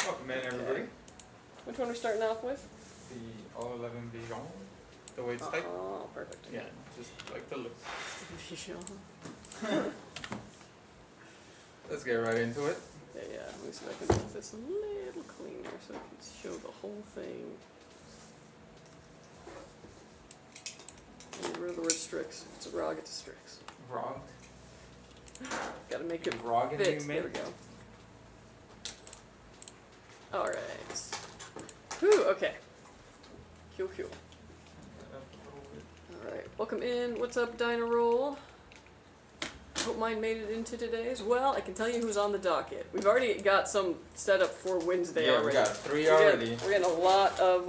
Welcome in, everybody. Which one are we starting off with? The all 11 Bijon, the weights type. Oh, perfect. Yeah, just like the looks. Let's get right into it. Yeah, let me see if I can make this a little cleaner so I can show the whole thing. Get rid of the word STRIX. It's a ROG, it's a STRIX. ROG. Gotta make it ROG fit. and There we go. Alright. Whew, okay. Cool. Alright, welcome in. What's up, Dynaroll? Hope mine made it into today's. Well, I can tell you who's on the docket. We've already got some set up for Wednesday already. We got 3 already. We're getting a lot of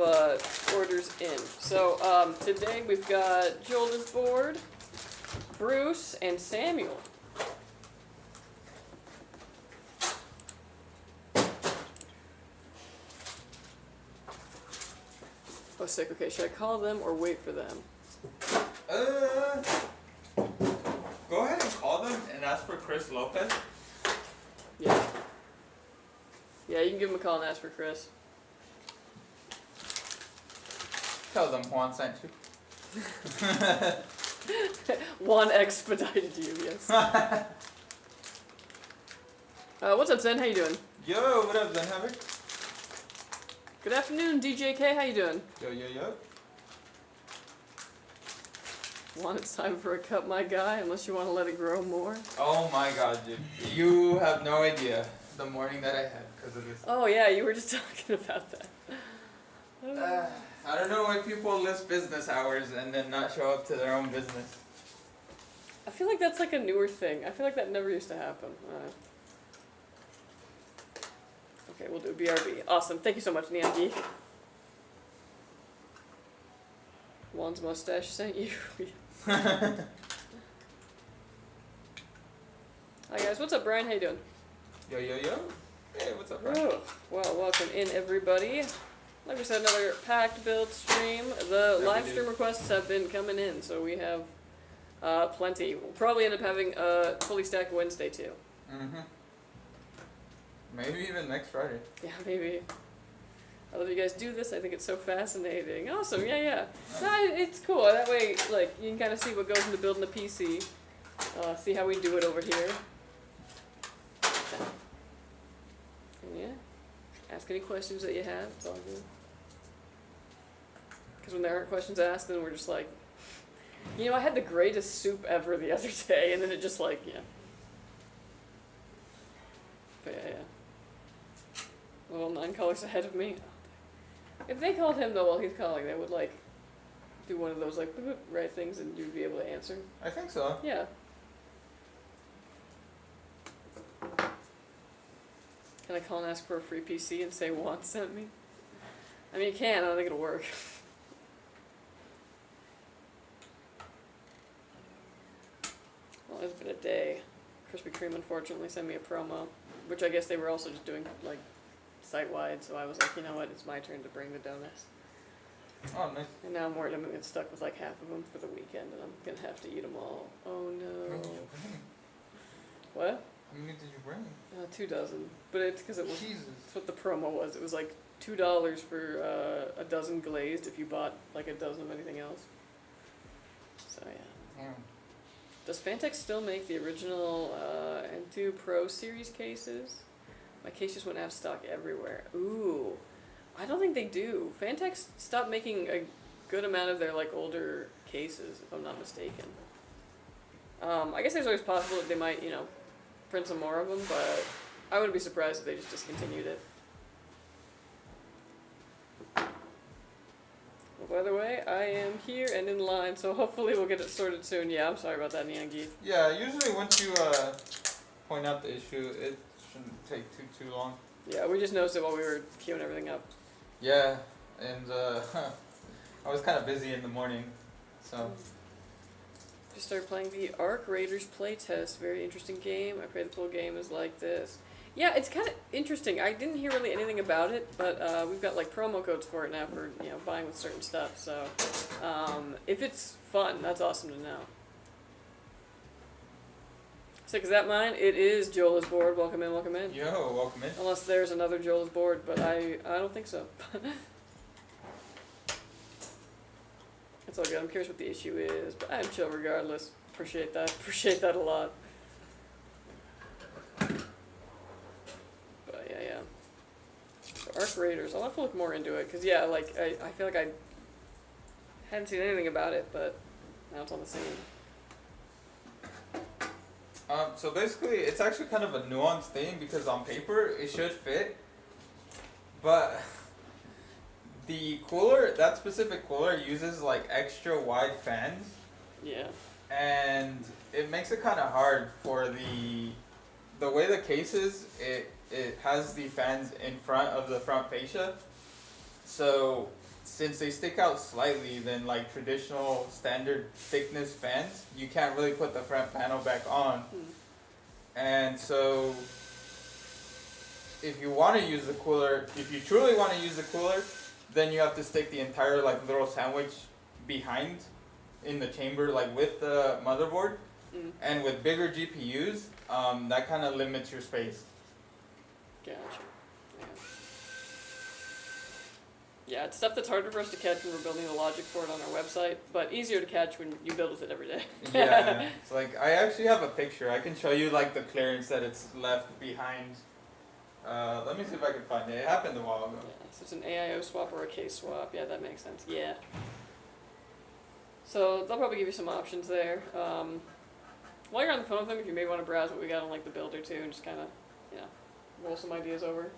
orders in. So today we've got Joelisbored, Bruce, and Samuel. Oh, sick. Okay, should I call them or wait for them? Go ahead and call them and ask for Chris Lopez. Yeah. Yeah, you can give them a call and ask for Chris. Tell them Juan sent you. Juan expedited you, yes. What's up, Zen? How you doing? Yo, what up, Zen Havoc? Good afternoon, DJK. How you doing? Yo. Juan, it's time for a cut, my guy, unless you want to let it grow more. Oh my god, dude. You have no idea the morning that I had because of this. Oh, yeah, you were just talking about that. I don't know why people list business hours and then not show up to their own business. I feel like that's like a newer thing. I feel like that never used to happen. Okay, we'll do BRB. Awesome. Thank you so much, Neon Geek. Juan's mustache sent you. Hi guys, what's up, Brian? How you doing? Yo. Hey, what's up, Brian? Oh, well, welcome in, everybody. Like we said, another packed build stream. The live stream requests have been coming in, so we have plenty. We'll probably end up having a fully stacked Wednesday too. Maybe even next Friday. Yeah, maybe. I love you guys do this. I think it's so fascinating. Awesome, yeah. No, it's cool. That way, like, you can kind of see what goes into building a PC. See how we do it over here. And yeah, ask any questions that you have. It's all good. Because when there aren't questions asked, then we're just like, you know, I had the greatest soup ever the other day, and then it just like, yeah. But yeah. Well, 9 colors ahead of me. If they called him though while he's calling, they would like do one of those like boop, boop, right things, and you'd be able to answer. I think so. Yeah. Can I call and ask for a free PC and say Juan sent me? I mean, you can. I don't think it'll work. Well, it's been a day. Krispy Kreme unfortunately sent me a promo, which I guess they were also just doing like site-wide, so I was like, you know what, it's my turn to bring the donuts. Oh, nice. And now I'm worried I'm going to get stuck with like half of them for the weekend, and I'm going to have to eat them all. Oh no. How many did you bring? What? How many did you bring? 2 dozen. But it's because it was, Jesus. that's what the promo was. It was like $2 for a dozen glazed if you bought like a dozen of anything else. So yeah. Damn. Does Fantech still make the original N2 Pro series cases? My case just went out of stock everywhere. Ooh, I don't think they do. Fantech stopped making a good amount of their like older cases, if I'm not mistaken. I guess there's always possible that they might, you know, print some more of them, but I wouldn't be surprised if they just discontinued it. Well, by the way, I am here and in line, so hopefully we'll get it sorted soon. Yeah, I'm sorry about that, Neon Geek. Yeah, usually once you point out the issue, it shouldn't take too long. Yeah, we just noticed it while we were queuing everything up. Yeah, and I was kind of busy in the morning, so. Just started playing the Arc Raiders playtest. Very interesting game. I pray the full game is like this. Yeah, it's kind of interesting. I didn't hear really anything about it, but we've got like promo codes for it now for, you know, buying with certain stuff. So if it's fun, that's awesome to know. Sick, is that mine? It is Joelisbored. Welcome in, welcome in. Yo, welcome in. Unless there's another Joelisbored, but I don't think so. It's all good. I'm curious what the issue is, but I'm chill regardless. Appreciate that. Appreciate that a lot. But yeah. So Arc Raiders. I'll have to look more into it, because yeah, like, I feel like I hadn't seen anything about it, but now it's on the scene. So basically, it's actually kind of a nuanced thing because on paper it should fit, but the cooler, that specific cooler, uses like extra wide fans. Yeah. And it makes it kind of hard for the way the case is. It has the fans in front of the front fascia, so since they stick out slightly than like traditional standard thickness fans, you can't really put the front panel back on. And so if you want to use the cooler, if you truly want to use the cooler, then you have to stick the entire like little sandwich behind in the chamber, like with the motherboard. And with bigger GPUs, that kind of limits your space. Gotcha. Yeah, it's stuff that's harder for us to catch when we're building the logic for it on our website, but easier to catch when you build with it every day. Yeah, it's like, I actually have a picture. I can show you like the clearance that it's left behind. Let me see if I can find it. It happened a while ago. Yeah, so it's an AIO swap or a case swap. Yeah, that makes sense. Yeah. So they'll probably give you some options there. While you're on the phone with them, if you may want to browse what we got on like the builder too, and just kind of, roll some ideas over.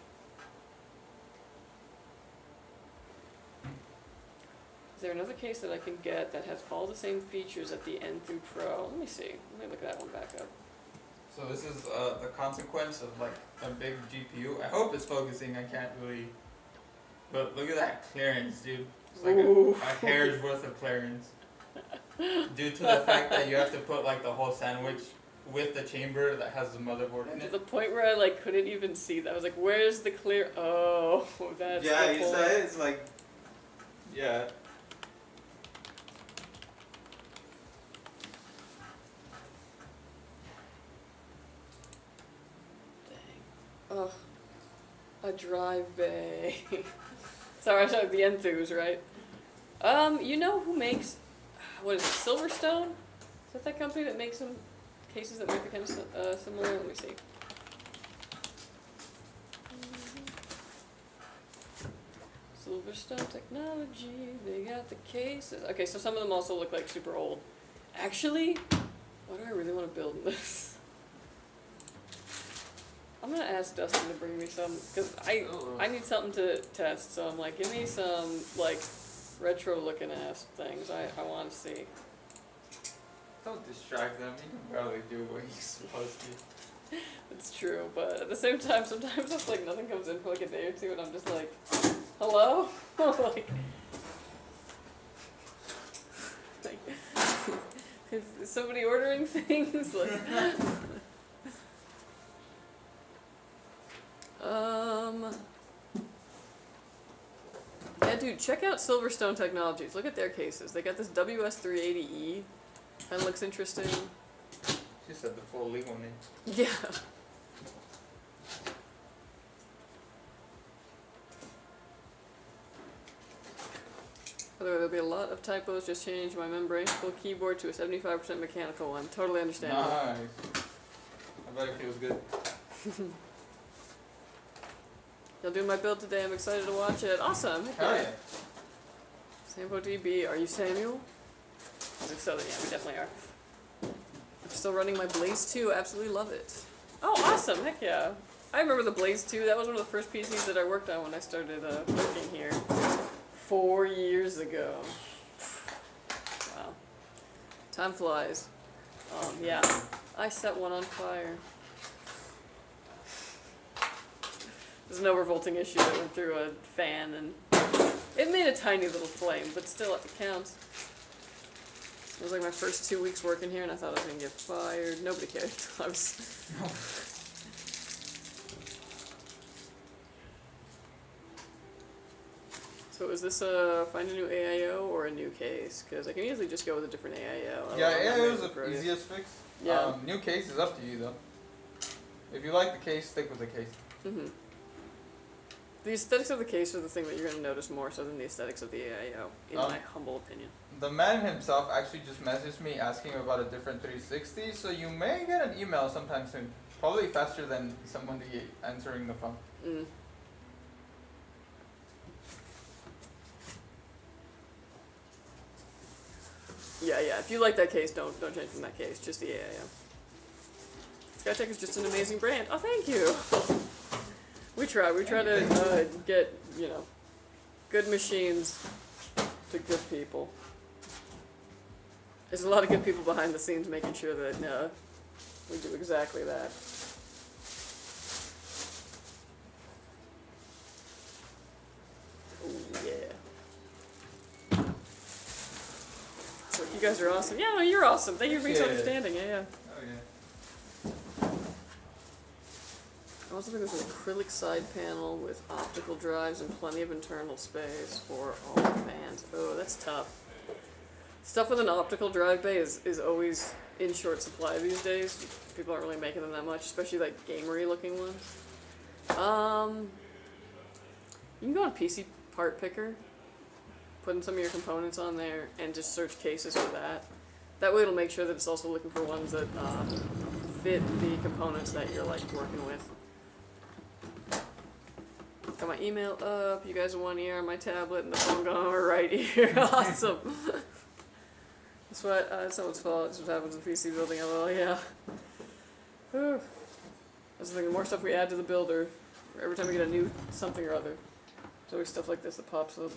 Is there another case that I can get that has all the same features at the N through Pro? Let me see. Let me look that one back up. So this is the consequence of like a big GPU. I hope it's focusing. I can't really. But look at that clearance, dude. It's like a hair's worth of clearance. Due to the fact that you have to put like the whole sandwich with the chamber that has the motherboard in To it. the point where I like couldn't even see that. I was like, "Where's the clear?" Oh, that's Yeah, the you point. said it. It's like, yeah. Ugh. A drive bay. sorry, the Enthuse, right? You know who makes, what is it, Silverstone? Is that company that makes some cases that might be kind of similar? Let me see. Silverstone Technology, they got the cases. Okay, so some of them also look like super old. Actually, why do I really want to build this? I'm gonna ask Dustin to bring me some, because I need something to test, so I'm like, give me some, like, retro looking ass things I want to see. Don't distract them. You can barely do what you're supposed to. It's true, but at the same time, sometimes it's like nothing comes in for like a day or two, and I'm just like, hello? like, is somebody ordering things? Like, yeah, dude, check out Silverstone Technologies. Look at their cases. They got this WS380E. Kind of looks interesting. She said the full legal name. Yeah. By the way, there'll be a lot of typos. Just changed my membrane full keyboard to a 75% mechanical one. Totally understandable. Nice. I bet it feels good. Y'all doing my build today. I'm excited to watch it. Awesome. Hell yeah. Sampo DB. Are you Samuel? If so, then yeah, we definitely are. I'm still running my Blaze 2. Absolutely love it. Oh, awesome. Heck yeah. I remember the Blaze 2. That was one of the first PCs that I worked on when I started working here 4 years ago. Wow. Time flies. Yeah. I set one on fire. There's no revolting issue that went through a fan, and it made a tiny little flame, but still, it counts. It was like my first 2 weeks working here, and I thought I was gonna get fired. Nobody cared. I was. So is this find a new AIO or a new case? Because I can easily just go with a different AIO. Yeah, AIO is the easiest fix. Yeah. New case is up to you though. If you like the case, stick with the case. Mm-hmm. The aesthetics of the case are the thing that you're going to notice more so than the aesthetics of the AIO, in my humble opinion. The man himself actually just messaged me asking about a different 360, so you may get an email sometime soon. Probably faster than somebody answering the phone. Mm. Yeah, if you like that case, don't change from that case, just the AIO. Skytech is just an amazing brand. Oh, thank you! We try to get, good machines to good people. There's a lot of good people behind the scenes making sure that we do exactly that. Oh, yeah. So you guys are awesome. Yeah, no, you're awesome. Thank you for being so understanding. Yeah. Oh, yeah. I also think there's an acrylic side panel with optical drives and plenty of internal space for all the fans. Oh, that's tough. Stuff with an optical drive bay is always in short supply these days. People aren't really making them that much, especially like gamery looking ones. You can go on PC Part Picker, put in some of your components on there, and just search cases for that. That way it'll make sure that it's also looking for ones that fit the components that you're like working with. Got my email up, you guys in one ear on my tablet, and the phone going on my right ear. Awesome. That's what, it's someone's fault. That's what happens in PC building. LOL, yeah. Whew. That's the thing, the more stuff we add to the builder, every time we get a new something or other, there's always stuff like this that pops up.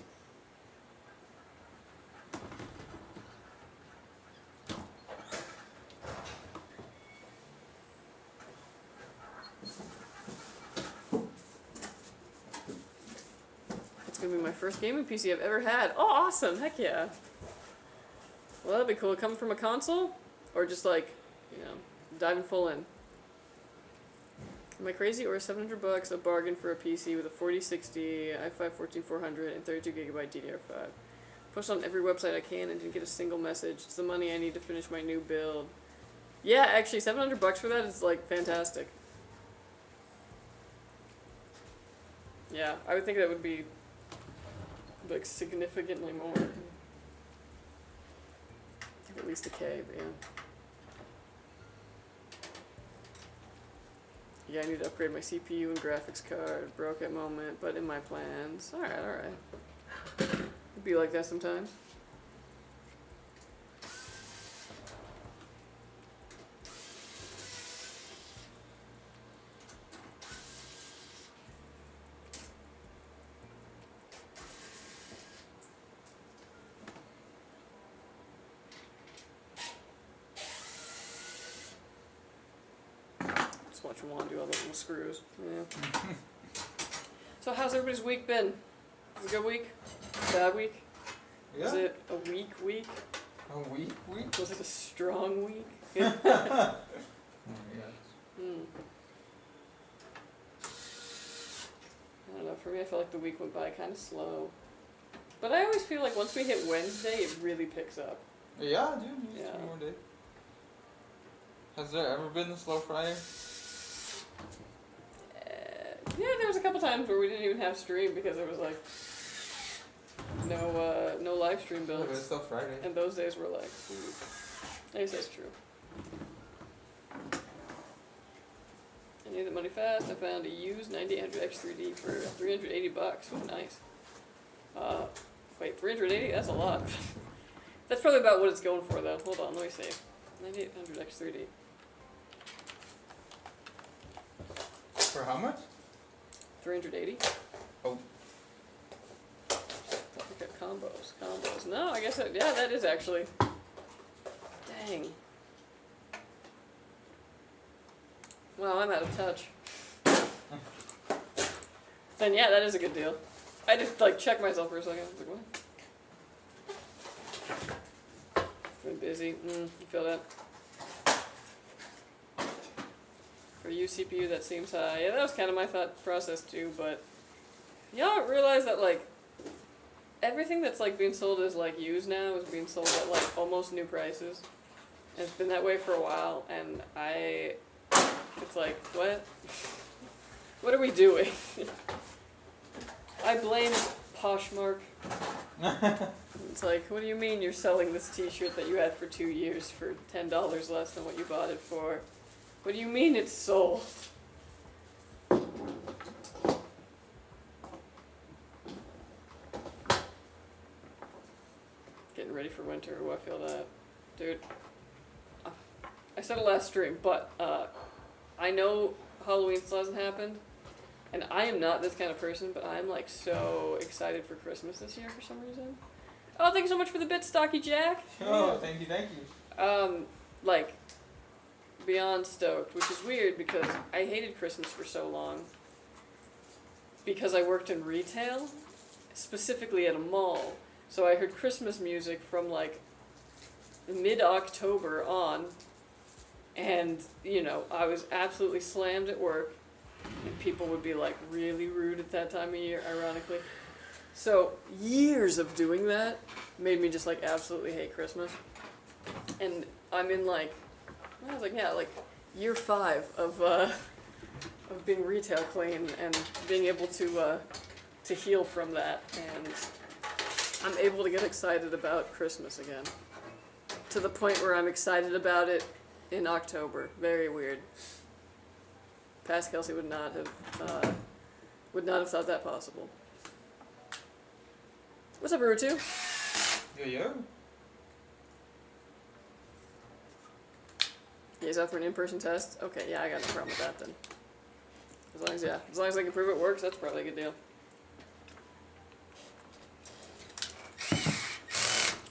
It's gonna be my first gaming PC I've ever had. Oh, awesome! Heck yeah! Well, that'd be cool. Coming from a console, or just like, diving full in. Am I crazy, or is $700 a bargain for a PC with a 4060, i5 14400, and 32GB DDR5? Pushed on every website I can and didn't get a single message. It's the money I need to finish my new build. Yeah, actually, $700 for that is like fantastic. Yeah, I would think that would be like significantly more. At least a K, but yeah. Yeah, I need to upgrade my CPU and graphics card. Broke at moment, but in my plans. Alright. It'd be like that sometimes. Just watch Juan do all those little screws. Yeah. So how's everybody's week been? Was it a good week? Bad week? Yeah. Was it a weak week? A week? Was it a strong week? Yeah. Hmm. I don't know, for me I felt like the week went by kind of slow. But I always feel like once we hit Wednesday, it really picks up. Yeah, dude. Just Yeah. 3 more days. Has there ever been a slow Friday? Yeah, there was a couple times where we didn't even have stream because there was like no live stream Yeah, but it's builds. still Friday. And those days were like, I guess that's true. I need the money fast. I found a used 9800X3D for $380. Oh, nice. Wait, 380? That's a lot. That's probably about what it's going for though. Hold on, let me see. 9800X3D. For how much? 380? Oh. Look at combos. No, I guess that is actually. Dang. Wow, I'm out of touch. Then yeah, that is a good deal. I just like check myself for a second. I was like, what? Been busy. You feel that? For you CPU, that seems high. Yeah, that was kind of my thought process too, but y'all realize that like everything that's like being sold as like used now is being sold at like almost new prices. And it's been that way for a while, and it's like, what? What are we doing? I blame Poshmark. It's like, what do you mean you're selling this t-shirt that you had for 2 years for $10 less than what you bought it for? What do you mean it's sold? Getting ready for winter, oh, I feel that. Dude, I said it last stream, but I know Halloween still hasn't happened, and I am not this kind of person, but I'm like so excited for Christmas this year for some reason. Oh, thank you so much for the bit, Stocky Jack. Oh, thank you. Like, beyond stoked, which is weird because I hated Christmas for so long because I worked in retail, specifically at a mall. So I heard Christmas music from like mid-October on, and you know, I was absolutely slammed at work, and people would be like really rude at that time of year, ironically. So years of doing that made me just like absolutely hate Christmas. And I'm in like, I was like, yeah, like year 5 of being retail clean and being able to heal from that, and I'm able to get excited about Christmas again. To the point where I'm excited about it in October. Very weird. Past Kelsey would not have thought that possible. What's up, Rutu? Yo. Yeah, he's out for an in-person test? Okay, yeah, I got no problem with that then. As long as I can prove it works, that's probably a good deal.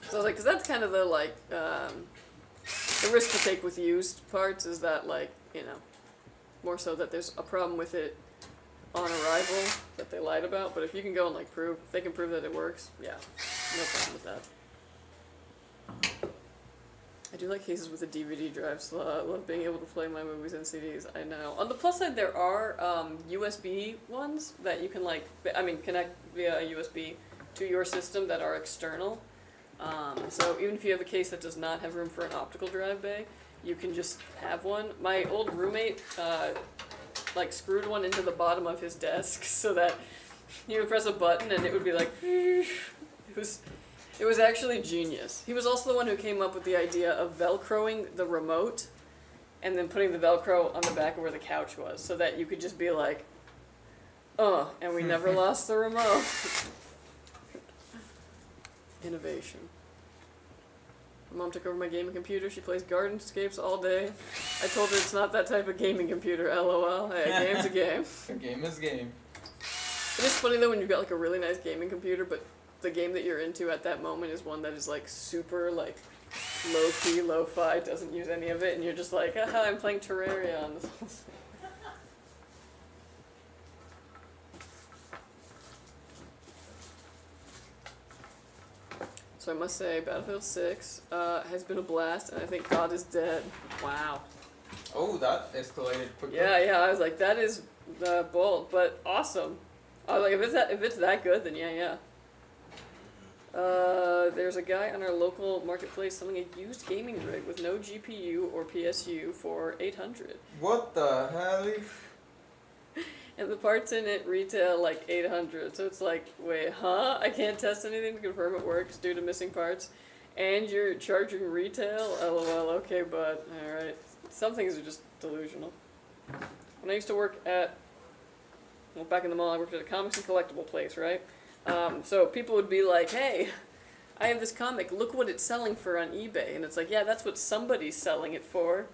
So I was like, because that's kind of the, like, the risk to take with used parts is that, like, you know, more so that there's a problem with it on arrival that they lied about, but if you can go and, like, if they can prove that it works, yeah, no problem with that. I do like cases with the DVD drives. I love being able to play my movies and CDs. I know. On the plus side, there are USB ones that you can connect via a USB to your system that are external. So even if you have a case that does not have room for an optical drive bay, you can just have one. My old roommate screwed one into the bottom of his desk so that he would press a button and it would be like. It was actually genius. He was also the one who came up with the idea of Velcroing the remote and then putting the Velcro on the back of where the couch was so that you could just be like, and we never lost the remote. Innovation. My mom took over my gaming computer. She plays Gardenscapes all day. I told her it's not that type of gaming computer, LOL. Hey, game's a game. A game is game. It is funny though when you've got like a really nice gaming computer, but the game that you're into at that moment is one that is like super like low-key, lo-fi, doesn't use any of it, and you're just like, haha, I'm playing Terraria on this. So I must say, Battlefield 6 has been a blast, and I think COD is dead. Wow. Oh, that escalated quickly. Yeah, I was like, that is bold, but awesome. I was like, if it's that good, then yeah. There's a guy on our local marketplace selling a used gaming rig with no GPU or PSU for $800. What the hell? And the parts in it retail like $800. So it's like, wait, huh? I can't test anything to confirm it works due to missing parts. And you're charging retail? LOL, okay, bud. Alright. Some things are just delusional. When I used to work back in the mall, I worked at a comics and collectible place, right? So people would be like, hey, I have this comic, look what it's selling for on eBay. And it's like, yeah, that's what somebody's selling it for.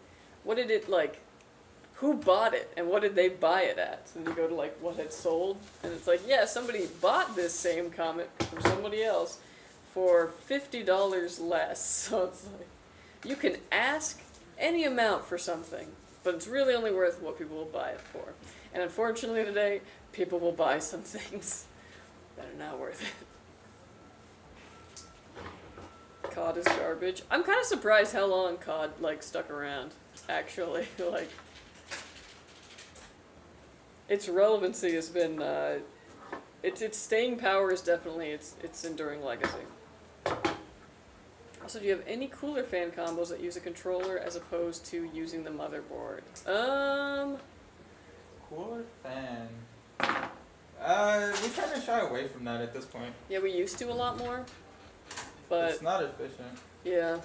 What did it, like, who bought it and what did they buy it at? So then you go to, like, what had sold. And it's like, yeah, somebody bought this same comic from somebody else for $50 less. So it's like, you can ask any amount for something, but it's really only worth what people will buy it for. And unfortunately today, people will buy some things that are not worth it. COD is garbage. I'm kind of surprised how long COD, like, stuck around, actually. Like, its relevancy has been its staying power is definitely its enduring legacy. Also, do you have any cooler fan combos that use a controller as opposed to using the motherboard? Cooler fan. We try to shy away from that at this point. Yeah, we used to a lot more, but it's not efficient. yeah.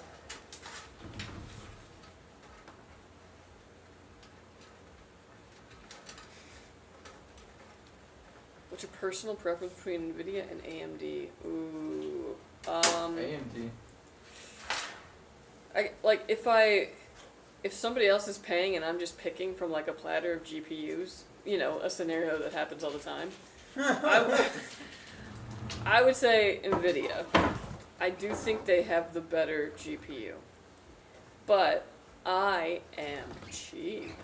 What's your personal preference between NVIDIA and AMD? Ooh, AMD. If somebody else is paying and I'm just picking from like a platter of GPUs, you know, a scenario that happens all the time, I would say NVIDIA. I do think they have the better GPU, but I am cheap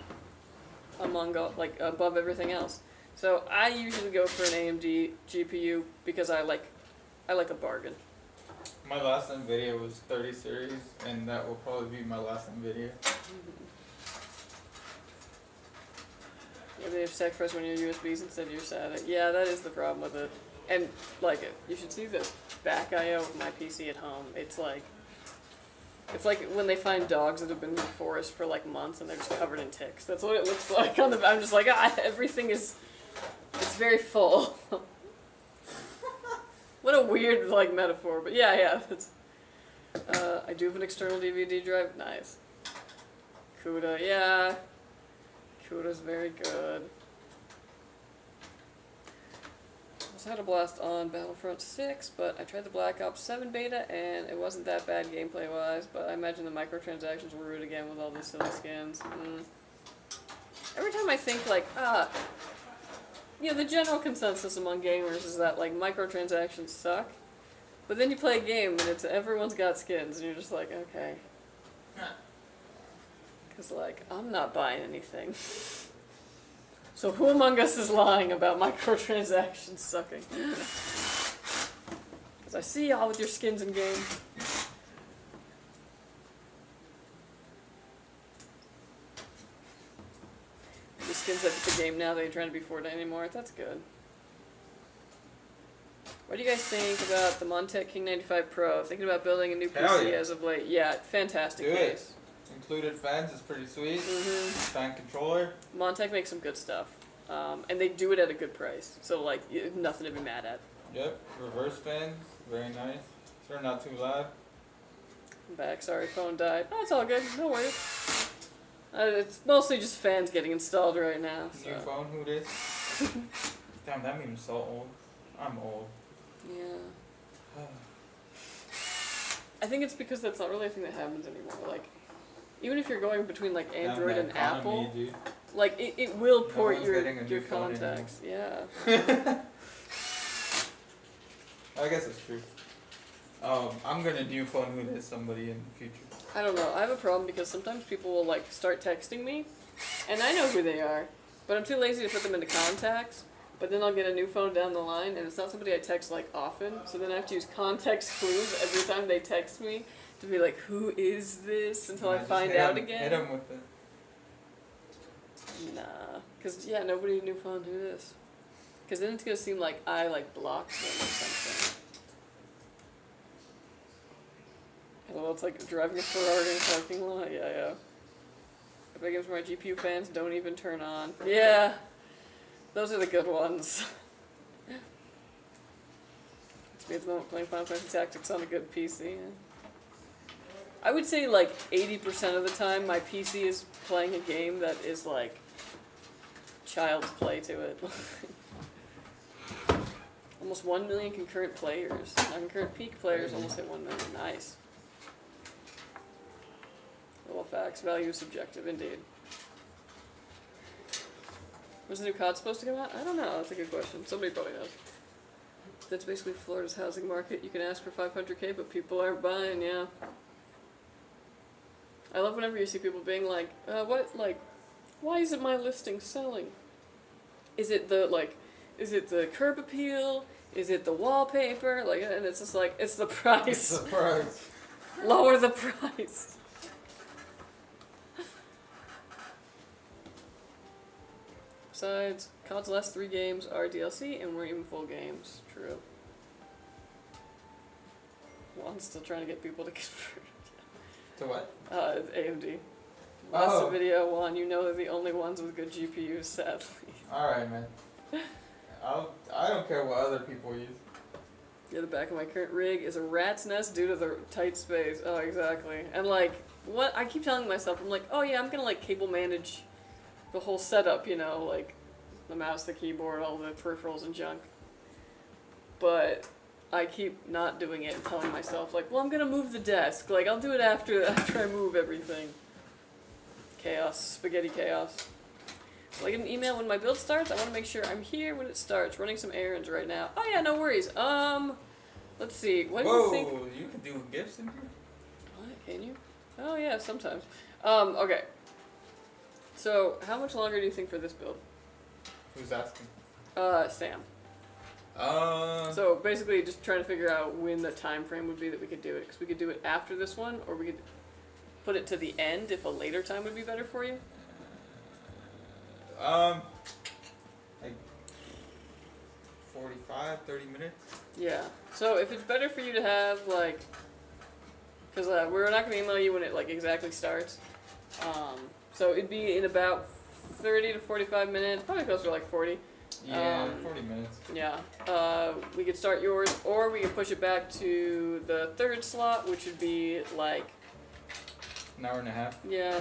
above everything else. So I usually go for an AMD GPU because I like a bargain. My last NVIDIA was 30 series, and that will probably be my last NVIDIA. Yeah, they have sacrificed one of your USBs instead of your SATA. Yeah, that is the problem with it. And like you should see the back I/O of my PC at home. It's like when they find dogs that have been in the forest for like months and they're just covered in ticks. That's what it looks like on the. I'm just like everything is. It's very full. What a weird like metaphor, but yeah. It's, I do have an external DVD drive. Nice. CUDA, yeah. CUDA's very good. I also had a blast on Battlefront 6, but I tried the Black Ops 7 beta and it wasn't that bad gameplay wise, but I imagine the microtransactions were rude again with all these silly skins. Every time I think like, you know, the general consensus among gamers is that, like, microtransactions suck. But then you play a game and it's everyone's got skins and you're just like, okay. Because, like, I'm not buying anything. So who among us is lying about microtransactions sucking? Because I see y'all with your skins in game. The skins that the game now, they ain't trying to be Fortnite anymore. That's good. What do you guys think about the Montech King 95 Pro? Thinking about building a new PC as of late. Yeah, fantastic case. Included fans is pretty sweet. Fan controller. Montech makes some good stuff. And they do it at a good price. So, like, nothing to be mad at. Yep. Reverse fans. Very nice. They're not too loud. I'm back. Sorry, phone died. Oh, it's all good. No worries. It's mostly just fans getting installed right now. So. New phone, who this? Damn, that meme's so old. I'm old. Yeah. I think it's because that's not really a thing that happens anymore. Like, even if you're going between like Android and Apple, dude. Like it will port your contacts. Yeah. I guess it's true. I'm gonna new phone who this somebody in the future. I don't know. I have a problem because sometimes people will like start texting me, and I know who they are, but I'm too lazy to put them into contacts. But then I'll get a new phone down the line, and it's not somebody I text like often, so then I have to use context clues every time they text me to be like, who is this? Until I find out again. Hit them with it. Nah, because yeah, nobody knew phone who this. Because then it's gonna seem like I like blocked them or something. Well, it's like driving a Ferrari in a parking lot. Yeah. I bet games where my GPU fans don't even turn on. Yeah, those are the good ones. It's me at the moment playing Final Fantasy Tactics on a good PC. Yeah. I would say like 80% of the time my PC is playing a game that is like child's play to it. Almost 1 million concurrent players. Non-concurrent peak players almost hit 1 million. Nice. Well, facts. Value is subjective, indeed. When's the new COD supposed to come out? I don't know. That's a good question. Somebody probably knows. That's basically Florida's housing market. You can ask for $500K, but people aren't buying, yeah. I love whenever you see people being like, why isn't my listing selling? Is it the curb appeal? Is it the wallpaper? Like, and it's just like, it's the price. It's the price. Lower the price. Besides, COD's last 3 games are DLC and weren't even full games. True. Juan's still trying to get people to convert. To what? AMD. Last Oh. video, Juan, you know they're the only ones with good GPUs, sadly. Alright, man. I don't care what other people use. Yeah, the back of my current rig is a rat's nest due to the tight space. Oh, exactly. And like, what I keep telling myself, I'm like, oh yeah, I'm gonna like cable manage the whole setup, you know, like the mouse, the keyboard, all the peripherals and junk. But I keep not doing it and telling myself like, well, I'm gonna move the desk. Like, I'll do it after I move everything. Chaos, spaghetti chaos. So I get an email when my build starts. I want to make sure I'm here when it starts. Running some errands right now. Oh yeah, no worries. Let's see. What do you think? Whoa, you can do gifts in here? What? Can you? Oh yeah, sometimes. Okay. So, how much longer do you think for this build? Who's asking? Sam. So So basically, just trying to figure out when the time frame would be that we could do it, because we could do it after this one, or we could put it to the end if a later time would be better for you. like 45, 30 minutes. Yeah. So if it's better for you to have like, because we're not gonna email you when it like exactly starts. So it'd be in about 30 to 45 minutes, probably closer to like 40. Yeah, 40 minutes. Yeah. We could start yours, or we could push it back to the 3rd slot, which would be like, An hour and a half. yeah,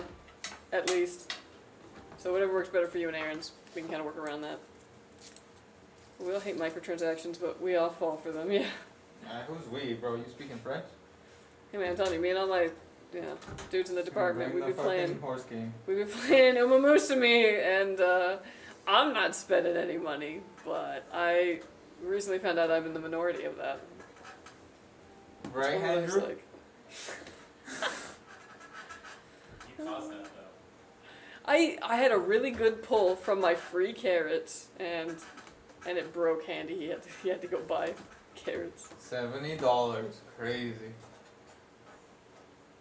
at least. So whatever works better for you and Aaron's, we can kind of work around that. We all hate microtransactions, but we all fall for them, yeah. Who's we, bro? You speaking French? Hey man, I'm telling you, me and all my dudes in the department, Bring we've the been playing. fucking horse game. We've been playing Umamusumi, and I'm not spending any money, but I recently found out I'm in the minority of that. Right, It's one of those, Andrew? like, You caused that though. I had a really good pull from my free carrots, and it broke Handy. He had to go buy carrots. $70. Crazy.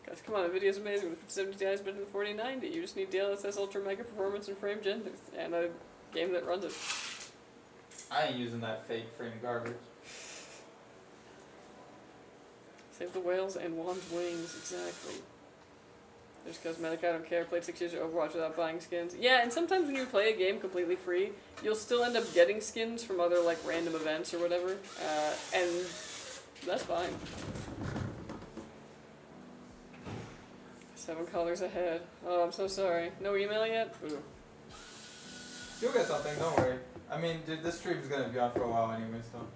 Guys, come on, the video's amazing. With 70 Ti's better than 4090. You just need DLSS Ultra Mega Performance and frame gen and a game that runs it. I ain't using that fake frame garbage. Save the whales and Juan's wings, exactly. There's cosmetic, I don't care. Played 6 years of Overwatch without buying skins. Yeah, and sometimes when you play a game completely free, you'll still end up getting skins from other like random events or whatever, and that's fine. 7 callers ahead. Oh, I'm so sorry. No email yet? Ooh. You'll get something, don't worry. I mean, dude, this stream's gonna be on for a while anyway, so.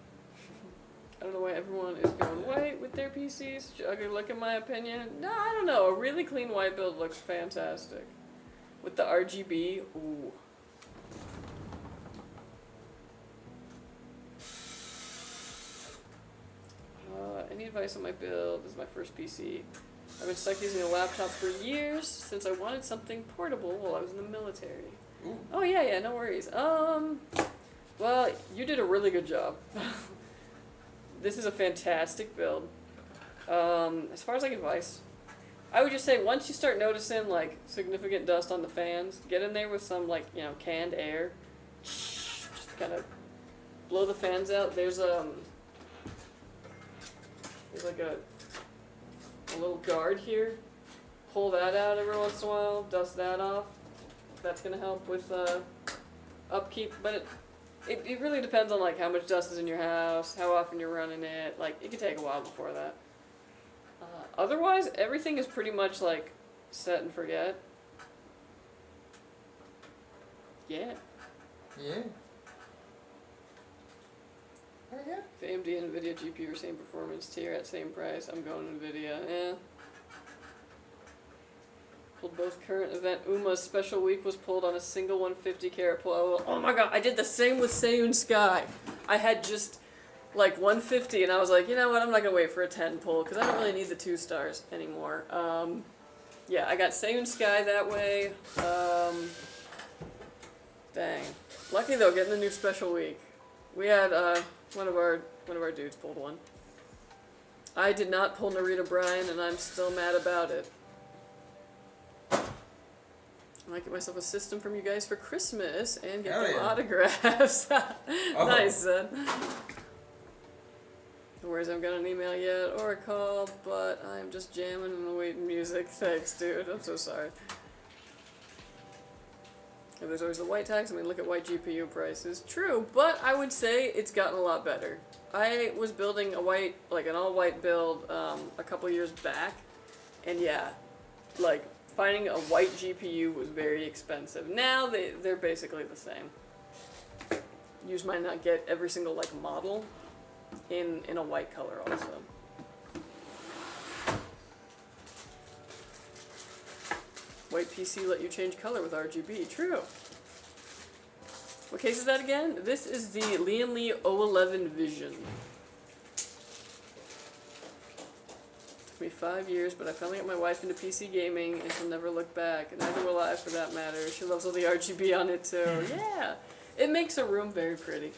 I don't know why everyone is going white with their PCs. Ugly look in my opinion. No, I don't know. A really clean white build looks fantastic. With the RGB, ooh. Any advice on my build? This is my first PC. I've been stuck using a laptop for years since I wanted something portable while I was in the military. Ooh. Oh yeah, no worries. Well, you did a really good job. This is a fantastic build. As far as like advice, I would just say once you start noticing like significant dust on the fans, get in there with some like, you know, canned air. Just kind of blow the fans out. There's like a little guard here. Pull that out every once in a while, dust that off. That's gonna help with upkeep, but it really depends on like how much dust is in your house, how often you're running it. Like, it could take a while before that. Otherwise, everything is pretty much like set and forget. Yeah. Yeah. Oh yeah. If AMD and NVIDIA GPU are same performance tier at same price, I'm going NVIDIA. Yeah. Pulled both current event. Uma's special week was pulled on a single 150 carat pull. Oh my god, I did the same with Seiyun Sky. I had just like 150 and I was like, you know what, I'm not gonna wait for a 10 pull because I don't really need the 2 stars anymore. Yeah, I got Seiyun Sky that way. Dang. Lucky though, getting the new special week. We had one of our dudes pulled one. I did not pull Narita Bryan and I'm still mad about it. I might get myself a system from you guys for Christmas and get Hell them yeah. autographs. Oh. Nice, son. No worries, I haven't got an email yet or a call, but I'm just jamming and waiting music. Thanks, dude. I'm so sorry. And there's always the white tax. I mean, look at white GPU prices. True, but I would say it's gotten a lot better. I was building a white, like an all-white build a couple years back, and yeah, like finding a white GPU was very expensive. Now they're basically the same. You just might not get every single like model in a white color also. White PC let you change color with RGB. True. What case is that again? This is the Lian Li 011 Vision. Took me 5 years, but I finally got my wife into PC gaming, and she'll never look back. And neither will I, for that matter. She loves all the RGB on it too. Yeah, it makes a room very pretty.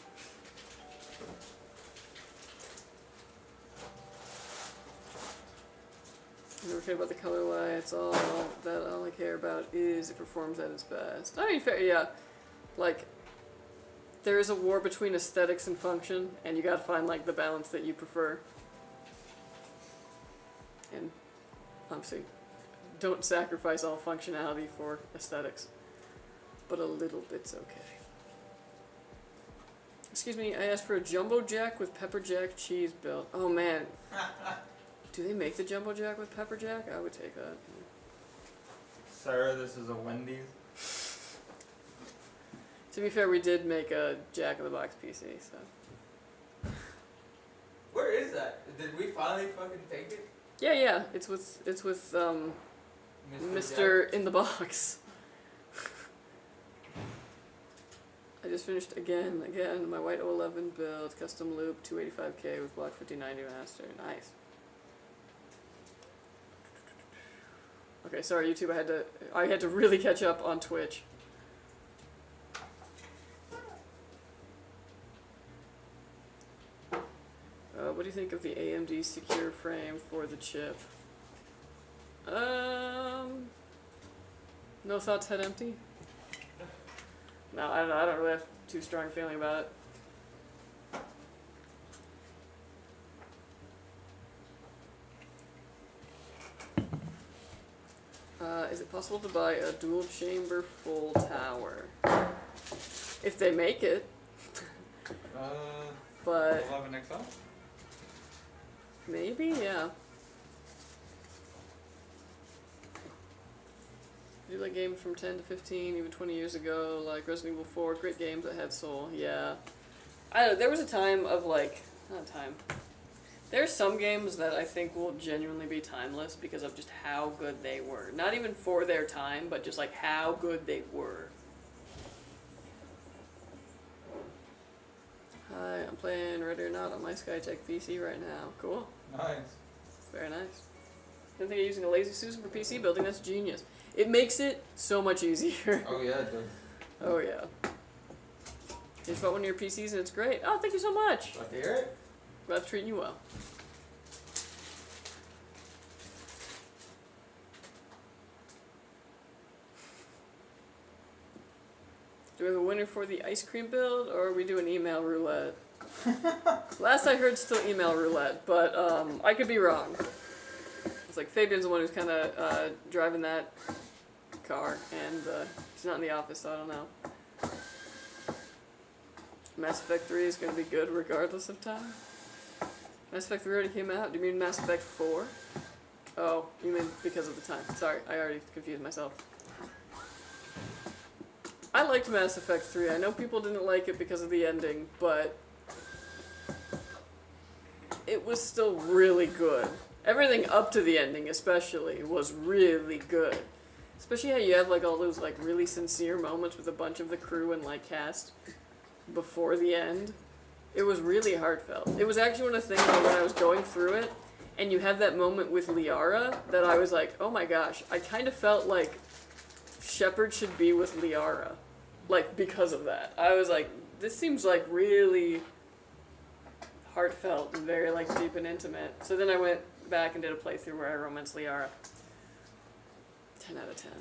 I never care about the color lights. All I care about is it performs at its best. I mean, fair, yeah. Like, there is a war between aesthetics and function, and you gotta find like the balance that you prefer. And obviously, don't sacrifice all functionality for aesthetics, but a little bit's okay. Excuse me, I asked for a jumbo jack with pepper jack cheese built. Oh man. Do they make the jumbo jack with pepper jack? I would take that. Sir, this is a Wendy's. To be fair, we did make a Jack in the Box PC, so. Where is that? Did we finally fucking take it? Yeah, it's with Mr. In the Box. I just finished again, my white 011 build, custom loop, 285K with block 5090 master. Nice. Okay, sorry YouTube, I had to really catch up on Twitch. What do you think of the AMD secure frame for the chip? No thoughts, head empty? No, I don't really have too strong a feeling about it. Is it possible to buy a dual chamber full tower? If they make it. But 11XL? maybe, yeah. I do like games from 10 to 15, even 20 years ago, like Resident Evil 4, great games that had soul, yeah. I don't know, there was a time of like, not a time. There are some games that I think will genuinely be timeless because of just how good they were. Not even for their time, but just like how good they were. Hi, I'm playing Ready or Not on my Skytech PC right now. Cool. Nice. Very nice. I didn't think of using a lazy Susan for PC building. That's genius. It makes it so much easier. Oh yeah, it does. Oh yeah. You just bought one of your PCs and it's great. Oh, thank you so much. Like to hear it? Glad to treating you well. Do we have a winner for the ice cream build, or are we doing email roulette? Last I heard, still email roulette, but I could be wrong. It's like Fabian's the one who's kind of driving that car, and he's not in the office, so I don't know. Mass Effect 3 is going to be good regardless of time. Mass Effect 3 already came out. Do you mean Mass Effect 4? Oh, you mean because of the time. Sorry, I already confused myself. I liked Mass Effect 3. I know people didn't like it because of the ending, but it was still really good. Everything up to the ending especially was really good. Especially how you have like all those like really sincere moments with a bunch of the crew and like cast before the end. It was really heartfelt. It was actually one of the things when I was going through it and you have that moment with Liara that I was like, oh my gosh, I kind of felt like Shepard should be with Liara. Like, because of that. I was like, this seems like really heartfelt and very like deep and intimate. So then I went back and did a playthrough where I romanced Liara. 10 out of 10.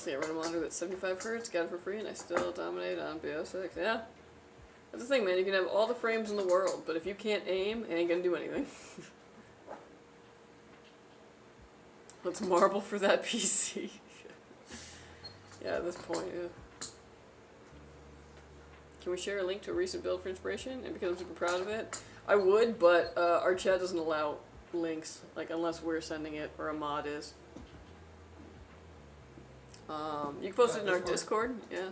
Honestly, I run a monitor that's 75 hertz, got it for free, and I still dominate on BO6. Yeah. That's the thing, man. You can have all the frames in the world, but if you can't aim, it ain't gonna do anything. Let's marble for that PC. Yeah, at this point, yeah. Can we share a link to a recent build for inspiration? And because I'm super proud of it, I would, but our chat doesn't allow links, like unless we're sending it or a mod is. You can post it in our Discord, yeah.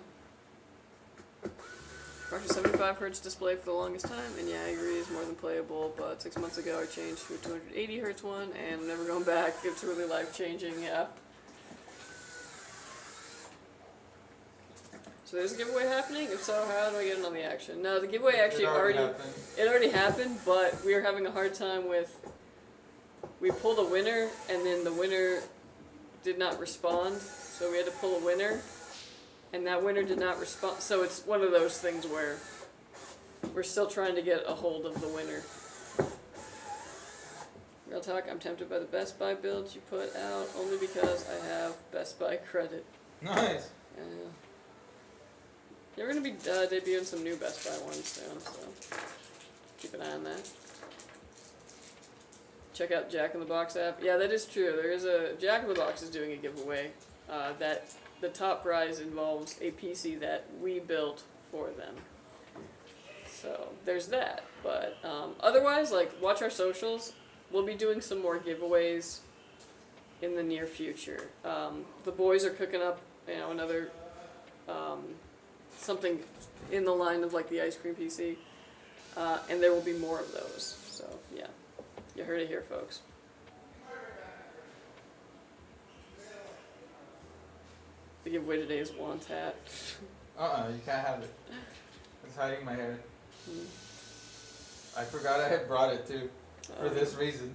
Rocked a 75 hertz display for the longest time, and yeah, I agree, it's more than playable, but 6 months ago I changed to a 280 hertz one, and I'm never going back. It's really life-changing, yeah. So there's a giveaway happening? If so, how do I get in on the action? No, the giveaway actually it already happened, but we were having a hard time with, we pulled a winner, and then the winner did not respond, so we had to pull a winner, and that winner did not respond. So it's one of those things where we're still trying to get a hold of the winner. Real talk, I'm tempted by the Best Buy builds you put out, only because I have Best Buy credit. Nice. Yeah. Yeah, we're going to be debuting some new Best Buy ones soon, so keep an eye on that. Check out Jack in the Box app. Yeah, that is true. There is a Jack in the Box is doing a giveaway that the top prize involves a PC that we built for them. So there's that. But otherwise, like, watch our socials. We'll be doing some more giveaways in the near future. The boys are cooking up, another something in the line of like the ice cream PC, and there will be more of those. So yeah, you heard it here, folks. The giveaway today is Juan's hat. You can't have it. It's hiding my hair. I forgot I had brought it too, for this reason.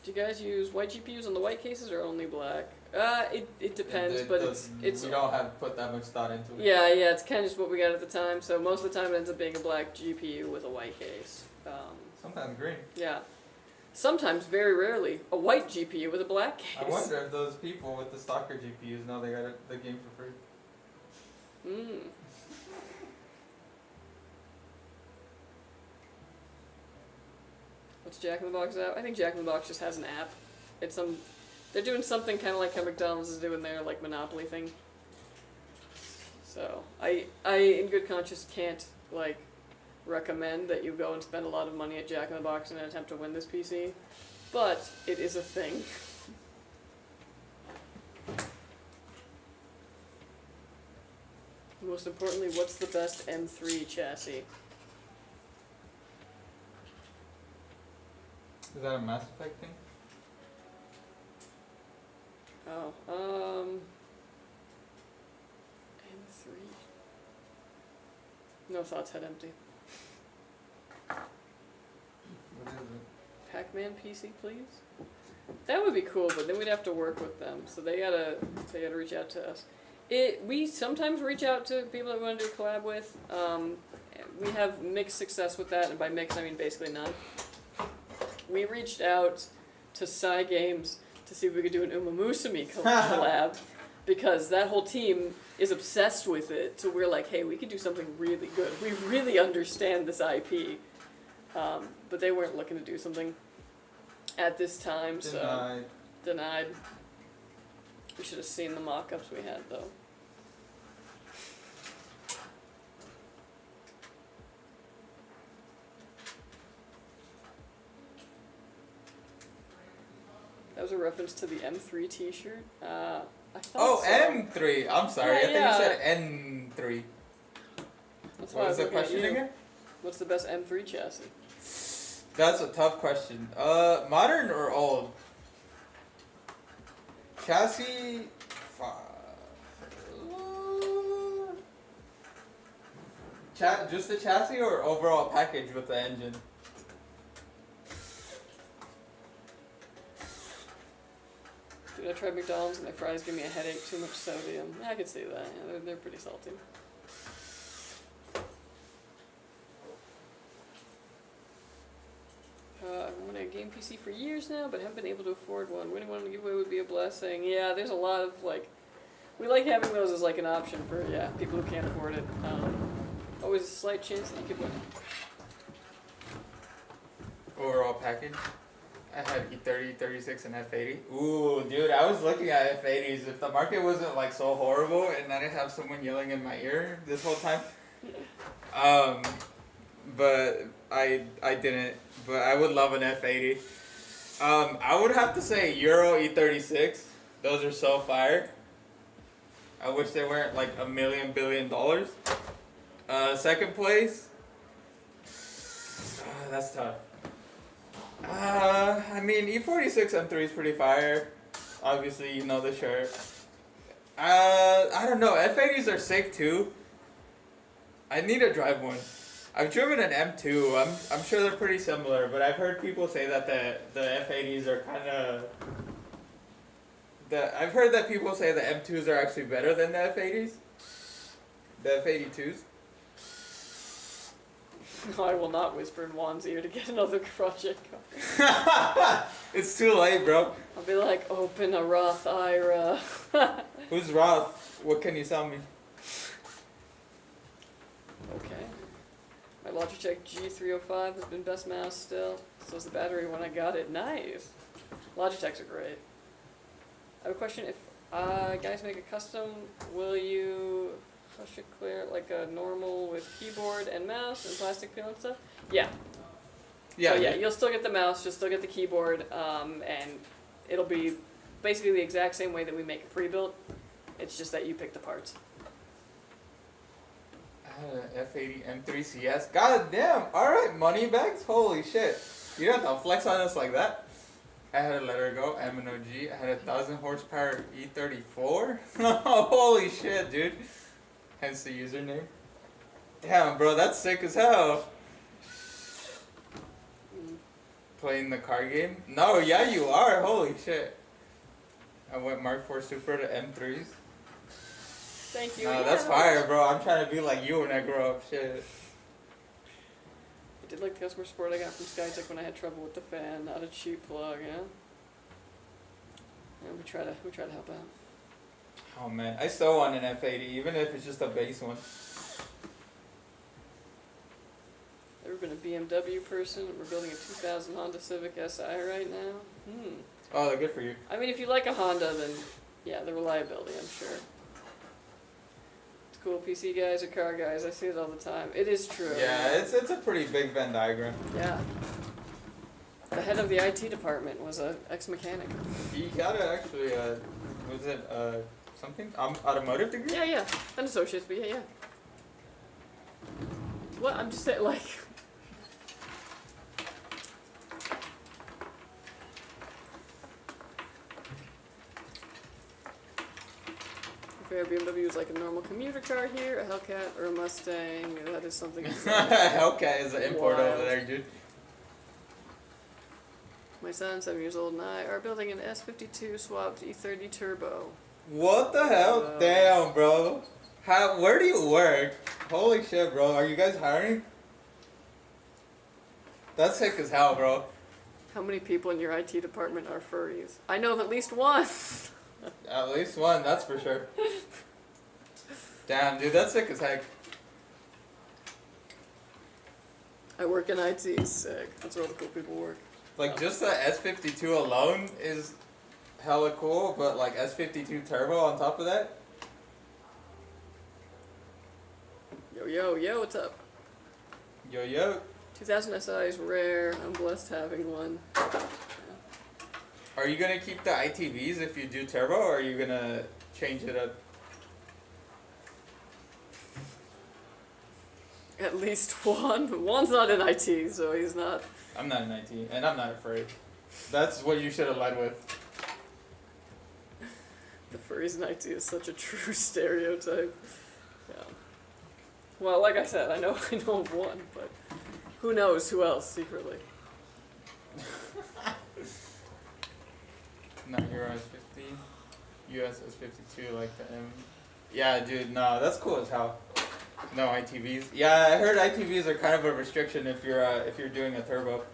Do you guys use white GPUs on the white cases or only black? It depends, but it's we don't have put that much thought into it. Yeah, it's kind of just what we got at the time. So most of the time it ends up being a black GPU with a white case. Sometimes green. Yeah. Sometimes, very rarely, a white GPU with a black case. I wonder if those people with the stalker GPUs know they got the game for free. What's Jack in the Box app? I think Jack in the Box just has an app. They're doing something kind of like how McDonald's is doing their like Monopoly thing. So I in good conscience can't like recommend that you go and spend a lot of money at Jack in the Box in an attempt to win this PC, but it is a thing. Most importantly, what's the best M3 chassis? Is that a Mass Effect thing? Oh, M3. No thoughts, head empty. What is it? Pac-Man PC, please? That would be cool, but then we'd have to work with them, so they gotta reach out to us. We sometimes reach out to people that we want to do a collab with. We have mixed success with that, and by mixed I mean basically none. We reached out to Psy Games to see if we could do an Uma Musume collab, because that whole team is obsessed with it, so we're like, hey, we could do something really good. We really understand this IP. But they weren't looking to do something at this time, so denied. We should have seen the mock-ups we had, though. That was a reference to the M3 t-shirt. I thought so. M3. I'm sorry. Yeah, I think you said N3. That's What was the question again? What's the best M3 chassis? That's a tough question. Modern or old? Chassis. Just the chassis or overall package with the engine? Dude, I tried McDonald's and my fries give me a headache, too much sodium. Yeah, I could see that. Yeah, they're pretty salty. I wanted a game PC for years now, but haven't been able to afford one. Winning one on the giveaway would be a blessing. Yeah, there's a lot of like, we like having those as like an option for people who can't afford it. Always a slight chance that you could win. Overall package. I had E30, 36, and F80. Ooh, dude, I was looking at F80s. If the market wasn't like so horrible and I didn't have someone yelling in my ear this whole time, but I didn't. But I would love an F80. I would have to say Euro E36. Those are so fire. I wish they weren't like $1 billion. Second place. That's tough. I mean, E46 M3 is pretty fire. Obviously, you know the shirt. I don't know. F80s are sick too. I need to drive one. I've driven an M2. I'm sure they're pretty similar, but I've heard people say that the F80s are kind of. I've heard that people say the M2s are actually better than the F80s. The F82s. I will not whisper in Juan's ear to get another project going. It's too late, bro. I'll be like, open a Roth IRA. Who's Roth? What can you sell me? Okay. My Logitech G305 has been best mouse still. So is the battery when I got it. Nice. Logitechs are great. I have a question. If guys make a custom, will you push it clear like a normal with keyboard and mouse and plastic peel and stuff? Yeah. Yeah. So yeah, you'll still get the mouse, you'll still get the keyboard, and it'll be basically the exact same way that we make a pre-built. It's just that you pick the parts. F80 M3 CS. God damn. Alright, money bags. Holy shit. You don't have to flex on us like that. I had to let her go. M&OG. I had 1,000 horsepower E34. Holy shit, dude. Hence the username. Damn, bro, that's sick as hell. Playing the car game? No, yeah, you are. Holy shit. I went Mark IV Super to M3s. Thank you. No, Yeah, that's fire, bro. I'm trying to be like you when I grow up. Shit. I did like the customer support I got from Skytech when I had trouble with the fan. Not a cheap plug, yeah. Yeah, we try to help out. Oh man, I still want an F80, even if it's just a base one. Ever been a BMW person? We're building a 2000 Honda Civic Si right now. Oh, they're good for you. I mean, if you like a Honda, then yeah, the reliability, I'm sure. It's cool. PC guys or car guys, I see it all the time. It is true. Yeah, it's a pretty big Venn diagram. Yeah. The head of the IT department was an ex-mechanic. You gotta actually, was it something? Automotive degree? Yeah. An associate's, but yeah. What? I'm just saying, like. Fair BMW is like a normal commuter car here, a Hellcat or a Mustang. That is something. Hellcat is an import Wild. over there, dude. My son, 7 years old, and I are building an S52 swapped E30 turbo. What the hell? Damn, bro. Where do you work? Holy shit, bro. Are you guys hiring? That's sick as hell, bro. How many people in your IT department are furries? I know of at least one. At least one, that's for sure. Damn, dude, that's sick as heck. I work in IT, sick. That's where all the cool people work. Like, just the S52 alone is hella cool, but like S52 Turbo on top of that? Yo, what's up? Yo. 2000 SI is rare. I'm blessed having one. Are you gonna keep the ITVs if you do Turbo, or are you gonna change it up? At least one. One's not in IT, so he's not. I'm not in IT, and I'm not afraid. That's what you should have led with. The furries in IT is such a true stereotype. Yeah. Well, like I said, I know of one, but who knows who else secretly. Not Euro S50, US S52 like the M. Yeah, dude, no, that's cool as hell. No ITVs. Yeah, I heard ITVs are kind of a restriction if you're doing a turbo.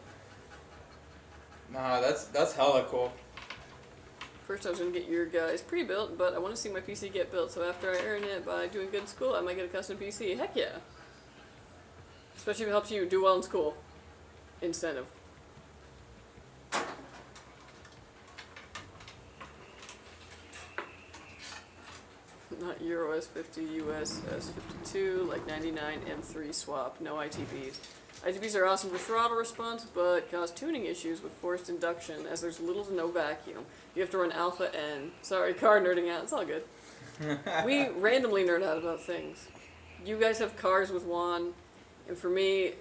Nah, that's hella cool. First, I was gonna get your guys pre-built, but I want to see my PC get built. So after I earn it by doing good in school, I might get a custom PC. Heck yeah! Especially if it helps you do well in school. Incentive. Not Euro S50, US S52, like 99 M3 swap, no ITBs. ITBs are awesome for throttle response, but cause tuning issues with forced induction, as there's little to no vacuum. You have to run alpha N. Sorry, car nerding out, it's all good. We randomly nerd out about things. You guys have cars with Juan, and for me,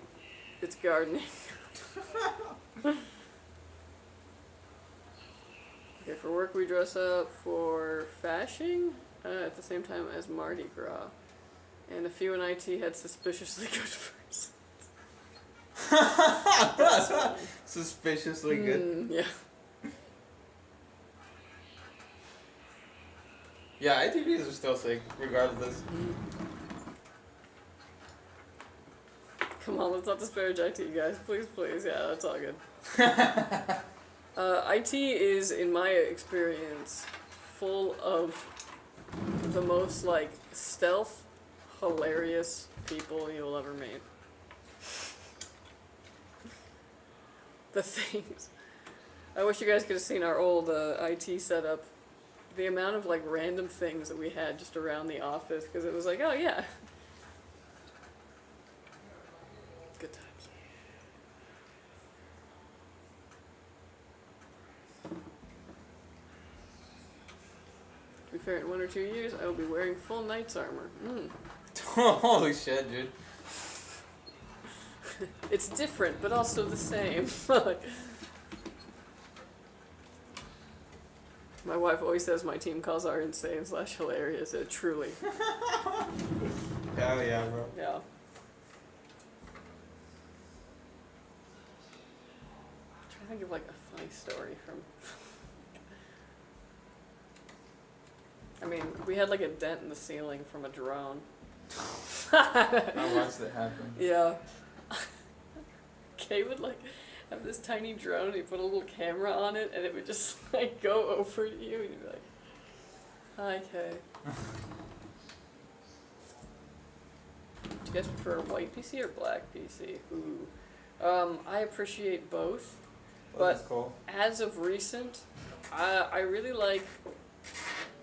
it's gardening. Okay, for work we dress up for fashion at the same time as Mardi Gras. And a few in IT had suspiciously good first. Suspiciously good. Yeah. Yeah, ITVs are still sick, regardless. Come on, let's not disparage IT, guys. Please, please. Yeah, that's all good. IT is, in my experience, full of the most, like, stealth, hilarious people you'll ever meet. The things. I wish you guys could have seen our old IT setup. The amount of, like, random things that we had just around the office, because it was like, oh, yeah. Good times. To be fair, in 1 or 2 years, I will be wearing full knight's armor. Holy shit, dude. It's different, but also the same. My wife always says my team calls are insane/hilarious. Truly. Hell yeah, bro. Yeah. I'm trying to think of like a funny story from. I mean, we had like a dent in the ceiling from a drone. I watched it happen. Yeah. Kay would like have this tiny drone and he'd put a little camera on it and it would just like go over to you and you'd be like, hi Kay. Do you guys prefer a white PC or black PC? Ooh. I appreciate both. Well, that's cool. As of recent, I really like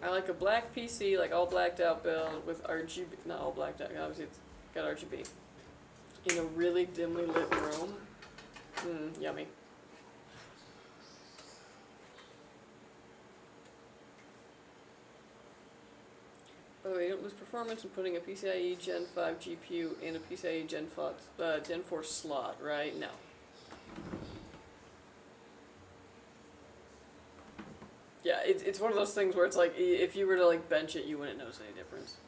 a black PC, like all blacked out build with RGB, not all blacked out, obviously it's got RGB, in a really dimly lit room. Yummy. By the way, you don't lose performance in putting a PCIe Gen 5 GPU in a PCIe Gen 4 slot, right? No. Yeah, it's one of those things where it's like, if you were to like bench it, you wouldn't notice any difference.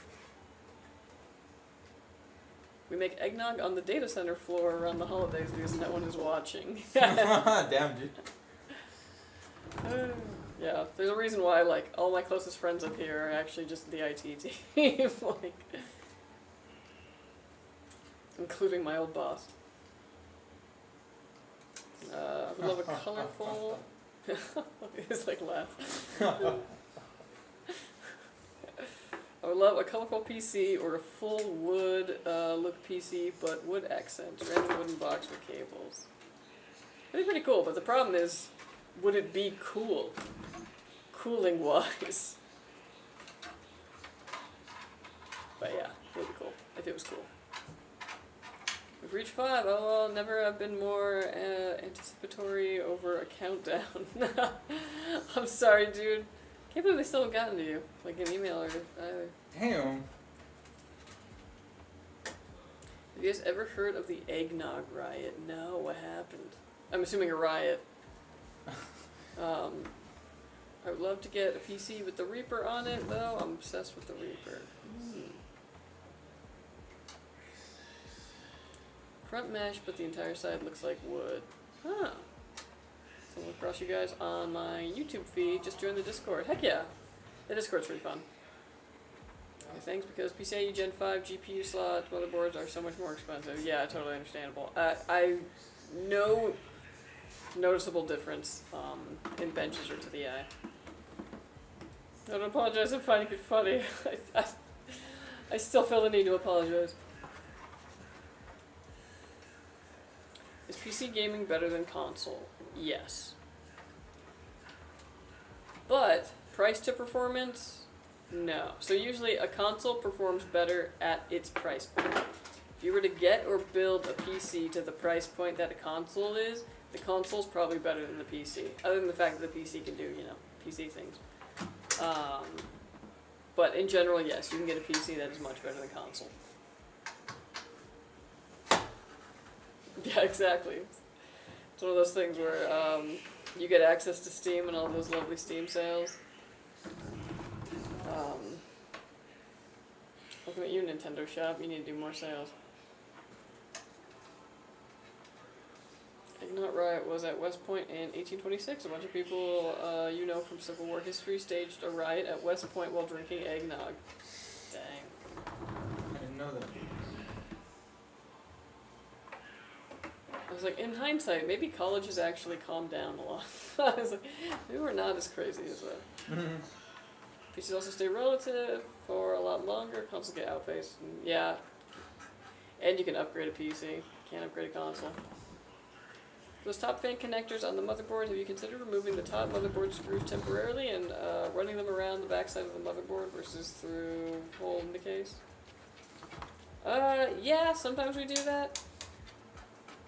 We make eggnog on the data center floor around the holidays because no one is watching. Damn, dude. Yeah, there's a reason why like all my closest friends up here are actually just the IT team, like, including my old boss. I would love a colorful. It's like laugh. I would love a colorful PC or a full wood look PC, but wood accents, random wooden box with cables. It'd be pretty cool, but the problem is, would it be cool? Cooling wise. But yeah, it would be cool if it was cool. We've reached 5. Oh, I'll never have been more anticipatory over a countdown. I'm sorry, dude. Can't believe they still haven't gotten to you. Like an email or either. Damn. Have you guys ever heard of the eggnog riot? No, what happened? I'm assuming a riot. I would love to get a PC with the Reaper on it, though. I'm obsessed with the Reaper. Front mesh, but the entire side looks like wood. Huh. Someone across you guys on my YouTube feed. Just join the Discord. Heck yeah. The Discord's pretty fun. Okay, thanks, because PCIe Gen 5 GPU slots, motherboards are so much more expensive. Yeah, totally understandable. I know noticeable difference in benches or to the eye. I don't apologize for finding it funny. I still feel the need to apologize. Is PC gaming better than console? Yes. But price to performance? No. So usually a console performs better at its price point. If you were to get or build a PC to the price point that a console is, the console's probably better than the PC. Other than the fact that the PC can do, you know, PC things. But in general, yes, you can get a PC that is much better than console. Yeah, exactly. It's one of those things where you get access to Steam and all those lovely Steam sales. Looking at you, Nintendo Shop, you need to do more sales. Ignat Riot was at West Point in 1826. A bunch of people you know from Civil War history staged a riot at West Point while drinking eggnog. Dang. I didn't know that. I was like, in hindsight, maybe college has actually calmed down a lot. I was like, maybe we're not as crazy as that. PCs also stay relative for a lot longer. Consoles get outpaced. And yeah. And you can upgrade a PC. Can't upgrade a console. Those top fan connectors on the motherboard, have you considered removing the top motherboard screws temporarily and running them around the backside of the motherboard versus through hole in the case? Yeah, sometimes we do that.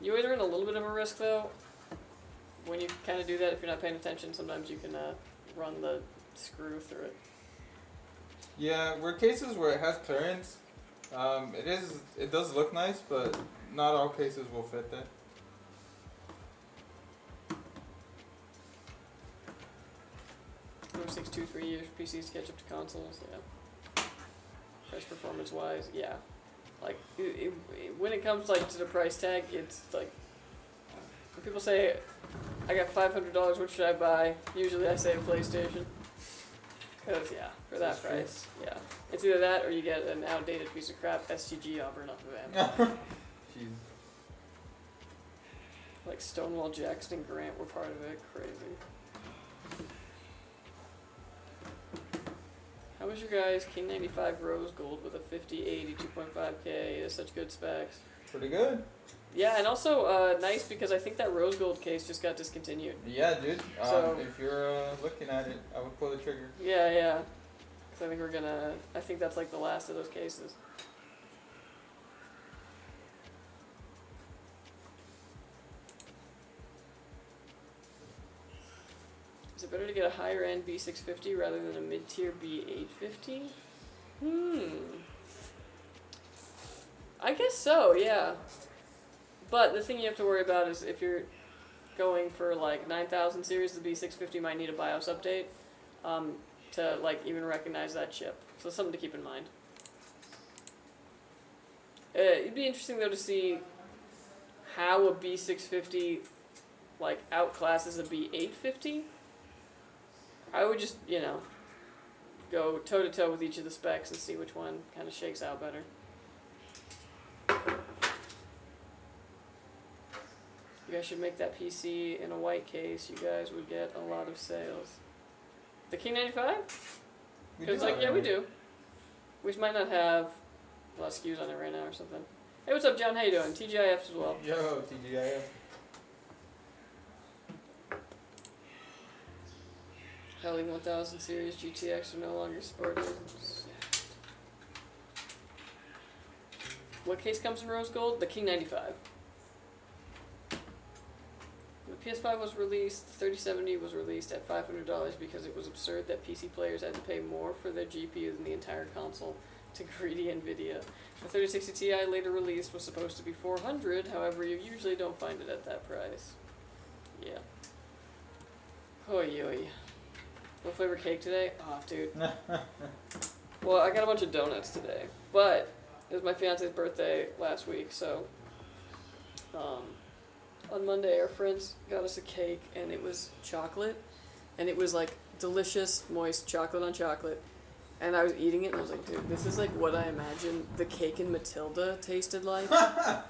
You always run a little bit of a risk though. When you kind of do that, if you're not paying attention, sometimes you can run the screw through it. Yeah, we're cases where it has clearance. It does look nice, but not all cases will fit that. It takes 2-3 years for PCs to catch up to consoles. Yeah. Price performance wise, yeah. Like when it comes like to the price tag, it's like when people say, "I got $500. What should I buy?" Usually I say a PlayStation. Cause yeah, for that price, yeah, it's either that or you get an outdated piece of crap STG Auburn off of Amazon. Jeez. Like Stonewall Jackson and Grant were part of it. Crazy. How was your guys' King 95 Rose Gold with a 5080 2.5K? It has such good specs. Pretty good. Yeah, and also nice because I think that Rose Gold case just got discontinued. Yeah, dude. So, if you're looking at it, I would pull the trigger. Yeah, yeah. Because I think that's like the last of those cases. Is it better to get a higher end B650 rather than a mid-tier B850? I guess so, yeah. But the thing you have to worry about is if you're going for like 9000 series, the B650 might need a BIOS update to like even recognize that chip. So something to keep in mind. It'd be interesting though to see how a B650 like outclasses a B850. I would just, you know, go toe to toe with each of the specs and see which one kind of shakes out better. You guys should make that PC in a white case. You guys would get a lot of sales. The King 95? Because, like, yeah, we do. We might not have a lot of SKUs on it right now or something. Hey, what's up, John? How you doing? TGIF as well. Yo, TGIF. Helling 1000 series GTX are no longer supported. What case comes in rose gold? The King 95. When the PS5 was released, the 3070 was released at $500 because it was absurd that PC players had to pay more for their GPU than the entire console to greedy Nvidia. The 3060 Ti later released was supposed to be $400, however you usually don't find it at that price. Yeah. Oy oy. What flavor cake today? Oh, dude. Well, I got a bunch of donuts today, but it was my fiance's birthday last week, so on Monday our friends got us a cake, and it was chocolate, and it was like delicious, moist chocolate on chocolate, and I was eating it, and I was like, dude, this is like what I imagine the cake in Matilda tasted like.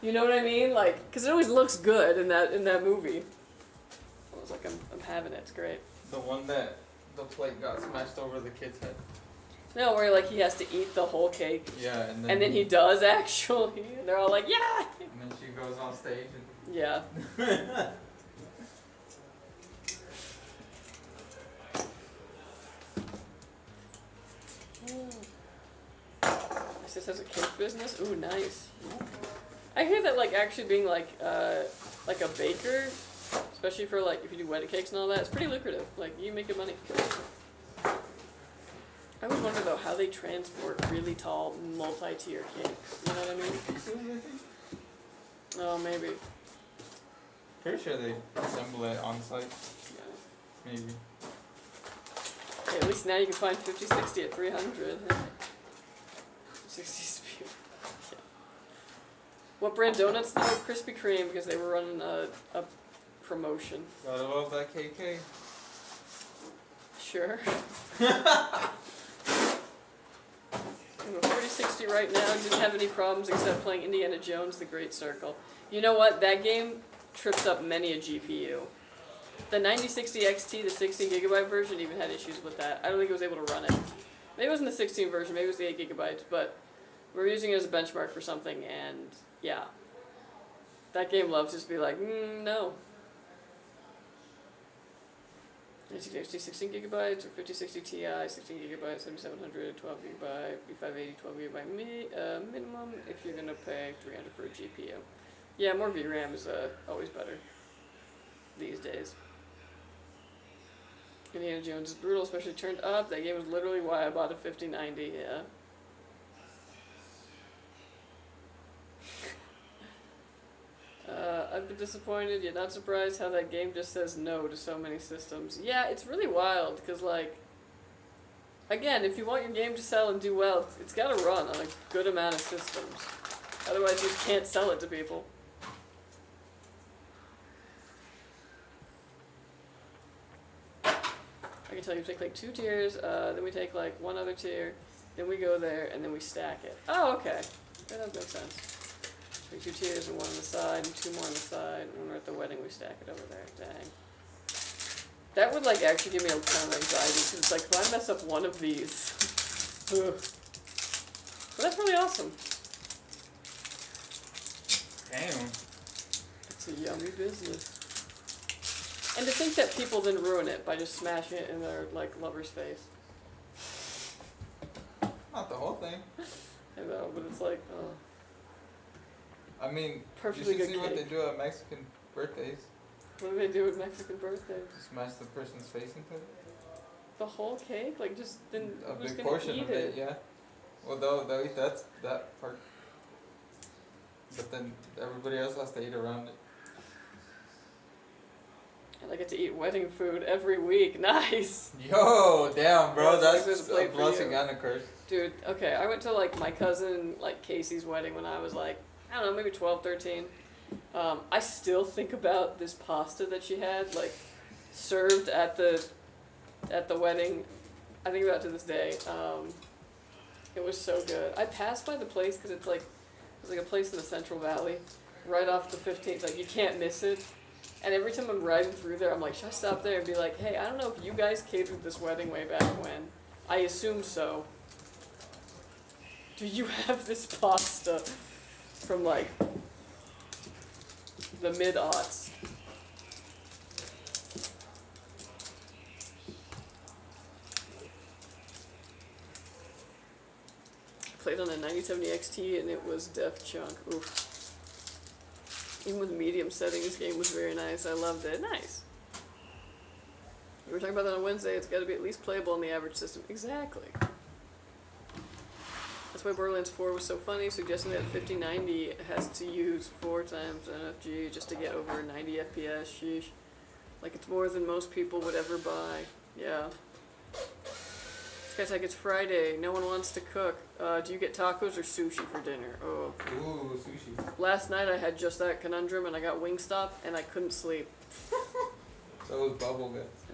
You know what I mean? Like, because it always looks good in that movie. was like, I'm having it. It's great. The one that the plate got smashed over the kid's head. No, where like he has to eat the whole cake. Yeah, and then he does actually. And they're all like, yeah. And then she goes on stage and. Yeah. This has a cake business. Ooh, nice. I hear that like actually being like a baker, especially for like if you do wedding cakes and all that, it's pretty lucrative. Like you make good money. I always wonder though how they transport really tall multi-tier cakes. You know what I mean? Pieces, I think. Oh, maybe. Pretty sure they assemble it on site. Yeah. Maybe. Okay, at least now you can find 5060 at 300. 60 speed. Yeah. What brand donuts though? Krispy Kreme, because they were running a promotion. Gotta love that KK. Sure. I have a 4060 right now. Didn't have any problems except playing Indiana Jones: The Great Circle. You know what? That game trips up many a GPU. The 9060 XT, the 16GB version, even had issues with that. I don't think it was able to run it. Maybe it wasn't the 16 version, maybe it was the 8GB, but we were using it as a benchmark for something, and yeah. That game loves just to be like, no. 9060 16GB or 5060 Ti, 16GB, 7700, 12GB, B580, 12GB minimum if you're gonna pay $300 for a GPU. Yeah, more VRAM is always better these days. Indiana Jones is brutal, especially turned up. That game was literally why I bought a 5090, yeah. I've been disappointed, yet not surprised how that game just says no to so many systems. Yeah, it's really wild, because, like, again, if you want your game to sell and do well, it's got to run on a good amount of systems. Otherwise, you just can't sell it to people. I can tell you take, like, 2 tiers, then we take, like, 1 other tier, then we go there, and then we stack it. Oh, okay. That does make sense. 2 tiers and 1 on the side, and 2 more on the side, and when we're at the wedding, we stack it over there. Dang. That would, like, actually give me a ton of anxiety, because it's like, if I mess up one of these, ugh. But that's really awesome. Damn. It's a yummy business. And to think that people then ruin it by just smashing it in their, like, lover's face. Not the whole thing. I know, but it's like, oh. I mean, Perfectly you should good see what they cake. do at Mexican birthdays. What do they do at Mexican birthdays? Smash the person's face into it. The whole cake? Like, just, then A who's big gonna portion eat of it, yeah. Well, they'll eat that part. But then everybody else has to eat around it. And I get to eat wedding food every week. Nice! Yo, damn, bro, Yeah, that's there's a a plate for blessing you. and a curse. Dude, okay, I went to, like, my cousin, like, Casey's wedding when I was, like, I don't know, maybe 12, 13. I still think about this pasta that she had, like, served at the wedding. I think about it to this day. It was so good. I passed by the place because it's like a place in the Central Valley, right off the 15th. Like, you can't miss it. And every time I'm riding through there, I'm like, should I stop there and be like, hey, I don't know if you guys catered this wedding way back when. I assume so. Do you have this pasta from, like, the mid-aughts? Played on a 9070 XT and it was Def Chunk. Oof. Even with medium settings, this game was very nice. I loved it. Nice. We were talking about that on Wednesday. It's got to be at least playable on the average system. Exactly. That's why Borderlands 4 was so funny, suggesting that 5090 has to use 4 times NFG just to get over 90 FPS. Sheesh. Like, it's more than most people would ever buy. Yeah. Skytech, it's Friday. No one wants to cook. Do you get tacos or sushi for dinner? Oh. Ooh, sushi. Last night I had just that conundrum and I got Wingstop and I couldn't sleep. So it was bubble guts.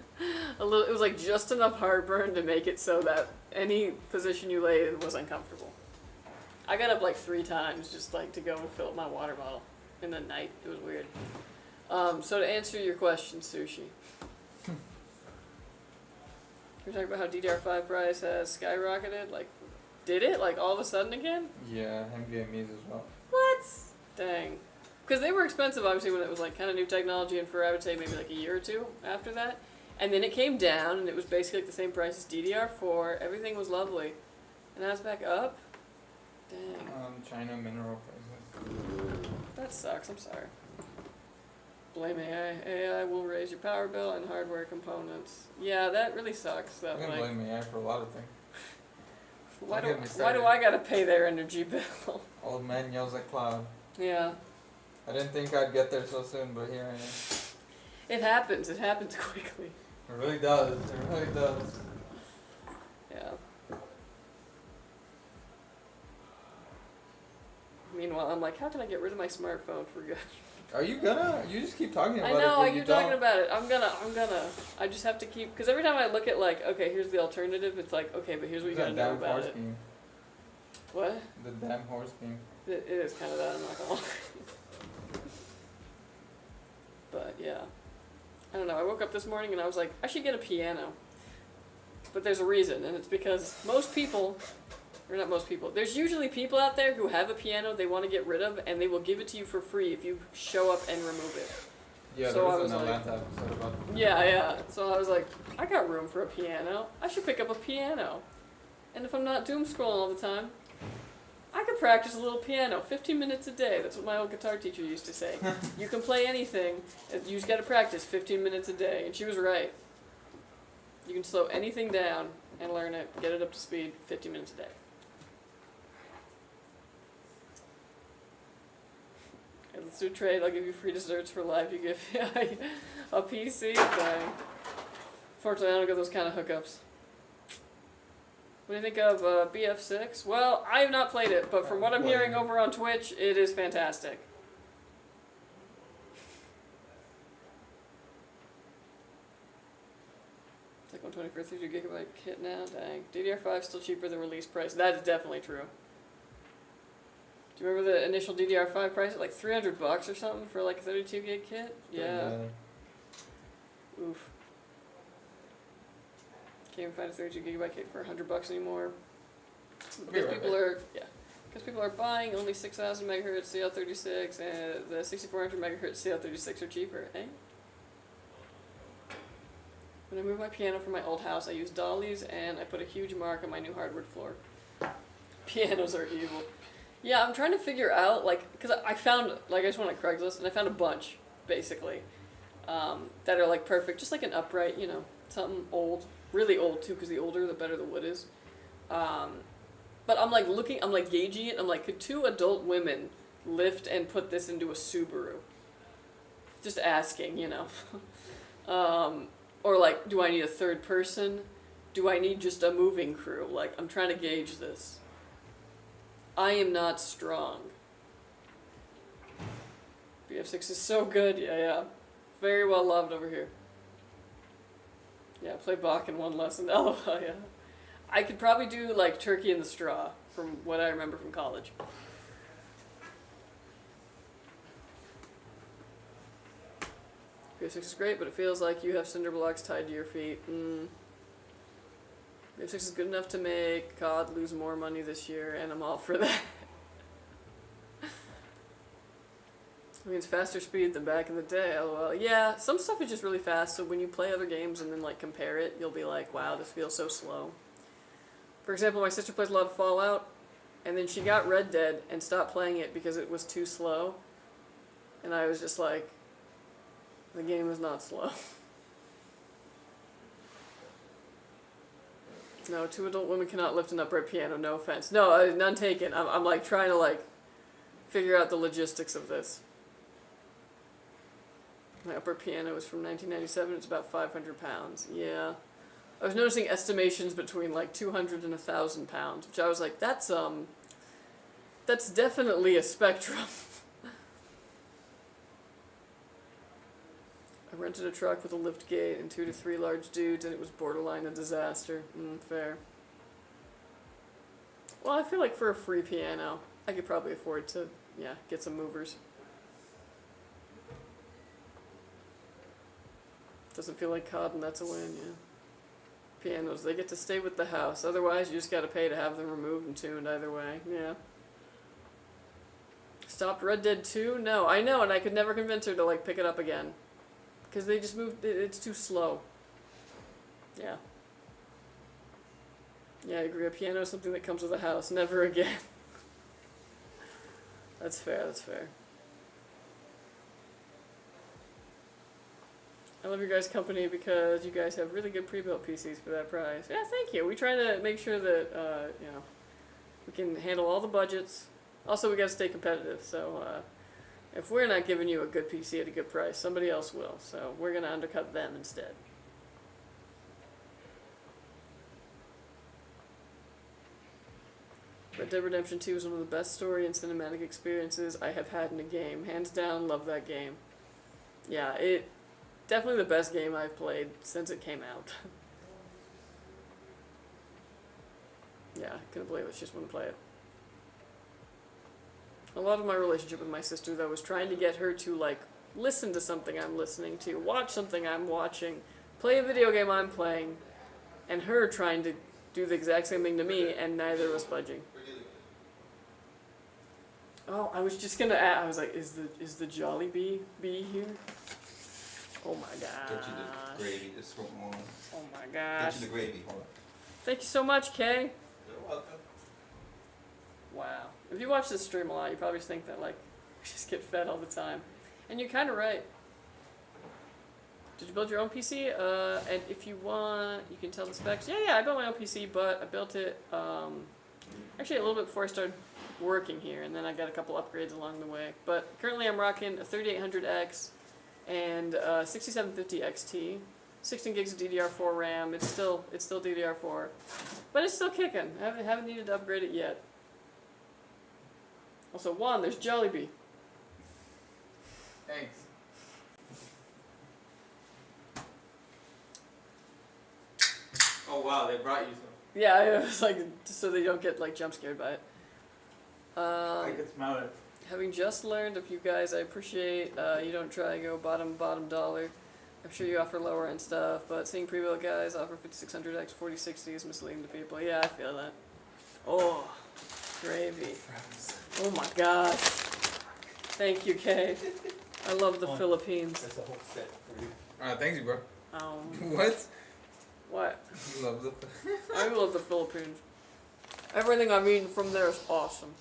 It was like just enough heartburn to make it so that any position you lay in was uncomfortable. I got up like 3 times just like to go and fill up my water bottle in the night. It was weird. So to answer your question, Sushi. We're talking about how DDR5 price has skyrocketed. Like, did it? Like, all of a sudden again? Yeah, NVMe's as well. What? Dang. Because they were expensive, obviously, when it was, like, kind of new technology, and for, I would say, maybe, like, a year or two after that. And then it came down, and it was basically like the same price as DDR4. Everything was lovely. And now it's back up? Dang. China mineral prices. That sucks, I'm sorry. Blame AI. AI will raise your power bill and hardware components. Yeah, that really sucks. I That, can like, blame AI for a lot of things. why Don't get me do started. I gotta pay their energy bill? Old man yells at cloud. Yeah. I didn't think I'd get there so soon, but here I am. It happens quickly. It really does. It really does. Yeah. Meanwhile, I'm like, how can I get rid of my smartphone for good? Are you gonna? You just keep talking about I know, it. I keep talking about it. I'm gonna. I just have to keep, because every time I look at, like, okay, here's the alternative, it's like, okay, but here's what you gotta know about it. Game. What? The damn horse game. It is kind of that, I'm not gonna lie. But, yeah. I don't know, I woke up this morning and I was like, I should get a piano. But there's a reason, and it's because most people, or not most people, there's usually people out there who have a piano they want to get rid of, and they will give it to you for free if you show up and remove it. Yeah, So I there was was an like- Atlanta episode about Yeah. So I was like, I got room for a piano. I should pick up a piano. And if I'm not doom scrolling all the time, I could practice a little piano, 15 minutes a day. That's what my old guitar teacher used to say. You can play anything, you just got to practice 15 minutes a day. And she was right. You can slow anything down and learn it, get it up to speed, 15 minutes a day. Okay, let's do a trade. I'll give you free desserts for life. You give me a PC. Dang. Fortunately, I don't get those kind of hookups. What do you think of BF6? Well, I have not played it, but from what I'm hearing over on Twitch, it is fantastic. It's like 120 for a 32 gigabyte kit now. Dang. DDR5 still cheaper than release price. That is definitely true. Do you remember the initial DDR5 price at like $300 or something for like a 32 gig kit? Yeah. Oof. Can't even find a 32 gigabyte kit for $100 anymore. Because people are buying only 6,000 megahertz CL36 and the 6400 megahertz CL36 are cheaper, eh? When I moved my piano from my old house, I used dollies and I put a huge mark on my new hardwood floor. Pianos are evil. Yeah, I'm trying to figure out, like, because I found, like, I just went on Craigslist and I found a bunch, basically, that are, like, perfect. Just like an upright, you know, something old. Really old, too, because the older, the better the wood is. But I'm, like, looking, I'm, like, gauging it. I'm like, could two adult women lift and put this into a Subaru? Just asking, you know. Or, like, do I need a third person? Do I need just a moving crew? Like, I'm trying to gauge this. I am not strong. BF6 is so good. Yeah. Very well loved over here. Yeah, play Bach in one lesson. LOL, yeah. I could probably do, like, Turkey in the Straw, from what I remember from college. BF6 is great, but it feels like you have cinder blocks tied to your feet. BF6 is good enough to make COD lose more money this year, and I'm all for that. I mean, it's faster speed than back in the day, lol. Yeah, some stuff is just really fast, so when you play other games and then, like, compare it, you'll be like, wow, this feels so slow. For example, my sister plays a lot of Fallout, and then she got Red Dead and stopped playing it because it was too slow. And I was just like, the game is not slow. No, two adult women cannot lift an upright piano, no offense. No, none taken. I'm like, trying to, like, figure out the logistics of this. My upper piano is from 1997. It's about 500 pounds. Yeah. I was noticing estimations between like 200 and 1,000 pounds, which I was like, that's definitely a spectrum. I rented a truck with a lift gate and 2 to 3 large dudes, and it was borderline a disaster. Fair. Well, I feel like for a free piano, I could probably afford to, yeah, get some movers. Doesn't feel like COD, and that's a win, yeah. Pianos, they get to stay with the house. Otherwise, you just gotta pay to have them removed and tuned either way, yeah. Stopped Red Dead 2? No, I know, and I could never convince her to, like, pick it up again. Because they just moved, it's too slow. Yeah. Yeah, I agree. A piano is something that comes with a house. Never again. That's fair, that's fair. I love your guys' company because you guys have really good pre-built PCs for that price. Yeah, thank you. We try to make sure that, you know, we can handle all the budgets. Also, we gotta stay competitive, so, if we're not giving you a good PC at a good price, somebody else will. So, we're gonna undercut them instead. Red Dead Redemption 2 is one of the best story and cinematic experiences I have had in a game. Hands down, love that game. Yeah, it definitely the best game I've played since it came out. Yeah, I couldn't believe it. She just wouldn't play it. A lot of my relationship with my sister, though, was trying to get her to, like, listen to something I'm listening to, watch something I'm watching, play a video game I'm playing, and her trying to do the exact same thing to me, and neither of us budging. Oh, I was just gonna ask, I was like, is the Jollibee here? Oh my gosh. Get you the gravy, this one. Oh my gosh. Get you the gravy, hold on. Thank you so much, Kay. You're welcome. Wow. If you watch this stream a lot, you probably just think that, like, we just get fed all the time. And you're kind of right. Did you build your own PC? And if you want, you can tell the specs. Yeah, I built my own PC, but I built it, actually a little bit before I started working here, and then I got a couple upgrades along the way. But currently I'm rocking a 3800X and 6750 XT, 16 gigs of DDR4 RAM. It's still DDR4, but it's still kicking. I haven't needed to upgrade it yet. Also, Juan, there's Jollibee. Thanks. Oh wow, they brought you some. Yeah, it was like just so they don't get like jump scared by it. I can smell it. Having just learned of you guys, I appreciate you don't try to go bottom dollar. I'm sure you offer lower end stuff, but seeing pre-built guys offer 5600X 4060 is misleading to people. Yeah, I feel that. Oh, gravy. Oh my gosh. Thank you, Kay. I love the Philippines. That's a whole set for you. Thanks, bro. What? What? You love the. I love the Philippines. Everything I've eaten from there is awesome.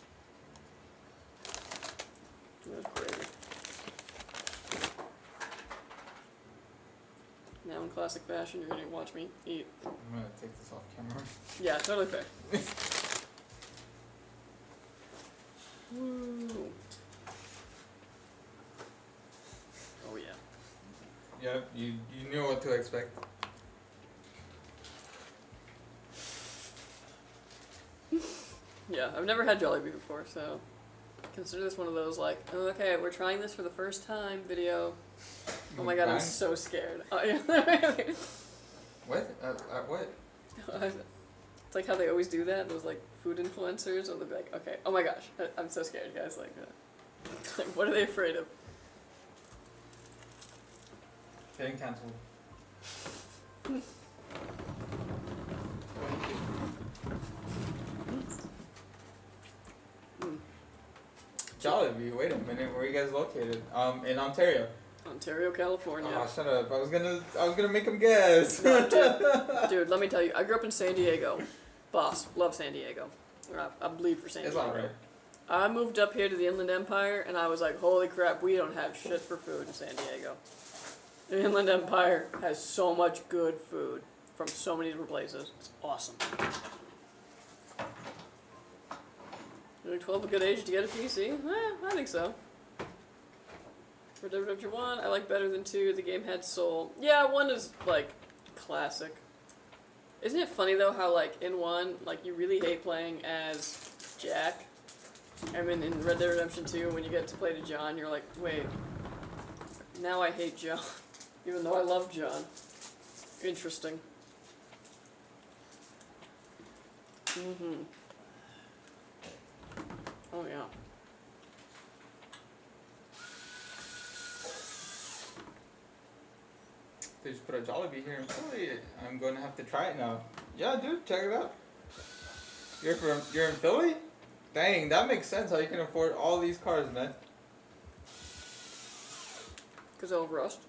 That's great. Now in classic fashion, you're gonna watch me eat. I'm gonna take this off camera. Yeah, totally fair. Woo. Oh yeah. Yeah, you knew what to expect. Yeah, I've never had Jollibee before, so consider this one of those like, oh, okay, we're trying this for the first time video. Oh my god, I'm so scared. Oh, yeah. What? What? It's like how they always do that, those like food influencers, or they'll be like, okay, oh my gosh, I'm so scared, guys, like what are they afraid of? Getting cancelled. Jollibee, wait a minute, where are you guys located? In Ontario. Ontario, California. Oh, shut up. I was gonna make them guess. No, dude, let me tell you, I grew up in San Diego. Boss, love San Diego. I bleed for San Diego. It's alright. I moved up here to the Inland Empire, and I was like, holy crap, we don't have shit for food in San Diego. The Inland Empire has so much good food from so many different places. It's awesome. Like 12 a good age to get a PC? I think so. For Red Dead Redemption 1, I like better than 2. The game had soul. Yeah, 1 is, like, classic. Isn't it funny, though, how, like, in 1, like, you really hate playing as Jack? And then in Red Dead Redemption 2, when you get to play to John, you're like, wait, now I hate John. Even though I love John. Interesting. Mm-hmm. Oh, yeah. They just put a Jollibee here in Philly. I'm going to have to try it now. Yeah, dude, check it out. You're in Philly? Dang, that makes sense how you can afford all these cars, man. Because they'll rust.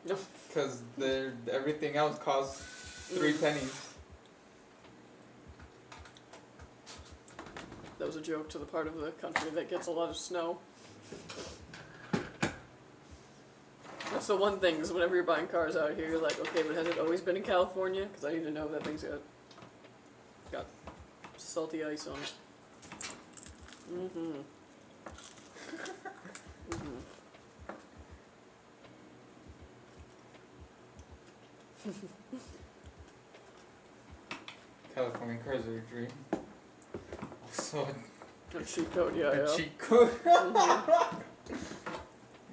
No. Because everything else costs 3 pennies. That was a joke to the part of the country that gets a lot of snow. That's the one thing, is whenever you're buying cars out here, you're like, okay, but has it always been in California? Because I need to know if that thing's got salty ice on it. Mm-hmm. Mm-hmm. California cars are a dream. So A cheat code, yeah, a yeah. cheat code. Mm-hmm.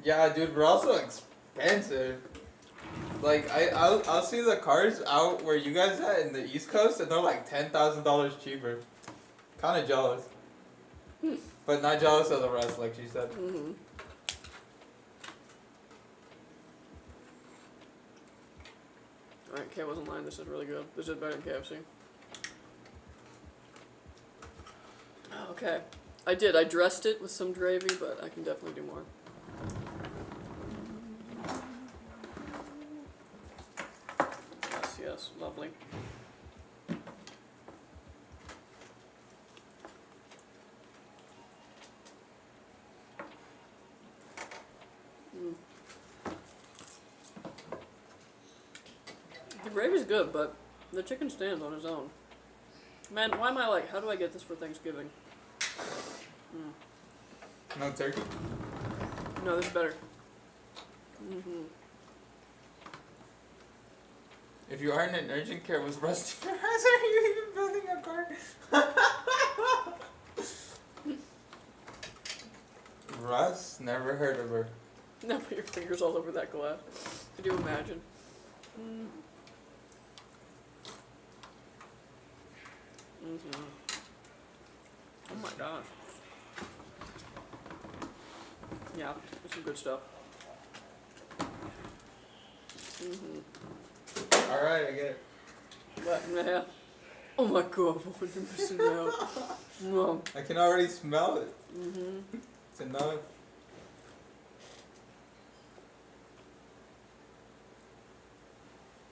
Yeah, dude, but also expensive. Like I'll see the cars out where you guys at in the East Coast, and they're like $10,000 cheaper. Kind of jealous, but not jealous of the rest, like she said. Mm-hmm. Alright, Kay wasn't lying, this is really good. This is better than KFC. Okay. I dressed it with some gravy, but I can definitely do more. Yes, yes, lovely. The gravy's good, but the chicken stands on its own. Man, why am I like, how do I get this for Thanksgiving? No turkey. No, this is better. Mm-hmm. If you aren't in urgent care, was rusting your ass? Are you even building a car? Russ? Never heard of her. Now put your fingers all over that glass. Could you imagine? Mm. Mm-hmm. Oh my gosh. Yeah, that's some good stuff. Mm-hmm. Alright, I get it. But, yeah. Oh my god, what are you missing out? No. I can already smell it. Mm-hmm. It's enough.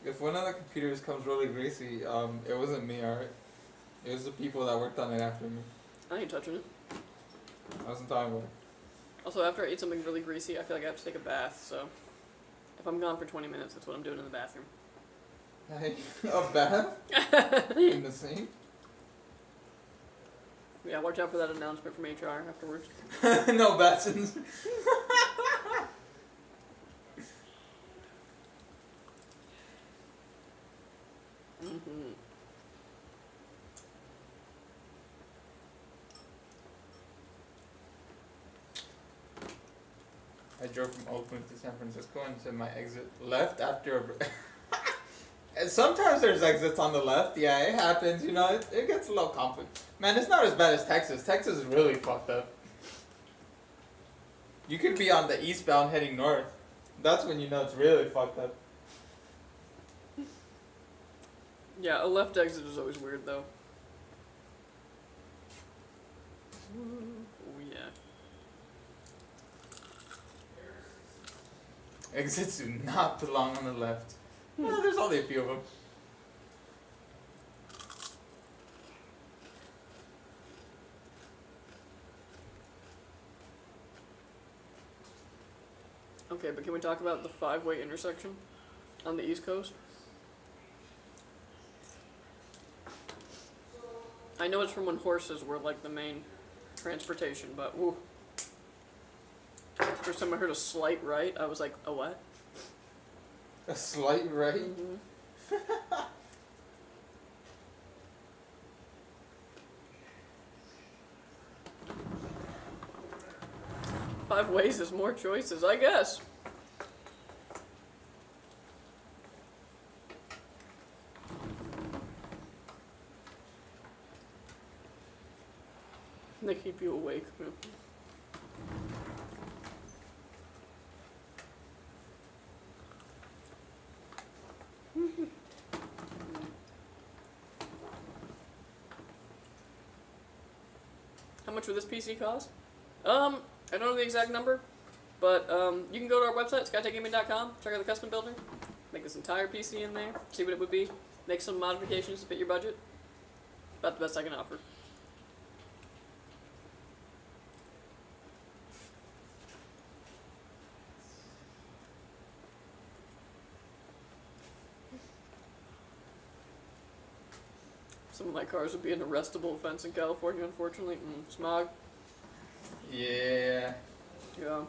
If one of the computers comes really greasy, it wasn't me, alright? It was the people that worked on it after me. I ain't touching it. I wasn't talking about it. Also, after I eat something really greasy, I feel like I have to take a bath, so if I'm gone for 20 minutes, that's what I'm doing in the bathroom. Hey, a bath? In the sink? Yeah, watch out for that announcement from HR afterwards. No baths. Mm-hmm. I drove from Oakland to San Francisco and to my exit left after a and sometimes there's exits on the left. Yeah, it happens. You know, it gets a little conflict. Man, it's not as bad as Texas. Texas is really fucked up. You could be on the eastbound heading north. That's when you know it's really fucked up. Yeah, a left exit is always weird, though. Oh, yeah. Exits do not belong on the left. Well, there's only a few of them. Okay, but can we talk about the five-way intersection on the East Coast? I know it's from when horses were like the main transportation, but woo. First time I heard a slight right, I was like, a what? A slight right? Mm-hmm. Five ways is more choices, I guess. They keep you awake. how much would this PC cost? I don't know the exact number, but you can go to our website, skytechgaming.com, check out the custom builder, make this entire PC in there, see what it would be, make some modifications to fit your budget. About the best I can offer. Some of my cars would be an arrestable offense in California, unfortunately. Smog. Yeah. Yeah.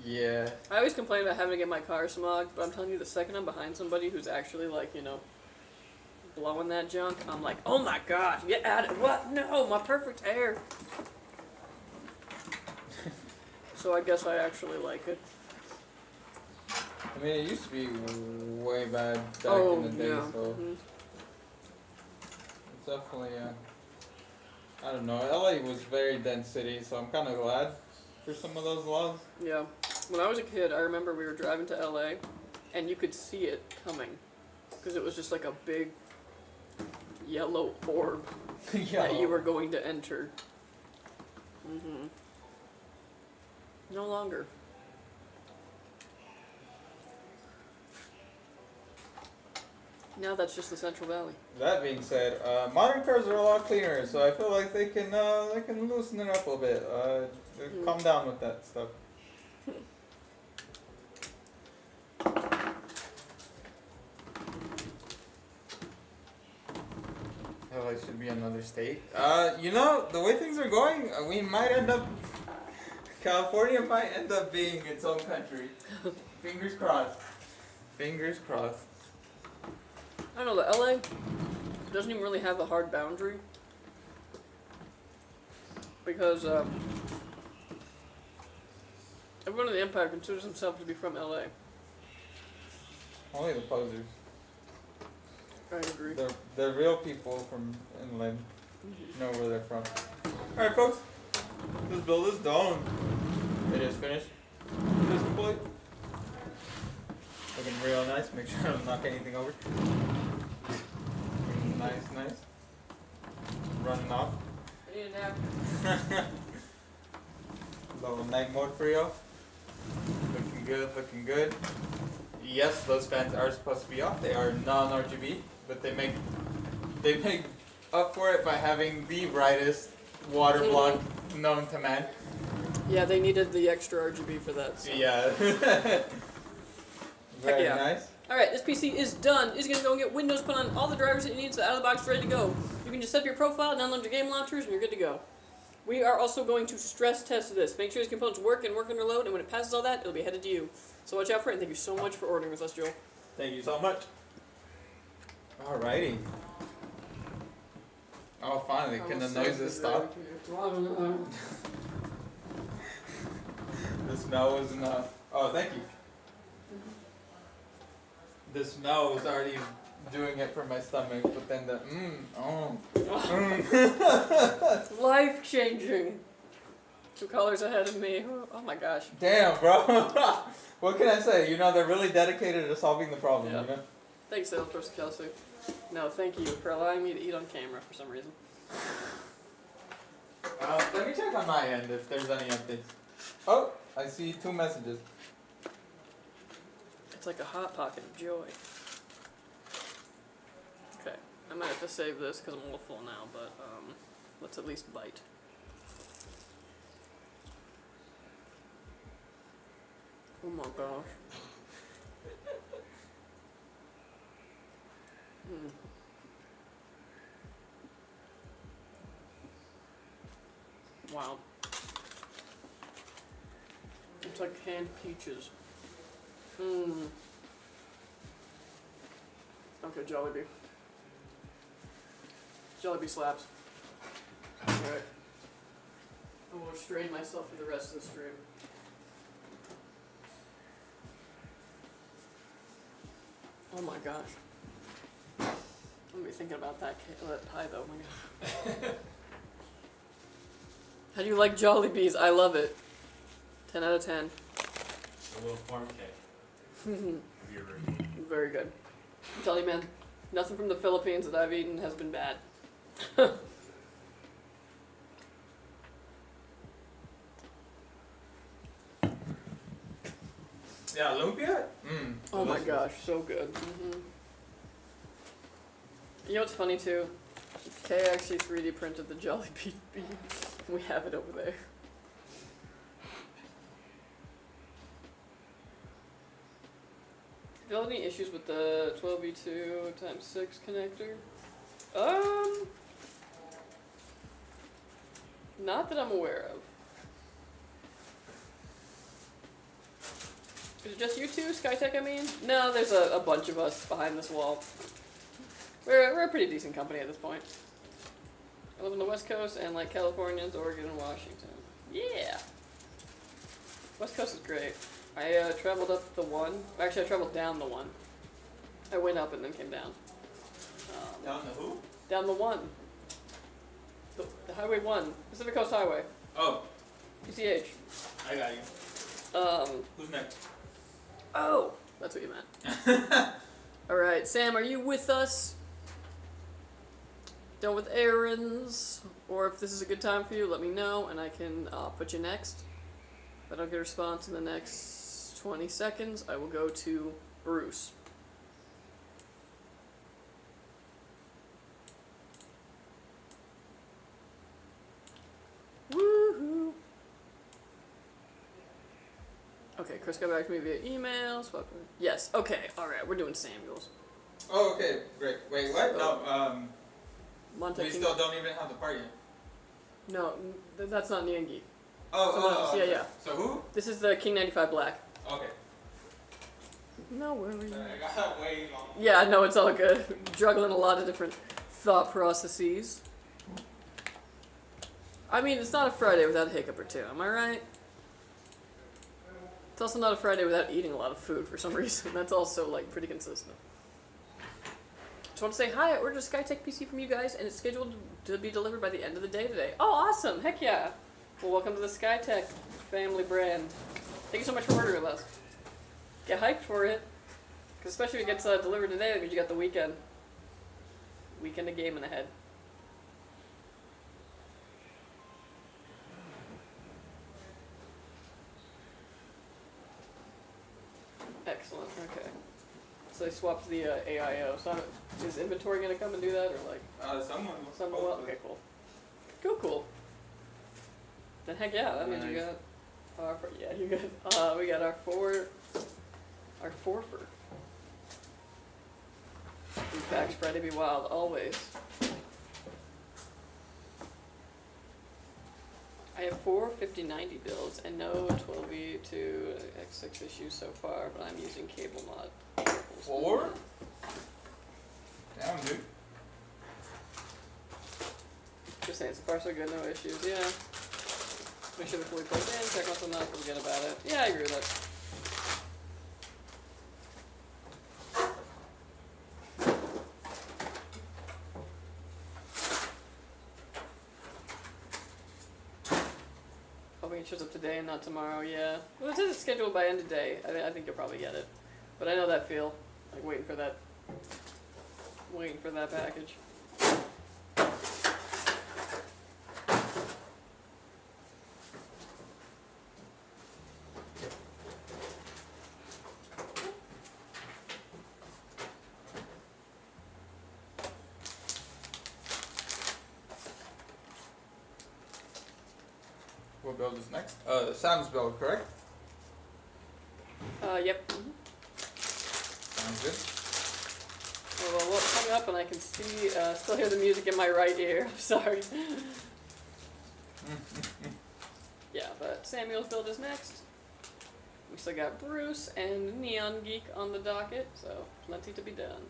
Yeah. I always complain about having to get my car smog, but I'm telling you, the second I'm behind somebody who's actually, like, you know, blowing that junk, I'm like, oh my gosh, get out of it. What? No, my perfect air. So I guess I actually like it. I mean, it used to be way bad back Oh, in the day, yeah. so Mhm. it's definitely, I don't know. LA was very dense city, so I'm kind of glad for some of those laws. Yeah. When I was a kid, I remember we were driving to LA, and you could see it coming. Because it was just like a big yellow orb that you were going to enter. Mm-hmm. No longer. Now that's just the Central Valley. That being said, modern cars are a lot cleaner, so I feel like they can loosen it up a little bit. Calm down with that stuff. LA should be another state. You know, the way things are going, we might end up. California might end up being its own country. Fingers crossed. Fingers crossed. I don't know, the LA doesn't even really have a hard boundary. Because everyone in the Empire considers himself to be from LA. Only the posers. I agree. The real people from inland know where they're from. Alright folks, this build is done. It is finished. It is complete. Looking real nice. Make sure I don't knock anything over. Nice, nice. Running off. I need a nap. Little night mode for you. Looking good, looking good. Yes, those fans are supposed to be off. They are non-RGB, but they make up for it by having the brightest water block known to man. Yeah, they needed the extra RGB for that. So. Yeah. Very yeah. nice. Alright, this PC is done. It's going to go and get Windows put on all the drivers that you need, so out of the box, ready to go. You can just set up your profile, download your game launchers, and you're good to go. We are also going to stress test this. Make sure these components work and work under load, and when it passes all that, it'll be headed to you. So watch out for it, and thank you so much for ordering with us, Joel. Thank you so much. Alrighty. Oh, finally, can the noises stop? The smell was enough. Oh, thank you. The smell was already doing it for my stomach, but then the Life changing. 2 colors ahead of me. Oh my gosh. Damn, bro. What can I say? You know, they're really dedicated to solving the problem, Yeah. you know? Thanks, salesperson Kelsey. No, thank you for allowing me to eat on camera for some reason. Let me check on my end if there's any updates. Oh, I see 2 messages. It's like a hot pocket of joy. Okay, I might have to save this because I'm a little full now, but let's at least bite. Oh my gosh. Wow. It's like canned peaches. Okay, Jollibee. Jollibee slaps. Alright. I will restrain myself for the rest of the stream. Oh my gosh. I'm gonna be thinking about that pie though. Oh my gosh. How do you like Jollibees? I love it. 10 out of 10. A little form cake. Very good. I'm telling you, man, nothing from the Philippines that I've eaten has been bad. Yeah, lumpia. Oh my delicious. gosh, so good. You know what's funny too? Kay actually 3D printed the Jollibee bean. We have it over there. Do you have any issues with the 12v2x6 connector? Not that I'm aware of. Is it just you two, Skytech, I mean? No, there's a bunch of us behind this wall. We're a pretty decent company at this point. I live on the West Coast and like Californians, Oregon, and Washington. Yeah! West Coast is great. I traveled up the one. Actually, I traveled down the one. I went up and then came down. Down the who? Down the one. The Highway 1. Pacific Coast Highway. Oh, PCH. I got you. Who's next? Oh! That's what you meant. Alright, Sam, are you with us? Done with errands? Or if this is a good time for you, let me know and I can put you next. If I don't get a response in the next 20 seconds, I will go to Bruce. Woohoo! Okay, Chris got back to me via email. Yes, okay, alright, we're doing Samuels. Oh, okay, great. Wait, what? No, Montech we still don't even have the party. No, that's not Neon Geek. Oh, Someone else, yeah, okay. yeah. So who? This is the King 95 Black. Okay. No worries. I got way long. Yeah, no, it's all good. Juggling a lot of different thought processes. I mean, it's not a Friday without a hiccup or two, am I right? It's also not a Friday without eating a lot of food for some reason. That's also, like, pretty consistent. Just want to say hi, I ordered a Skytech PC from you guys, and it's scheduled to be delivered by the end of the day today. Oh, awesome! Heck yeah! Well, welcome to the Skytech family brand. Thank you so much for ordering with us. Get hyped for it. Because especially if it gets delivered today, that means you got the weekend. Weekend of gaming ahead. Excellent, okay. So they swapped the AIO. So is inventory going to come and do that, or like? Someone will. Someone will? Okay, cool. Cool. Then heck yeah, that means you Nice. got our, yeah, you got, we got our forfer. These packs Friday be wild, always. I have 4 5090 builds and no 12v2 x6 issues so far, but I'm using cable mod. 4? Damn, dude. Just saying, so far so good, no issues, yeah. Make sure they're fully plugged in, check once I'm not, forget about it. Yeah, I agree with that. Hoping it shows up today and not tomorrow, yeah. Well, it says it's scheduled by end of day. I think you'll probably get it. But I know that feel, like waiting for that package. What build is next? Sam's build, correct? Yep. Sounds good. Well, what's coming up and I can see, still hear the music in my right ear. I'm sorry. Yeah, but Samuel's build is next. We still got Bruce and Neon Geek on the docket, so plenty to be done.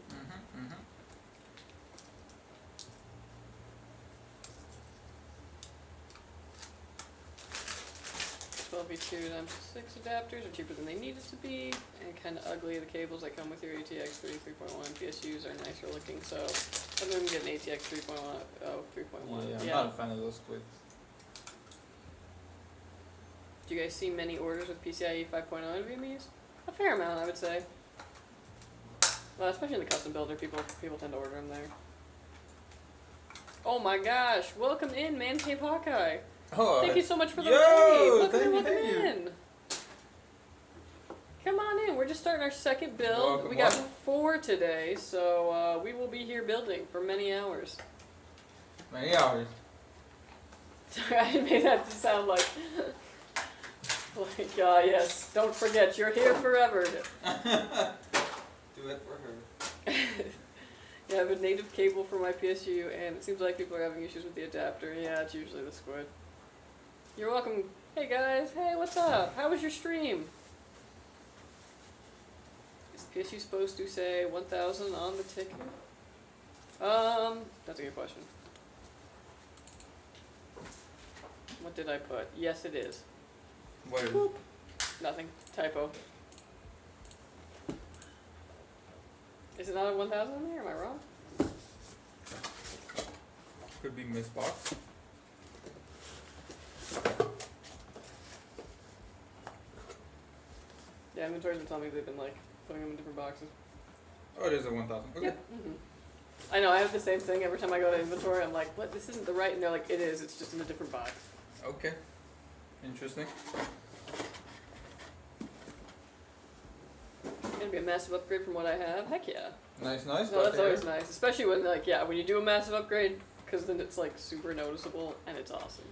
12v2 times 6 adapters are cheaper than they needed to be, and kind of ugly. The cables that come with your ATX 3.1 PSUs are nicer looking, so I'm going to get an ATX 3.1. Oh, 3.1. Yeah, I'm not a fan of those squids. Do you guys see many orders with PCIe 5.0 NVMe's? A fair amount, I would say. Well, especially in the custom builder, people tend to order them there. Oh my gosh! Welcome in, Man Cave Hawkeye. Oh, Thank you so much for the yo, raid. Welcome thank in, you, welcome thank you. in. Come on in. We're just starting our second build. Welcome, We got welcome. 4 today, so we will be here building for many hours. Many hours. Sorry, I made that sound like, yes. Don't forget, you're here forever. Do it for her. Yeah, I have a native cable for my PSU, and it seems like people are having issues with the adapter. Yeah, it's usually the squid. You're welcome. Hey guys, hey, what's up? How was your stream? Is PSU supposed to say 1,000 on the ticket? That's a good question. What did I put? Yes, it is. What is Boop. Nothing. Typo. Is it not a 1,000 in there? Am I wrong? Could be misboxed. Yeah, inventory's been telling me they've been like putting them in different boxes. Oh, it is a 1,000. Okay. Yep. I know, I have the same thing every time I go to inventory. I'm like, what? This isn't the right, and they're like, it is. It's just in a different box. Okay. Interesting. Gonna be a massive upgrade from what I have. Heck yeah. Nice, nice. No, that's always nice, especially when like when you do a massive upgrade, because then it's like super noticeable and it's awesome.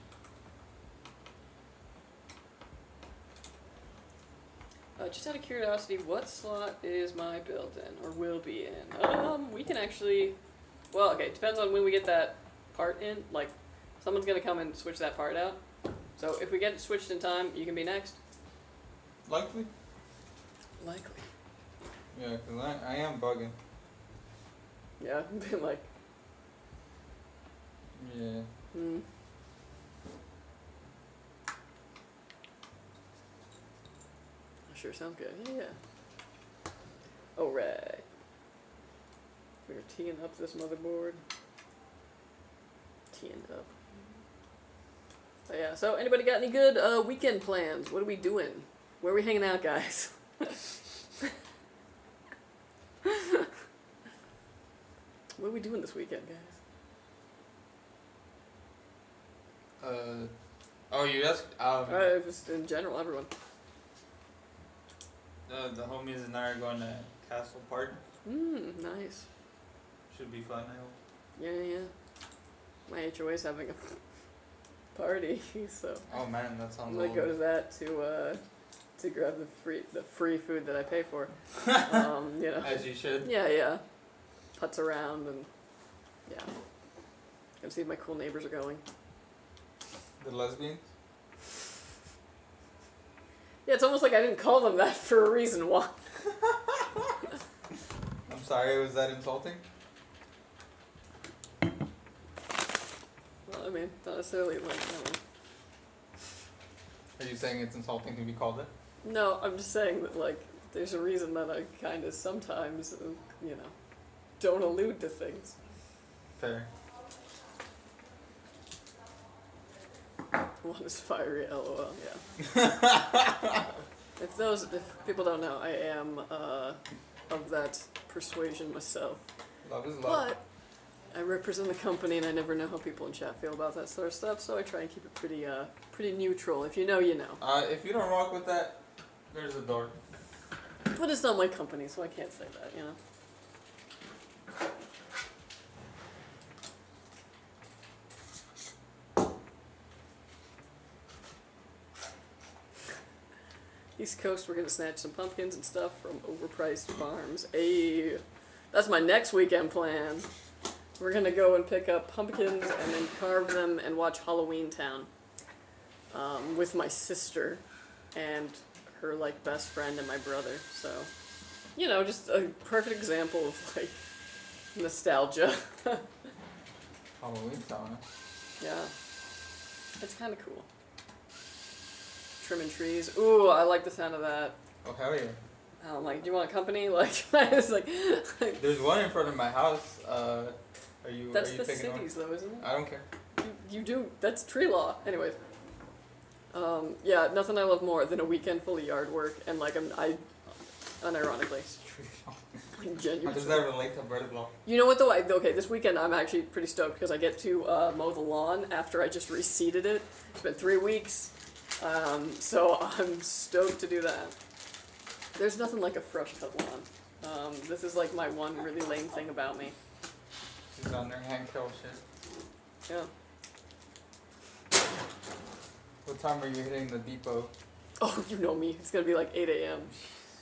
Just out of curiosity, what slot is my build in, or will be in? We can actually, well, okay, it depends on when we get that part in. Like, someone's gonna come and switch that part out. So if we get it switched in time, you can be next. Likely? Likely. Yeah, because I am bugging. Yeah, being like, Yeah. Sure, sounds good. Yeah. Alright. We're teeing up this motherboard. Teeing up. But yeah, so anybody got any good weekend plans? What are we doing? Where are we hanging out, guys? What are we doing this weekend, guys? Oh, you asked? Just in general, everyone. The homies and I are going to Castle Park. Nice. Should be fun, I hope. Yeah. My HOA's having a party, so Oh man, that sounds I'm gonna go to that to grab the free food that I pay for. You know. As you should. Yeah. Putz around and yeah. Gonna see if my cool neighbors are going. The lesbians? Yeah, it's almost like I didn't call them that for a reason. Why? I'm sorry, was that insulting? Well, I mean, not necessarily like Are you saying it's insulting to be called it? no, I'm just saying that like there's a reason that I kind of sometimes don't allude to things. Fair. One is fiery, lol, yeah. If people don't know, I am of that persuasion myself. Love is love. But I represent the company and I never know how people in chat feel about that sort of stuff, so I try and keep it pretty neutral. If you know, you know. If you don't rock with that, there's a door. But it's not my company, so I can't say that, you know. East Coast, we're gonna snatch some pumpkins and stuff from overpriced farms. That's my next weekend plan. We're gonna go and pick up pumpkins and then carve them and watch Halloween Town with my sister and her like best friend and my brother. So, just a perfect example of like nostalgia. Halloween Town. Yeah, it's kind of cool. Trimming trees. Ooh, I like the sound of that. Oh hell yeah. I'm like, do you want company? Like, it's like. There's one in front of my house. Are you? That's are you the taking cities, one? though, isn't it? I don't care. You do. That's tree law. Anyways. Yeah, nothing I love more than a weekend full of yard work, and like unironically, How does genuinely. that relate to bird law? You know what though? Okay, this weekend I'm actually pretty stoked because I get to mow the lawn after I just reseeded it. It's been 3 weeks, so I'm stoked to do that. There's nothing like a fresh cut lawn. This is like my one really lame thing about me. She's on their hand kill shit. Yeah. What time are you hitting the depot? Oh, you know me. It's gonna be like 8 a.m.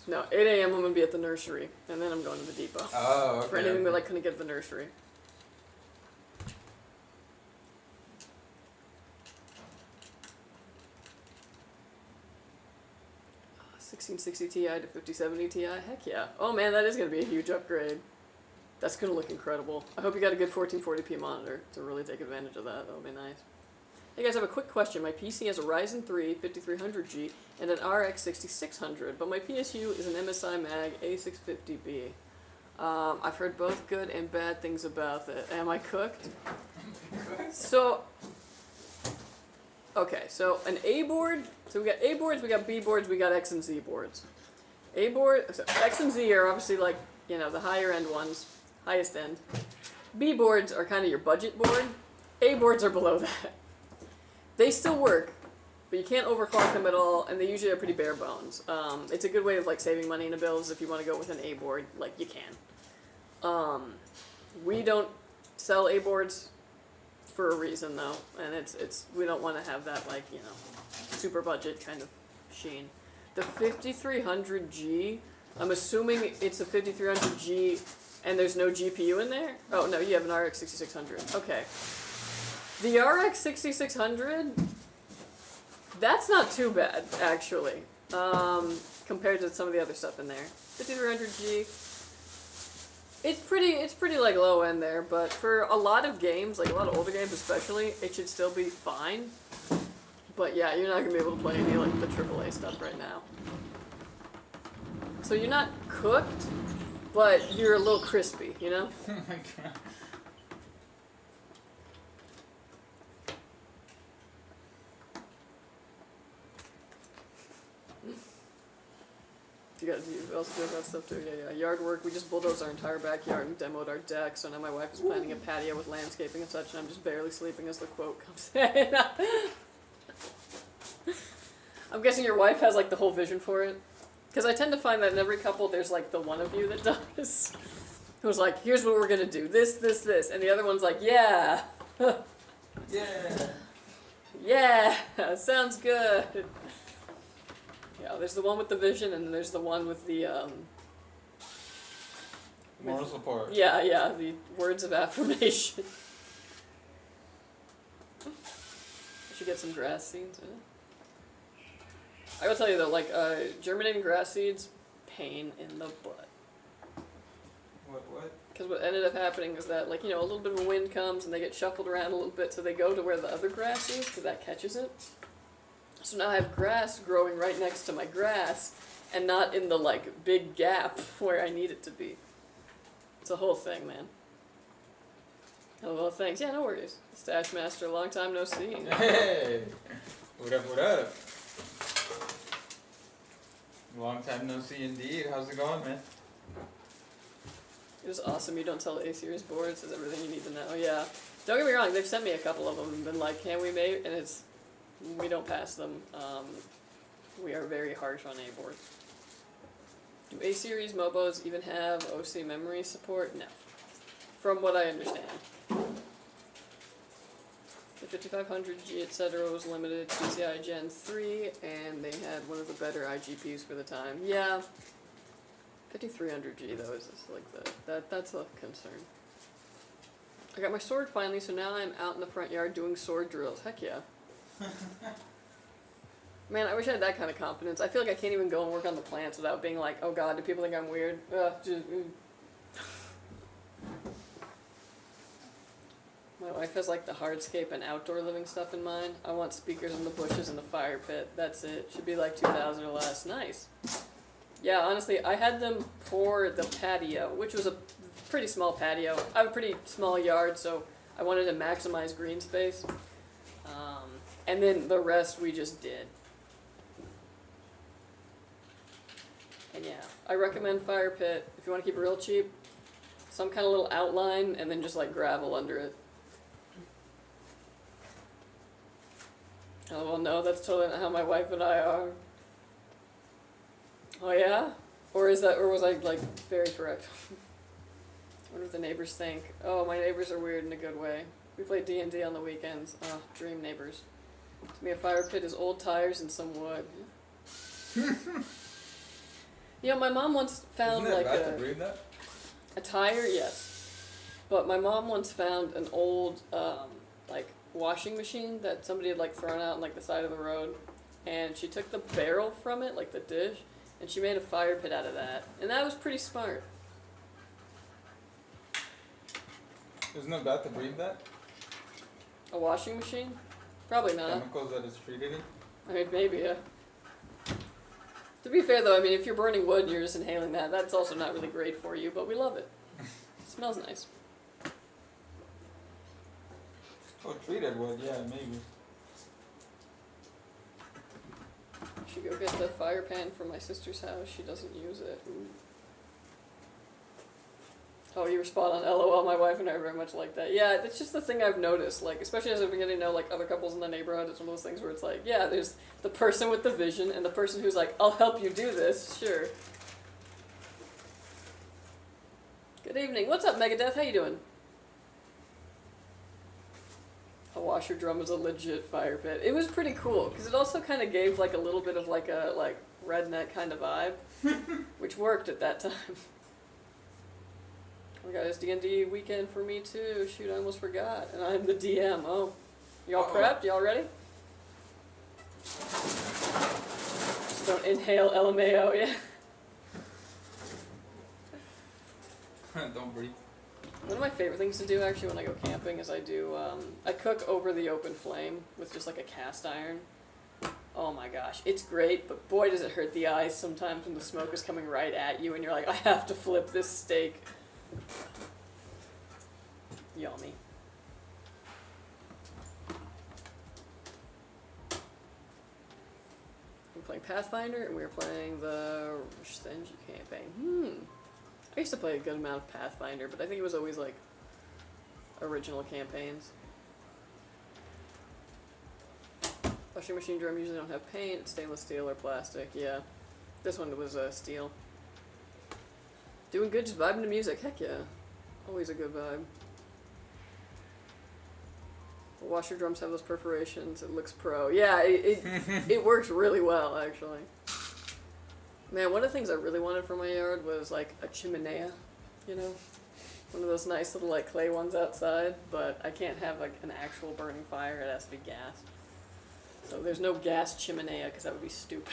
No, 8 a.m. I'm gonna be at the nursery, and then I'm going to the depot. Oh, okay. For anything that I couldn't get at the nursery. 1660 Ti to 5070 Ti, heck yeah. Oh man, that is going to be a huge upgrade. That's going to look incredible. I hope you got a good 1440p monitor to really take advantage of that. That would be nice. Hey guys, I have a quick question. My PC has a Ryzen 3 5300G and an RX 6600, but my PSU is an MSI Mag A650B. I've heard both good and bad things about it. Am I cooked? So, okay, so an A board, so we got A boards, we got B boards, we got X and Z boards. A board, so X and Z are obviously like, you know, the higher end ones, highest end. B boards are kind of your budget board. A boards are below that. They still work, but you can't overclock them at all, and they usually are pretty bare bones. It's a good way of like saving money in the bills if you want to go with an A board, like you can. We don't sell A boards for a reason though, and it's we don't want to have that like, you know, super budget kind of sheen. The 5300G, I'm assuming it's a 5300G and there's no GPU in there? Oh no, you have an RX 6600. Okay. The RX 6600, that's not too bad actually, compared to some of the other stuff in there. 5300G, it's pretty like low end there, but for a lot of games, like a lot of older games especially, it should still be fine. But yeah, you're not gonna be able to play any like the AAA stuff right now. So you're not cooked, but you're a little crispy, you know? Oh my god. You also do that stuff too. Yeah. Yard work. We just bulldozed our entire backyard and demoed our deck. So now my wife is planning a patio with landscaping and such, and I'm just barely sleeping as the quote comes in. I'm guessing your wife has like the whole vision for it, because I tend to find that in every couple there's like the one of you that does. Who's like, here's what we're gonna do, this, and the other one's like, yeah, yeah, sounds good. Yeah, there's the one with the vision, and then there's the one with the, Moral support. yeah, the words of affirmation. I should get some grass seeds. I gotta tell you though, like, germinating grass seeds, pain in the butt. What? Because what ended up happening is that, like, you know, a little bit of a wind comes and they get shuffled around a little bit, so they go to where the other grass is, because that catches it. So now I have grass growing right next to my grass, and not in the, like, big gap where I need it to be. It's a whole thing, man. Hello, thanks. Yeah, no worries. Stash Master, long time no see. Hey! What up? Long time no see indeed. How's it going, man? It was awesome. You don't sell A-series boards. Is everything you need to know. Yeah. Don't get me wrong. They've sent me a couple of them and been like, can we make... And it's... We don't pass them. We are very harsh on A boards. Do A-series Mobos even have OC memory support? No. From what I understand. The 5500G, etc. was limited to PCI Gen 3, and they had one of the better IGPs for the time. Yeah. 5300G though is just like that's a concern. I got my sword finally, so now I'm out in the front yard doing sword drills. Heck yeah. Man, I wish I had that kind of confidence. I feel like I can't even go and work on the plants without being like, oh god, do people think I'm weird? My wife has like the hardscape and outdoor living stuff in mind. I want speakers in the bushes and the fire pit. That's it. Should be like 2,000 or less. Nice. Yeah, honestly, I had them pour the patio, which was a pretty small patio. I have a pretty small yard, so I wanted to maximize green space. And then the rest we just did. And yeah, I recommend fire pit if you want to keep it real cheap. Some kind of little outline and then just like gravel under it. Oh well, no, that's totally not how my wife and I are. Oh yeah? Or is that, or was I like very correct? I wonder what the neighbors think. Oh, my neighbors are weird in a good way. We play D&D on the weekends. Oh, dream neighbors. To me, a fire pit is old tires and some wood. You know, my mom once found Isn't it like bad to breathe that? a tire, yes. But my mom once found an old like washing machine that somebody had like thrown out on like the side of the road, and she took the barrel from it, like the dish, and she made a fire pit out of that, and that was pretty smart. Isn't it bad to breathe that? A washing machine? Probably not. Chemicals that it's treated in? I mean, maybe, yeah. To be fair, though, I mean, if you're burning wood and you're just inhaling that, that's also not really great for you, but we love it. It smells nice. Oh, treated wood, yeah, maybe. I should go get the fire pan from my sister's house. She doesn't use it. Ooh. Oh, you were spot on. LOL, my wife and I are very much like that. Yeah, it's just the thing I've noticed. Like, especially as I've been getting to know, like, other couples in the neighborhood, it's one of those things where it's like, yeah, there's the person with the vision and the person who's like, I'll help you do this, sure. Good evening. What's up, Megadeth? How you doing? A washer drum was a legit fire pit. It was pretty cool, because it also kind of gave, like, a little bit of, like, a, like, redneck kind of vibe, which worked at that time. Oh my god, it's D&D weekend for me too. Shoot, I almost forgot. And I'm the DM. Oh. Y'all prepped? Y'all ready? Just don't inhale LMAO, yeah. Don't breathe. One of my favorite things to do actually when I go camping is I cook over the open flame with just like a cast iron. Oh my gosh, it's great, but boy does it hurt the eyes sometimes when the smoke is coming right at you and you're like, I have to flip this steak. Yummy. We're playing Pathfinder and we're playing the Shenji campaign. I used to play a good amount of Pathfinder, but I think it was always like original campaigns. Washing machine drum usually don't have paint, it's stainless steel or plastic, yeah. This one was steel. Doing good, just vibing to music, heck yeah. Always a good vibe. The washer drums have those perforations, it looks pro. Yeah, it works really well, actually. Man, one of the things I really wanted for my yard was like a chimenea, you know? One of those nice little like clay ones outside, but I can't have like an actual burning fire, it has to be gas. So there's no gas chimenea because that would be stupid.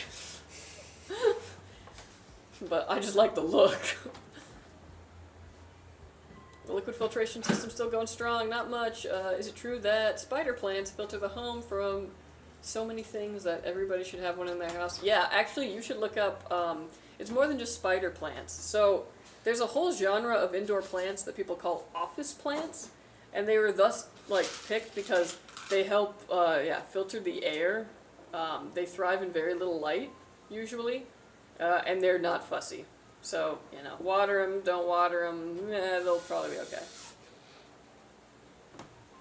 But I just like the look. The liquid filtration system's still going strong, not much. Is it true that spider plants filter the home from so many things that everybody should have one in their house? Yeah, actually you should look up, it's more than just spider plants. So there's a whole genre of indoor plants that people call office plants, and they were thus like picked because they help filter the air. They thrive in very little light, usually, and they're not fussy. So, you know, water them, don't water them, they'll probably be okay.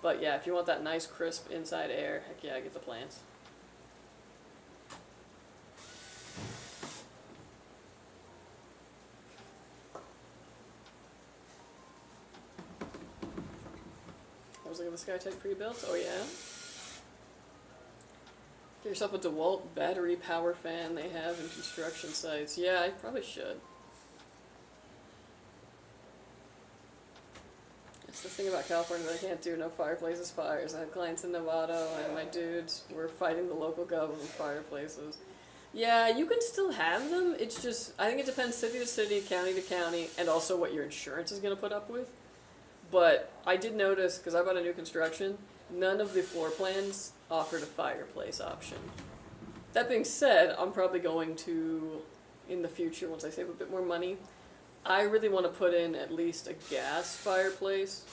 But yeah, if you want that nice crisp inside air, heck yeah, get the plants. I was looking at the Skytech pre-built, oh yeah. Get yourself a DeWalt battery power fan they have in construction sites. Yeah, I probably should. That's the thing about California that I can't do. No fireplaces, fires. I have clients in Nevada, and my dudes were fighting the local government with fireplaces. Yeah, you can still have them. It's just, I think it depends city to city, county to county, and also what your insurance is going to put up with. But I did notice, because I bought a new construction, none of the floor plans offered a fireplace option. That being said, I'm probably going to, in the future, once I save a bit more money, I really want to put in at least a gas fireplace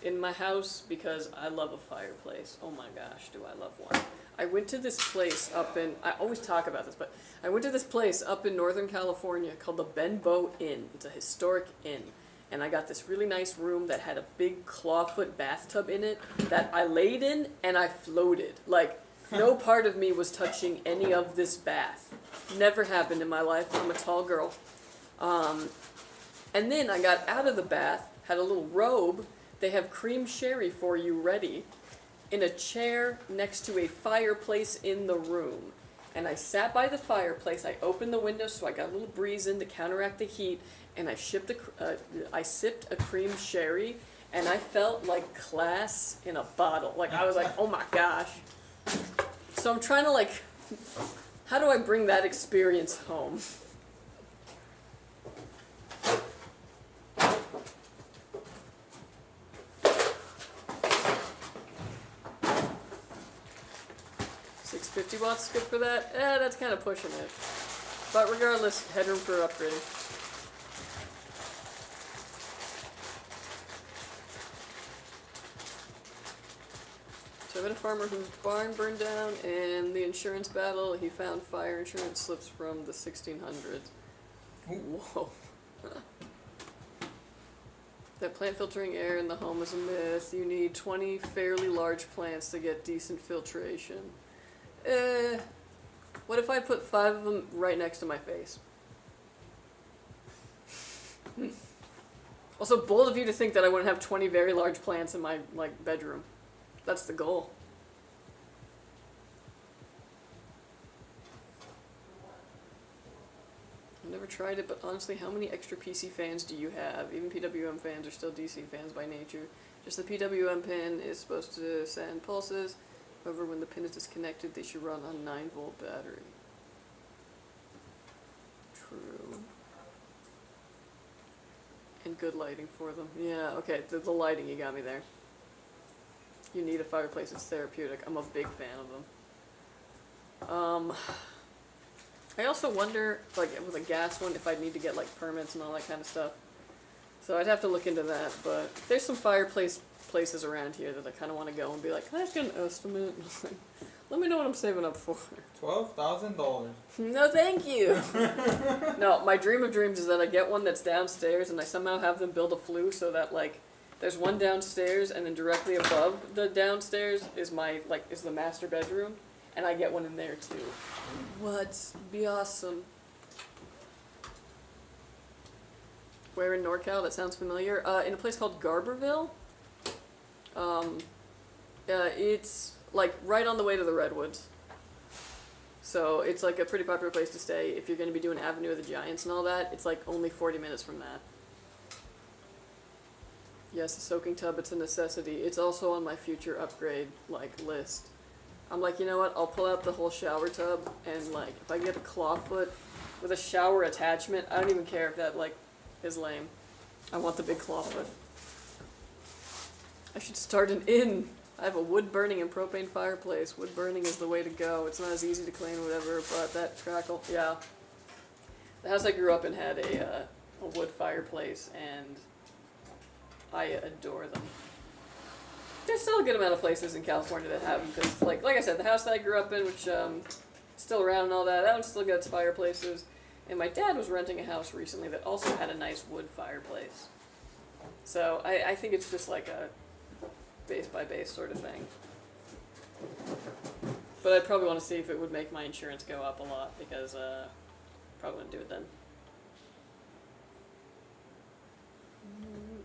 in my house because I love a fireplace. Oh my gosh, do I love one. I went to this place up in, I always talk about this, but I went to this place up in Northern California called the Benbow Inn. It's a historic inn. And I got this really nice room that had a big clawfoot bathtub in it that I laid in and I floated. Like, no part of me was touching any of this bath. Never happened in my life. I'm a tall girl. And then I got out of the bath, had a little robe. They have cream sherry for you ready in a chair next to a fireplace in the room. And I sat by the fireplace, I opened the window so I got a little breeze in to counteract the heat, and I sipped a cream sherry, and I felt like class in a bottle. Like, I was like, oh my gosh. So I'm trying to, like, how do I bring that experience home? $650 is good for that? That's kind of pushing it. But regardless, headroom for upgrade. So I met a farmer whose barn burned down, and the insurance battle, he found fire insurance slips from the 1600s. Whoa. That plant filtering air in the home is a myth. You need 20 fairly large plants to get decent filtration. What if I put 5 of them right next to my face? Also, bold of you to think that I wouldn't have 20 very large plants in my, like, bedroom. That's the goal. I've never tried it, but honestly, how many extra PC fans do you have? Even PWM fans are still DC fans by nature. Just the PWM pin is supposed to send pulses. However, when the pin is disconnected, they should run on 9-volt battery. True. And good lighting for them. Yeah, okay, the lighting, you got me there. You need a fireplace, it's therapeutic. I'm a big fan of them. I also wonder, like, with a gas one, if I'd need to get, like, permits and all that kind of stuff. So I'd have to look into that, but there's some fireplace places around here that I kind of want to go and be like, can I just get an estimate? Let me know what I'm saving up for. $12,000. No, thank you. No, my dream of dreams is that I get one that's downstairs and I somehow have them build a flue so that, like, there's one downstairs and then directly above the downstairs is my, like, is the master bedroom, and I get one in there too. What? Be awesome. Where in NorCal? That sounds familiar. In a place called Garberville. It's like right on the way to the Redwoods. So it's like a pretty popular place to stay if you're going to be doing Avenue of the Giants and all that. It's like only 40 minutes from that. Yes, the soaking tub, it's a necessity. It's also on my future upgrade, like, list. I'm like, you know what, I'll pull out the whole shower tub, and, like, if I get a clawfoot with a shower attachment, I don't even care if that, like, is lame. I want the big clawfoot. I should start an inn. I have a wood-burning and propane fireplace. Wood burning is the way to go. It's not as easy to clean, whatever, but that crackle, yeah. The house I grew up in had a wood fireplace, and I adore them. There's still a good amount of places in California that have them, because, like I said, the house that I grew up in, which still around and all that, that one still gets fireplaces. And my dad was renting a house recently that also had a nice wood fireplace. So I think it's just like a base by base sort of thing. But I'd probably want to see if it would make my insurance go up a lot, because probably wouldn't do it then.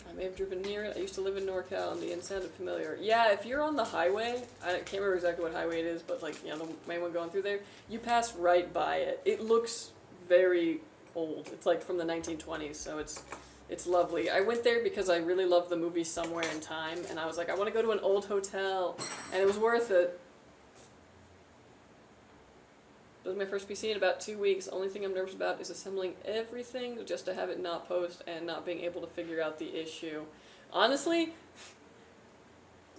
I may have driven near it. I used to live in NorCal, and the inn sounded familiar. Yeah, if you're on the highway, I can't remember exactly what highway it is, but, like, you know, the main one going through there, you pass right by it. It looks very old. It's like from the 1920s, so it's lovely. I went there because I really loved the movie Somewhere in Time, and I was like, I want to go to an old hotel, and it was worth it. It was my first PC in about 2 weeks. Only thing I'm nervous about is assembling everything just to have it not post and not being able to figure out the issue. Honestly,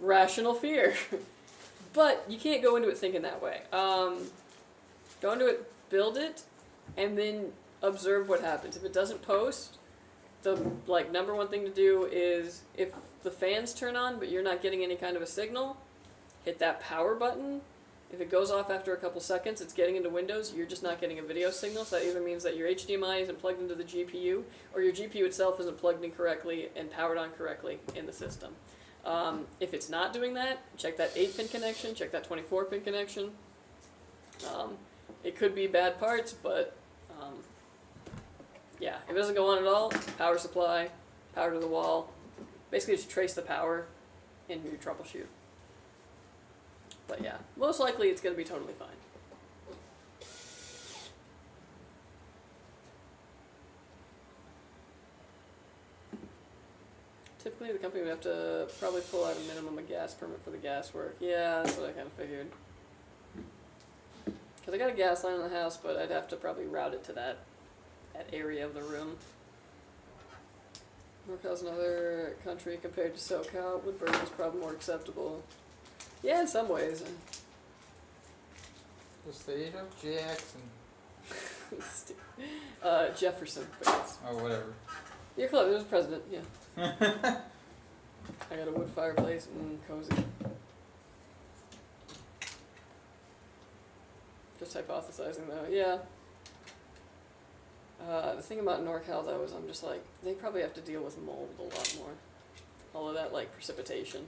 rational fear. But you can't go into it thinking that way. Go into it, build it, and then observe what happens. If it doesn't post, the number one thing to do is, if the fans turn on but you're not getting any kind of a signal, hit that power button. If it goes off after a couple seconds, it's getting into Windows, you're just not getting a video signal, so that either means that your HDMI isn't plugged into the GPU, or your GPU itself isn't plugged in correctly and powered on correctly in the system. If it's not doing that, check that 8-pin connection, check that 24-pin connection. It could be bad parts, but Yeah, if it doesn't go on at all, power supply, power to the wall. Basically just trace the power and you troubleshoot. But yeah, most likely it's going to be totally fine. Typically the company would have to probably pull out a minimum of gas permit for the gas work. Yeah, that's what I kind of figured. Because I got a gas line in the house, but I'd have to probably route it to that area of the room. NorCal's another country compared to SoCal. Wood burning is probably more acceptable. Yeah, in some ways. The state of Jackson. Jefferson, but yes. Oh, whatever. You're close, there's a president, yeah. I got a wood fireplace and cozy. Just hypothesizing though, yeah. The thing about NorCal though is I'm just like, they probably have to deal with mold a lot more. All of that like precipitation.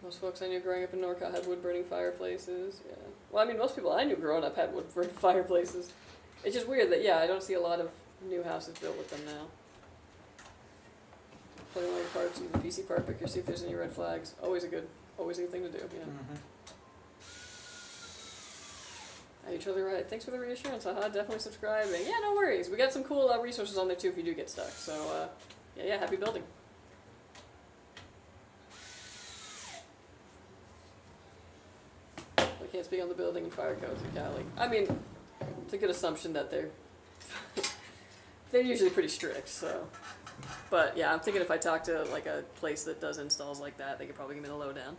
Most folks I knew growing up in NorCal had wood burning fireplaces, yeah. Well, I mean, most people I knew growing up had wood burning fireplaces. It's just weird that, yeah, I don't see a lot of new houses built with them now. Plug in all your parts, use the PC part picker, see if there's any red flags. Always a good thing to do, yeah. You're totally right. Thanks for the reassurance. Definitely subscribing. Yeah, no worries. We got some cool resources on there too if you do get stuck. So, yeah, happy building. I can't speak on the building and fire codes in Cali. I mean, it's a good assumption that they're usually pretty strict, so. But yeah, I'm thinking if I talk to like a place that does installs like that, they could probably give me the lowdown.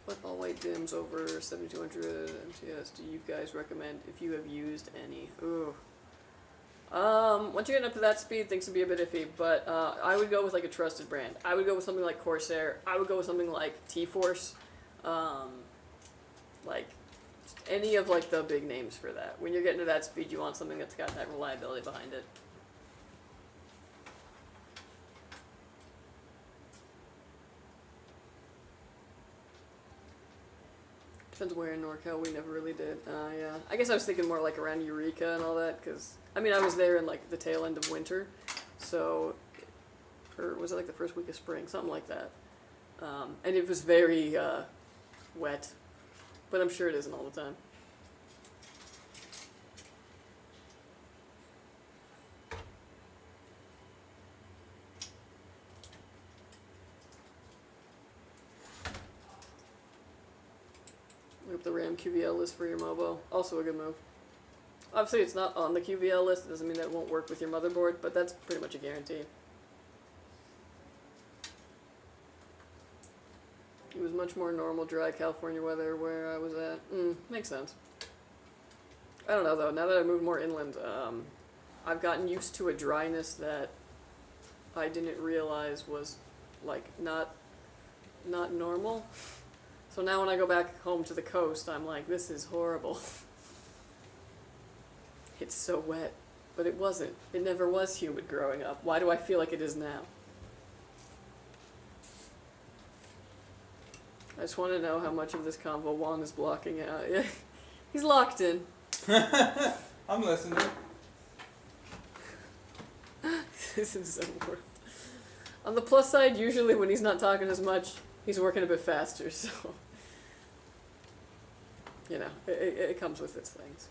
What all white dims over 7200 MTS do you guys recommend if you have used any? Ooh. Once you get up to that speed, things can be a bit iffy, but I would go with like a trusted brand. I would go with something like Corsair. I would go with something like T-Force. Like any of like the big names for that. When you're getting to that speed, you want something that's got that reliability behind it. Depends where in NorCal, we never really did. Yeah. I guess I was thinking more like around Eureka and all that, because, I mean, I was there in like the tail end of winter, so, or was it like the first week of spring, something like that. And it was very wet, but I'm sure it isn't all the time. Look up the RAM QVL list for your mobile. Also a good move. Obviously it's not on the QVL list. It doesn't mean that it won't work with your motherboard, but that's pretty much a guarantee. It was much more normal, dry California weather where I was at. Makes sense. I don't know though, now that I've moved more inland, I've gotten used to a dryness that I didn't realize was like not normal. So now when I go back home to the coast, I'm like, this is horrible. It's so wet. But it wasn't. It never was humid growing up. Why do I feel like it is now? I just want to know how much of this convo Juan is blocking out. Yeah. He's locked in. I'm listening. This is so weird. On the plus side, usually when he's not talking as much, he's working a bit faster, so. You know, it comes with its things.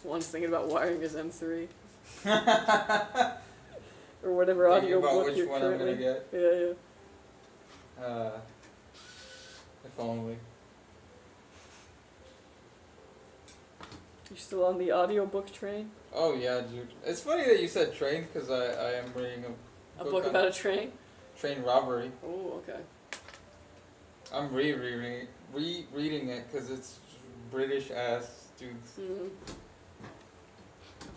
One's thinking about wiring his M3. Or whatever audio book you're currently. I'm gonna get. Yeah. If only. You still on the audiobook train? Oh yeah, dude. It's funny that you said train, because I am reading A book about a train? train robbery. Oh, okay. I'm rereading it because it's British ass dudes. Mm-hmm.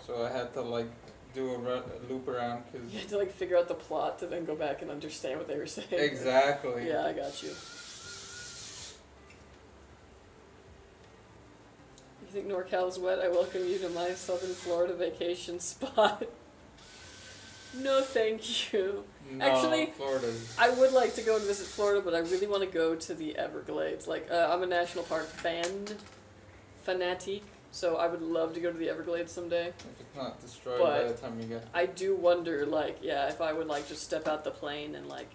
So I had to like do a loop around because. You had to like figure out the plot to then go back and understand what they were saying. Exactly. Yeah, I got you. You think NorCal is wet? I welcome you to my southern Florida vacation spot. No, thank you. No, Actually, Florida's. I would like to go and visit Florida, but I really want to go to the Everglades. Like, I'm a national park fanatic, so I would love to go to the Everglades someday. If it's not destroyed by the time you get. I do wonder, like, yeah, if I would, like, just step out the plane and, like,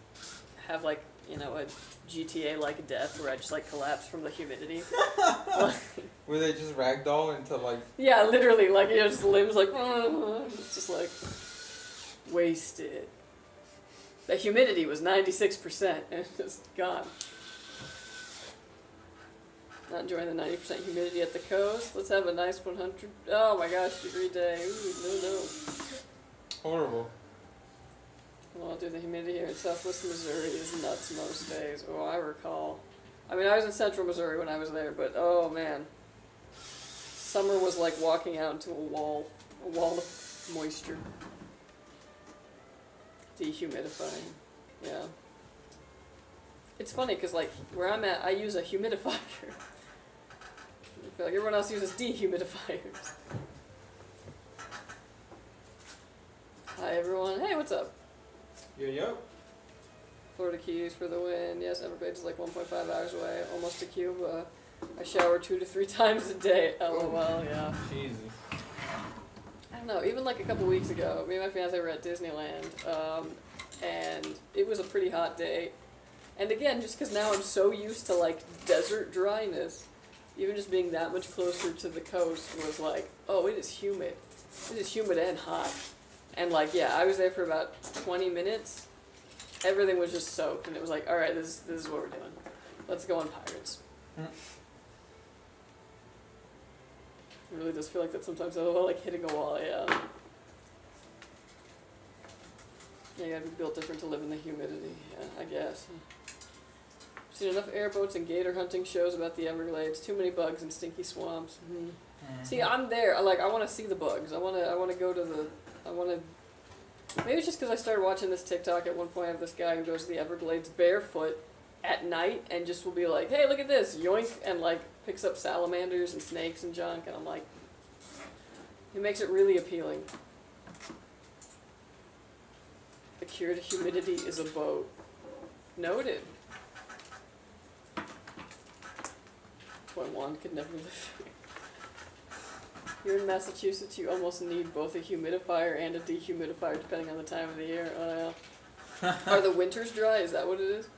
have, like, you know, a GTA-like death where I just, like, collapse from the humidity. Where they just ragdoll into, like. Yeah, literally, like, you know, just limbs, like, it's just, like, wasted. The humidity was 96%, and it's just gone. Not enjoying the 90% humidity at the coast. Let's have a nice 100, oh my gosh, degree day. Ooh, no. Horrible. Well, dude, the humidity here in southwest Missouri is nuts most days. Oh, I recall. I mean, I was in central Missouri when I was there, but oh man. Summer was like walking out into a wall of moisture. Dehumidifying, yeah. It's funny because, like, where I'm at, I use a humidifier. I feel like everyone else uses dehumidifiers. Hi, everyone. Hey, what's up? Yo. Florida Keys for the win. Yes, Everglades is like 1.5 hours away, almost to Cuba. I shower 2 to 3 times a day. LOL, yeah. Jesus. I don't know, even like a couple weeks ago, me and my fiance were at Disneyland, and it was a pretty hot day. And again, just because now I'm so used to like desert dryness, even just being that much closer to the coast was like, oh, it is humid. It is humid and hot. And like, yeah, I was there for about 20 minutes. Everything was just soaked, and it was like, all right, this is what we're doing. Let's go on Pirates. It really does feel like that sometimes, like hitting a wall, yeah. Yeah, you gotta be built different to live in the humidity, yeah, I guess. I've seen enough airboats and gator hunting shows about the Everglades. Too many bugs and stinky swamps. Mm-hmm. See, I'm there. I want to see the bugs. I want to go to the. Maybe it's just because I started watching this TikTok at one point of this guy who goes to the Everglades barefoot at night and just will be like, hey, look at this, yoink, and like picks up salamanders and snakes and junk, and I'm like, it makes it really appealing. The cure to humidity is a boat. Noted. That's why Juan could never live here. Here in Massachusetts, you almost need both a humidifier and a dehumidifier depending on the time of the year. Oh, yeah. Are the winters dry? Is that what it is?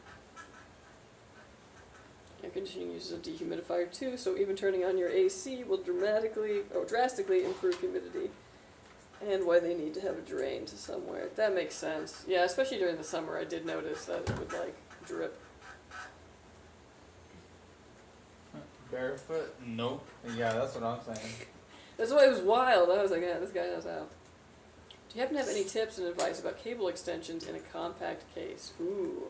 Air conditioning uses a dehumidifier too, so even turning on your AC will drastically improve humidity. And why they need to have a drain to somewhere. That makes sense. Yeah, especially during the summer, I did notice that it would like drip. Barefoot? Nope. Yeah, that's what I'm saying. That's why it was wild. I was like, yeah, this guy knows how. Do you happen to have any tips and advice about cable extensions in a compact case? Ooh.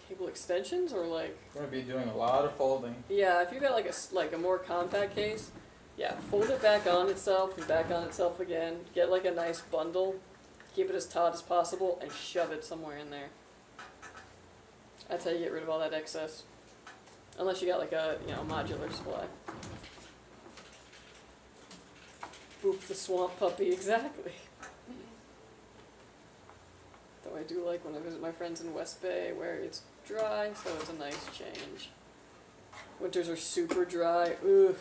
Cable extensions or like? We're gonna be doing a lot of folding. Yeah, if you got like a more compact case, yeah, fold it back on itself and back on itself again. Get like a nice bundle, keep it as taut as possible, and shove it somewhere in there. That's how you get rid of all that excess. Unless you got like a, modular supply. Boop the swamp puppy, exactly. Though I do like when I visit my friends in West Bay where it's dry, so it's a nice change. Winters are super dry. Ugh.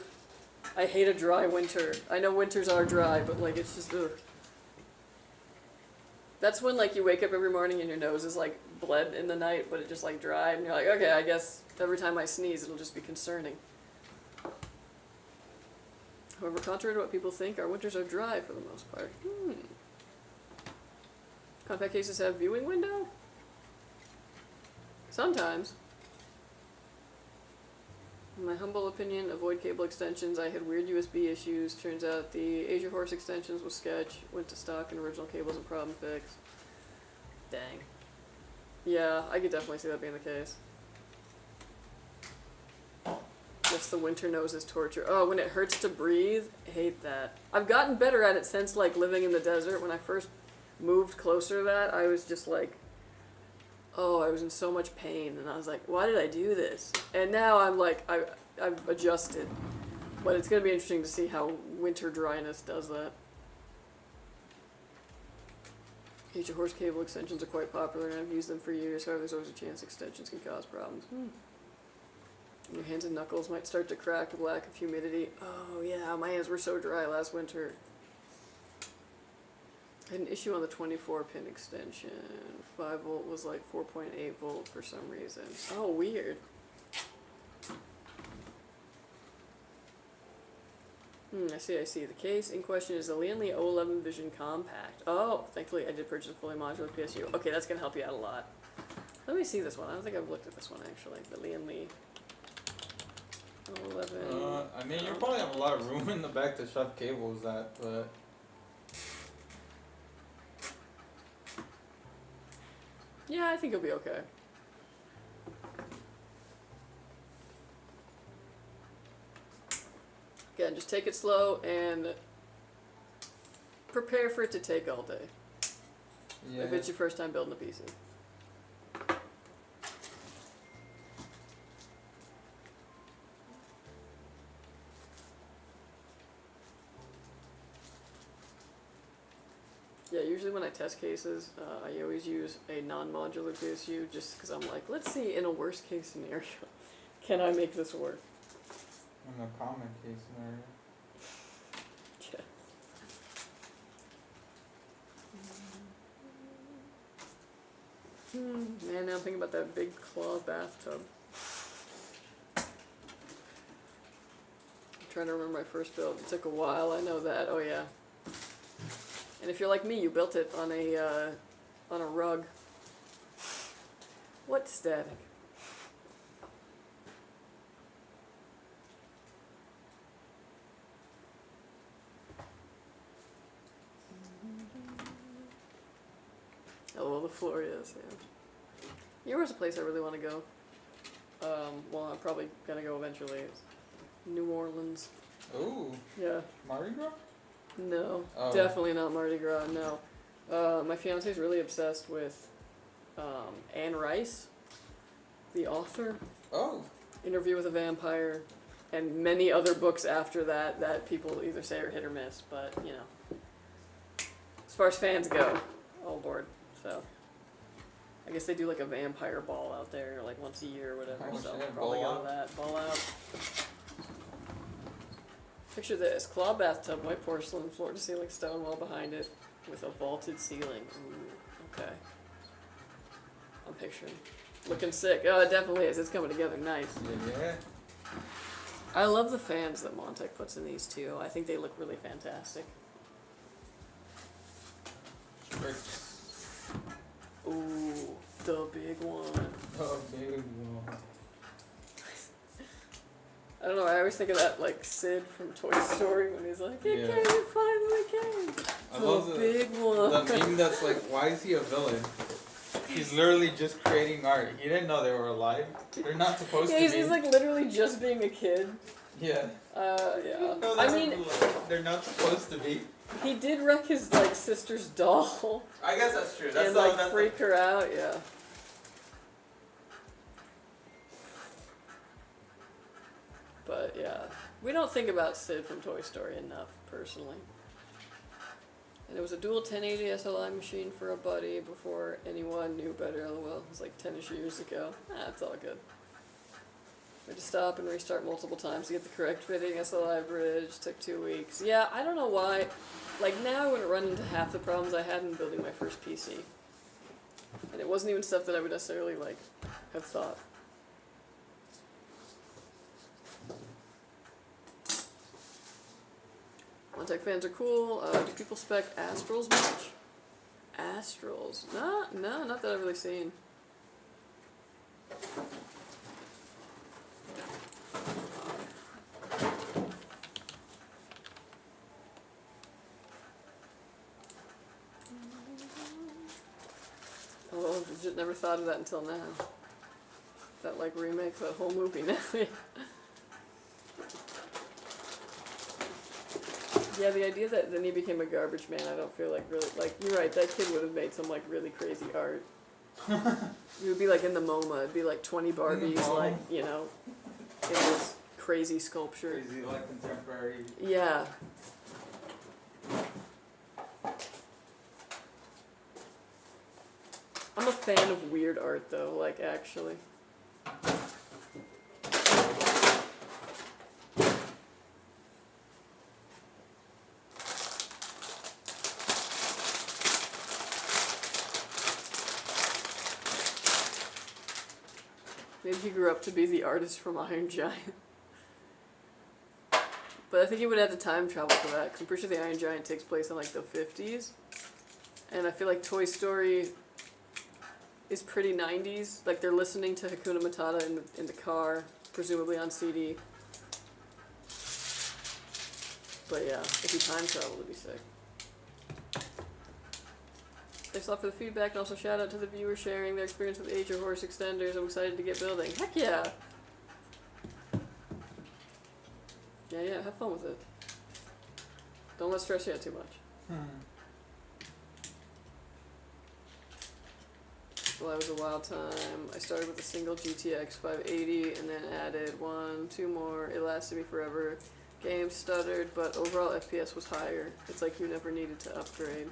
I hate a dry winter. I know winters are dry, but like it's just ugh. That's when like you wake up every morning and your nose is like bled in the night, but it just like dried, and you're like, okay, I guess every time I sneeze it'll just be concerning. However, contrary to what people think, our winters are dry for the most part. Compact cases have viewing window? Sometimes. In my humble opinion, avoid cable extensions. I had weird USB issues. Turns out the Asia Horse extensions was sketch. Went to stock and original cables and problem fixed. Dang. Yeah, I could definitely see that being the case. Yes, the winter nose is torture. Oh, when it hurts to breathe, I hate that. I've gotten better at it since like living in the desert. When I first moved closer to that, I was just like, oh, I was in so much pain, and I was like, why did I do this? And now I'm like, I've adjusted. But it's going to be interesting to see how winter dryness does that. H horse cable extensions are quite popular and I've used them for years, however there's always a chance extensions can cause problems. Your hands and knuckles might start to crack with lack of humidity. Oh yeah, my hands were so dry last winter. I had an issue on the 24-pin extension. 5 volt was like 4.8 volt for some reason. Oh, weird. I see. The case in question is the Lian O11 Vision Compact. Oh, thankfully I did purchase a fully modular PSU. Okay, that's going to help you out a lot. Let me see this one. I don't think I've looked at this one, actually. The Lian O11. I mean, you probably have a lot of room in the back to shove cables at, but... Yeah, I think it'll be okay. Again, just take it slow and prepare for it to take all day. Yeah. If it's your first time building a PC. Yeah, usually when I test cases, I always use a non-modular PSU just because I'm like, let's see, in a worst case scenario, can I make this work? In the common case scenario. Yeah. Man, now I'm thinking about that big claw bathtub. I'm trying to remember my first build. It took a while, I know that. Oh yeah. And if you're like me, you built it on a rug. What static? Oh, well, the floor is, yeah. Here's a place I really want to go. Well, I'm probably gonna go eventually. It's New Orleans. Ooh. Yeah. Mardi Gras? No, Oh. definitely not Mardi Gras, no. My fiance's really obsessed with Anne Rice, the author, Oh. Interview with a Vampire, and many other books after that that people either say are hit or miss, but, you know. As far as fans go, all aboard, so. I guess they do like a vampire ball out there, like once a year or whatever, Oh, so shit, I'll probably ball go to out. that. Ball out. Picture this, claw bathtub, white porcelain, floor to ceiling stone wall behind it, with a vaulted ceiling. Ooh, okay. I'm picturing. Looking sick. Oh, it definitely is. It's coming together nice. Yeah. I love the fans that Montech puts in these too. I think they look really fantastic. STRIX. Ooh, the big one. Oh, big one. I don't know, I always think of that, like, Sid from Toy Story when he's like, it Yeah. came, it finally came. I The love big one. the meme that's like, why is he a villain? He's literally just creating art. He didn't know they were alive. They're not supposed Yeah, to be. he's like literally just being a kid. Yeah. Yeah. No, I mean, they're not supposed to be. he did wreck his, like, sister's doll I guess that's true. That's and, the, like, that's freak her out, yeah. But, yeah. We don't think about Sid from Toy Story enough, personally. And it was a dual 1080 SLI machine for a buddy before anyone knew better, lol. It was like 10-ish years ago. It's all good. We had to stop and restart multiple times to get the correct fitting SLI bridge. Took 2 weeks. Yeah, I don't know why. Like, now I wouldn't run into half the problems I had in building my first PC. And it wasn't even stuff that I would necessarily, like, have thought. Montech fans are cool. Do people spec Astrals much? Astrals? No, not that I've really seen. Oh, I just never thought of that until now. That, like, remakes that whole movie now. Yeah, the idea that then he became a garbage man, I don't feel like really, like, you're right, that kid would have made some, like, really crazy art. It would be, like, in the MoMA, it'd be, like, 20 Barbies, like, you know, it was crazy sculpture. Crazy, like contemporary. Yeah. I'm a fan of weird art though, like actually. Maybe he grew up to be the artist from Iron Giant. But I think he would have to time travel for that, because I'm pretty sure the Iron Giant takes place in like the 50s. And I feel like Toy Story is pretty 90s. Like they're listening to Hakuna Matata in the car, presumably on CD. But yeah, if you time travel, it'd be sick. Thanks a lot for the feedback, and also shout out to the viewers sharing their experience with Age of Horse extenders. I'm excited to get building. Heck yeah! Yeah, have fun with it. Don't let it stress you out too much. Well, that was a wild time. I started with a single GTX 580 and then added 2 more. It lasted me forever. Game stuttered, but overall FPS was higher. It's like you never needed to upgrade.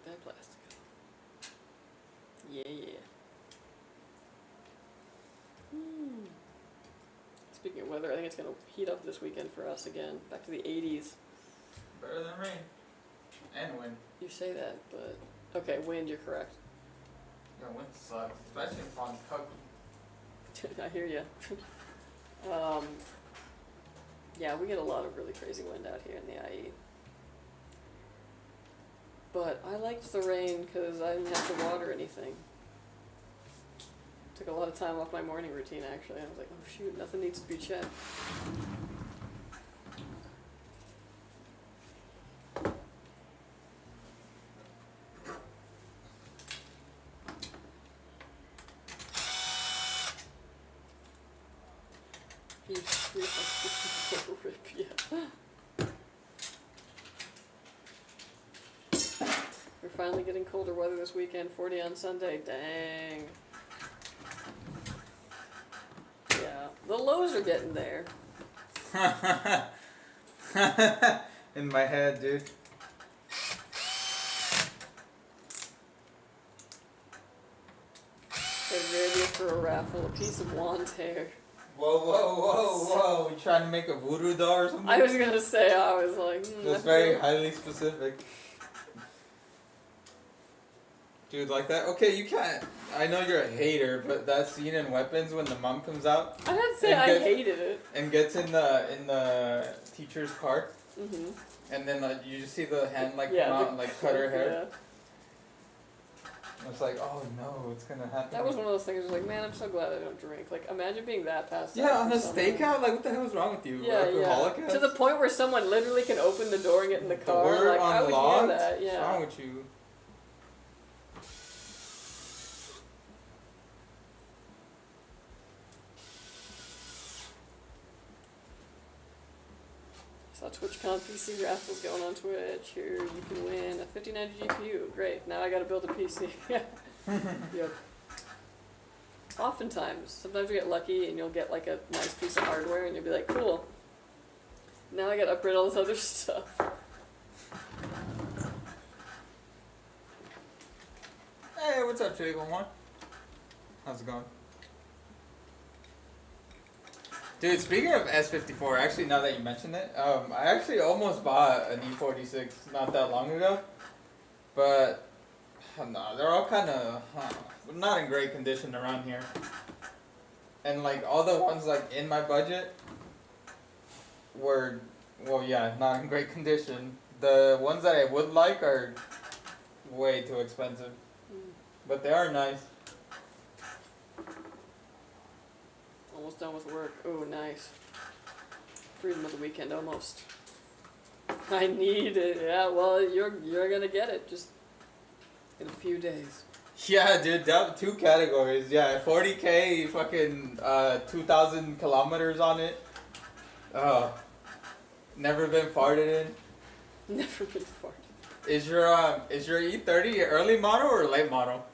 That plastic. Yeah. Speaking of weather, I think it's going to heat up this weekend for us again. Back to the 80s. Better than rain. And wind. You say that, but... Okay, wind, you're correct. Yeah, wind sucks. Especially in Kentucky. I hear ya. Yeah, we get a lot of really crazy wind out here in the IE. But I liked the rain because I didn't have to water anything. Took a lot of time off my morning routine, actually. I was like, oh shoot, nothing needs to be checked. Rip, yeah. We're finally getting colder weather this weekend, 40 on Sunday. Dang. Yeah, the lows are getting there. In my head, dude. Get ready for a raffle, a piece of wand hair. Whoa. You trying to make a voodoo doll or something? I was gonna say, I was like, That's very highly specific. Dude, like that? Okay, you can't. I know you're a hater, but that scene in Weapons when the mom comes out. I didn't say I hated it. And gets in the teacher's car. Mm-hmm. And then you just see the hand come Yeah, out and cut her hair. Yeah. It's like, oh no, it's gonna happen. That was one of those things. I was like, man, I'm so glad I don't drink. Like, imagine being that passed out. Yeah, on a for stakeout. Like, what the hell is wrong with you? Yeah, Alcoholic yeah. To the point where someone literally can open the door and get in the car. Door Like, I would hear unlocked? that. Yeah. What's wrong with you? Saw TwitchCon PC raffles going on Twitch. Here, you can win a 5090 GPU. Great. Now I gotta build a PC. Yep. Oftentimes, sometimes you get lucky and you'll get like a nice piece of hardware and you'll be like, cool. Now I gotta upgrade all this other stuff. Hey, what's up, Jay? One more? How's it going? Dude, speaking of S54, actually, now that you mentioned it, I actually almost bought an E46 not that long ago, but No, they're all kind of not in great condition around here. And like all the ones like in my budget were, well, yeah, not in great condition. The ones that I would like are way too expensive, but they are nice. Almost done with work. Oh, nice. Freedom of the weekend, almost. I need it. Yeah, well, you're gonna get it just in a few days. Yeah, dude, that 2 categories. Yeah, 40K, fucking 2,000 kilometers on it. Never been farted in. Never been farted. Is your E30 early model or late model?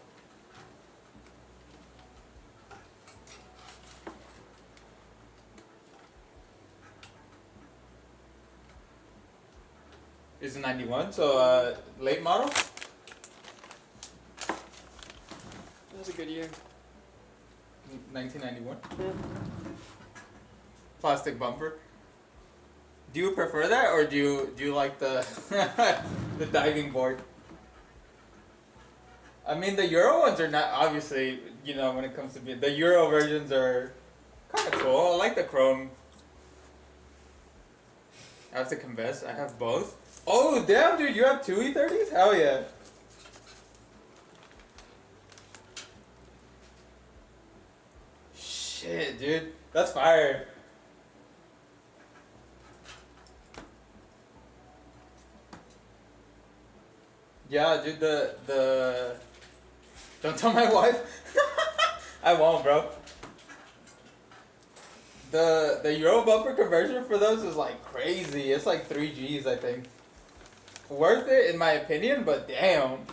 Is it 91? So late model? That was a good year. 1991. Yeah. Plastic bumper. Do you prefer that, or do you like the the diving board? I mean, the Euro ones are not, obviously, you know, when it comes to the Euro versions are kind of cool. I like the chrome. I have to confess, I have both. Oh damn, dude, you have 2 E30s? Hell yeah. Shit, dude, that's fire. Yeah, dude, the don't tell my wife. I won't, bro. The Euro bumper conversion for those is like crazy. It's like 3 Gs, I think. Worth it in my opinion, but damn.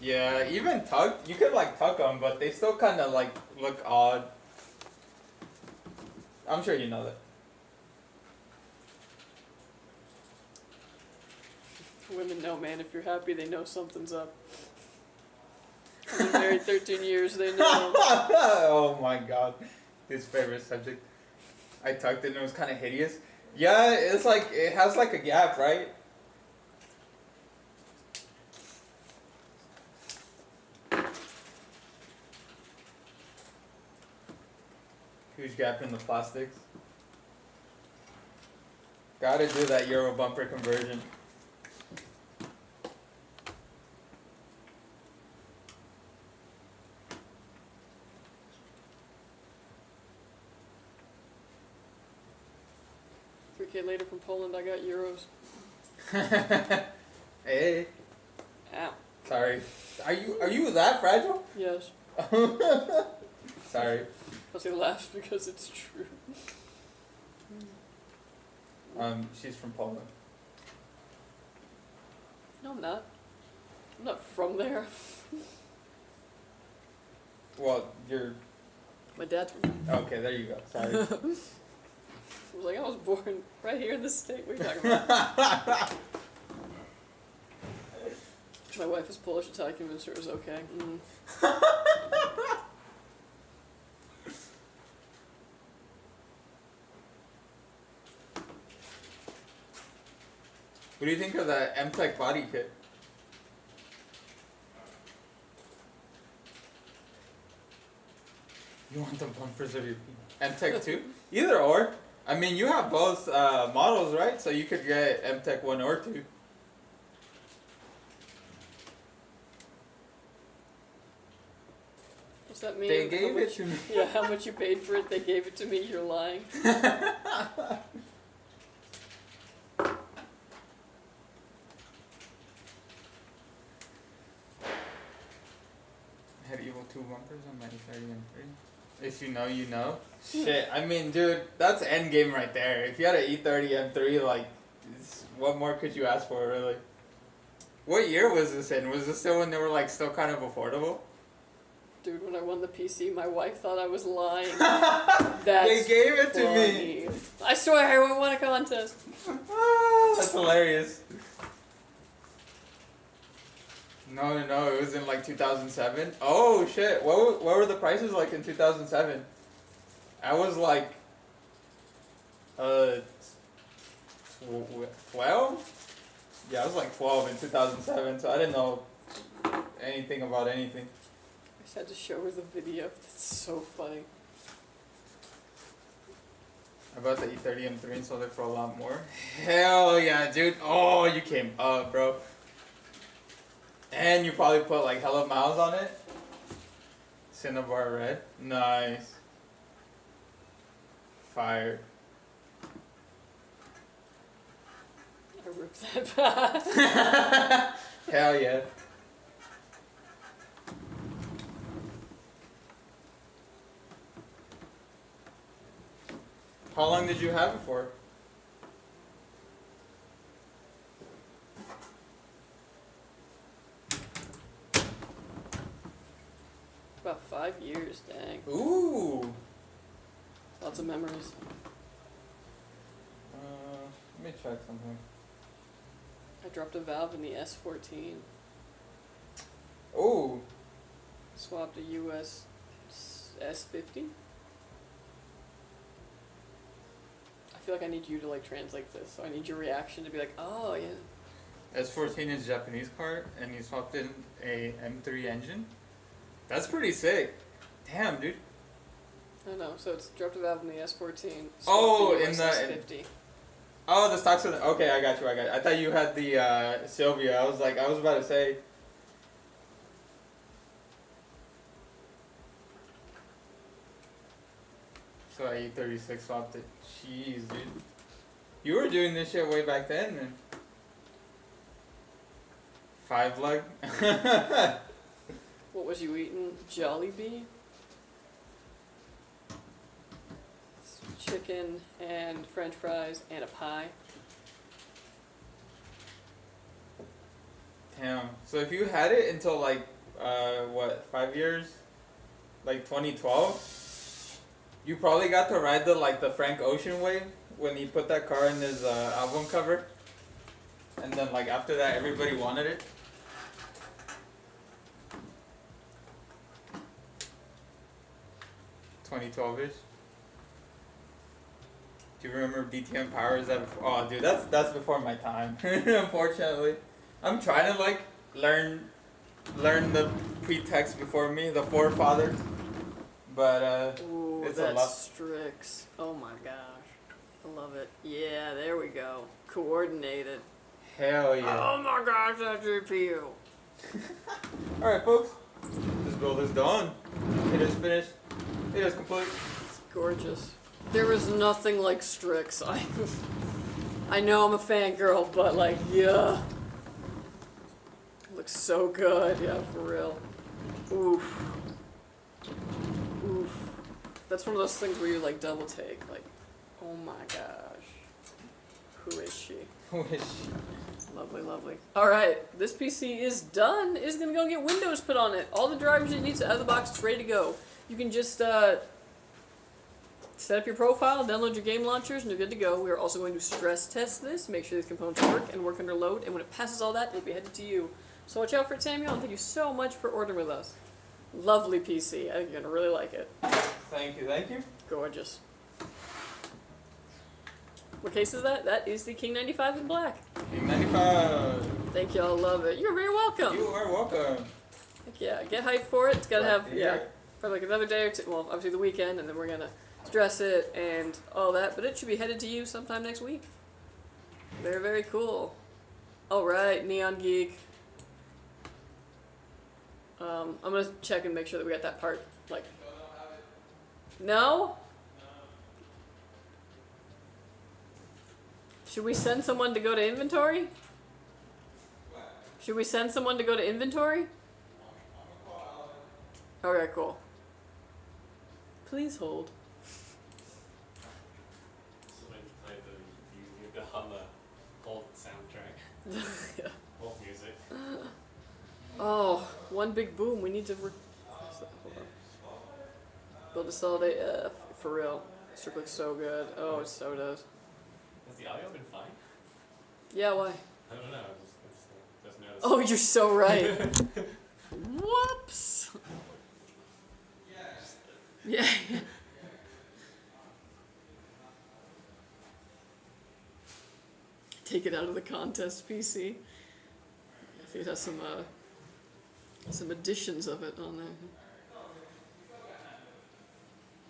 Yeah, even tuck, you could like tuck them, but they still kind of like look odd. I'm sure you know that. Women know, man. If you're happy, they know something's up. I've been married 13 years, they know. Oh my god. His favorite subject. I tucked it and it was kind of hideous. Yeah, it's like, it has like a gap, right? Huge gap in the plastics. Gotta do that Euro bumper conversion. $3K later from Poland, I got euros. Hey. Ow. Sorry. Are you that fragile? Yes. Sorry. Plus he laughs because it's true. She's from Poland. No, I'm not. I'm not from there. Well, you're... My dad's from there. Okay, there you go. Sorry. I was like, I was born right here in this state. What are you talking about? My wife is Polish until I convinced her it was okay. What do you think of that Montech body kit? You want the bumpers of your Montech 2? Either or. I mean, you have both models, right? So you could get Montech 1 or 2. What's that mean? They gave it to me. Yeah, how much you paid for it? They gave it to me. You're lying. Had evil 2 bumpers on my 30 and 3. If you know, you know. Shit, I mean, dude, that's endgame right there. If you had an E30 M3, like, what more could you ask for, really? What year was this in? Was this still when they were, like, still kind of affordable? Dude, when I won the PC, my wife thought I was lying. That's They gave it to funny. I swear I won a contest. That's hilarious. No, it was in like 2007. Oh shit, what were the prices like in 2007? I was like, 12? Yeah, I was like 12 in 2007, so I didn't know anything about anything. I just had to show her the video. That's so funny. I bought the E30 M3 and sold it for a lot more. Hell yeah, dude. Oh, you came up, bro. And you probably put like hella miles on it. Cinnabar red. Nice. Fire. I ripped that back. Hell yeah. How long did you have it for? About 5 years, dang. Ooh. Lots of memories. Let me check something. I dropped a valve in the S14. Ooh. Swapped a US S50. I feel like I need you to like translate this, so I need your reaction to be like, oh yeah. S14 is a Japanese car, and you swapped in a M3 engine. That's pretty sick. Damn, dude. I know, so it's dropped a valve in the S14. Oh, swapped a in US the- S50. Oh, the stocks are okay. I got you. I thought you had the Sylvia. I was about to say. So I E36 swapped it. Jeez, dude. You were doing this shit way back then, man. 5 lug. What was you eating? Jollibee? Chicken and french fries and a pie. Damn. So if you had it until like, 5 years? Like 2012? You probably got to ride the Frank Ocean wave when he put that car in his album cover. And then like after that everybody wanted it. (2012-ish). Do you remember BTM Power? Is that before? Oh, dude, that's before my time. Unfortunately, I'm trying to like learn the pretext before me, the forefathers. But Ooh, it's a that's lot. STRIX. Oh my gosh. I love it. Yeah, there we go. Coordinated. Hell yeah! Oh my gosh, that GPU. All right, folks, this build is done. It is finished. It is complete. It's gorgeous. There is nothing like STRIX. I know I'm a fangirl, but like, yeah. It looks so good, yeah, for real. Oof. Oof. That's one of those things where you like double take, like, oh my gosh. Who is she? Wish. Lovely, lovely. Alright, this PC is done. It's gonna go get Windows put on it. All the drivers it needs out of the box, it's ready to go. You can just set up your profile, download your game launchers, and you're good to go. We are also going to stress test this, make sure these components work and work under load, and when it passes all that, it'll be headed to you. So watch out for it, Samuel, and thank you so much for ordering with us. Lovely PC. I think you're gonna really like it. Thank you, thank you. Gorgeous. What case is that? That is the King 95 in black. King 95. Thank y'all, love it. You're very welcome. You are welcome. Heck yeah, get hyped for it. It's gotta have, Yeah. yeah, for like another day or two. Well, obviously the weekend, and then we're gonna stress it and all that. But it should be headed to you sometime next week. Very, very cool. All right, Neon Geek. I'm gonna check and make sure that we got that part. Like, no? Should we send someone to go to inventory? Should we send someone to go to inventory? Okay, cool. Please hold. Somebody play the on the whole soundtrack, Yeah. whole music. Oh, one big boom. We need to. Hold on. Build a solid AF for real. This looks so good. Oh, it so does. Has the audio been fine? Yeah, why? I don't know. I just noticed Oh, you're so right. Whoops. Yeah. Take it out of the contest PC. I think it has some additions of it on there.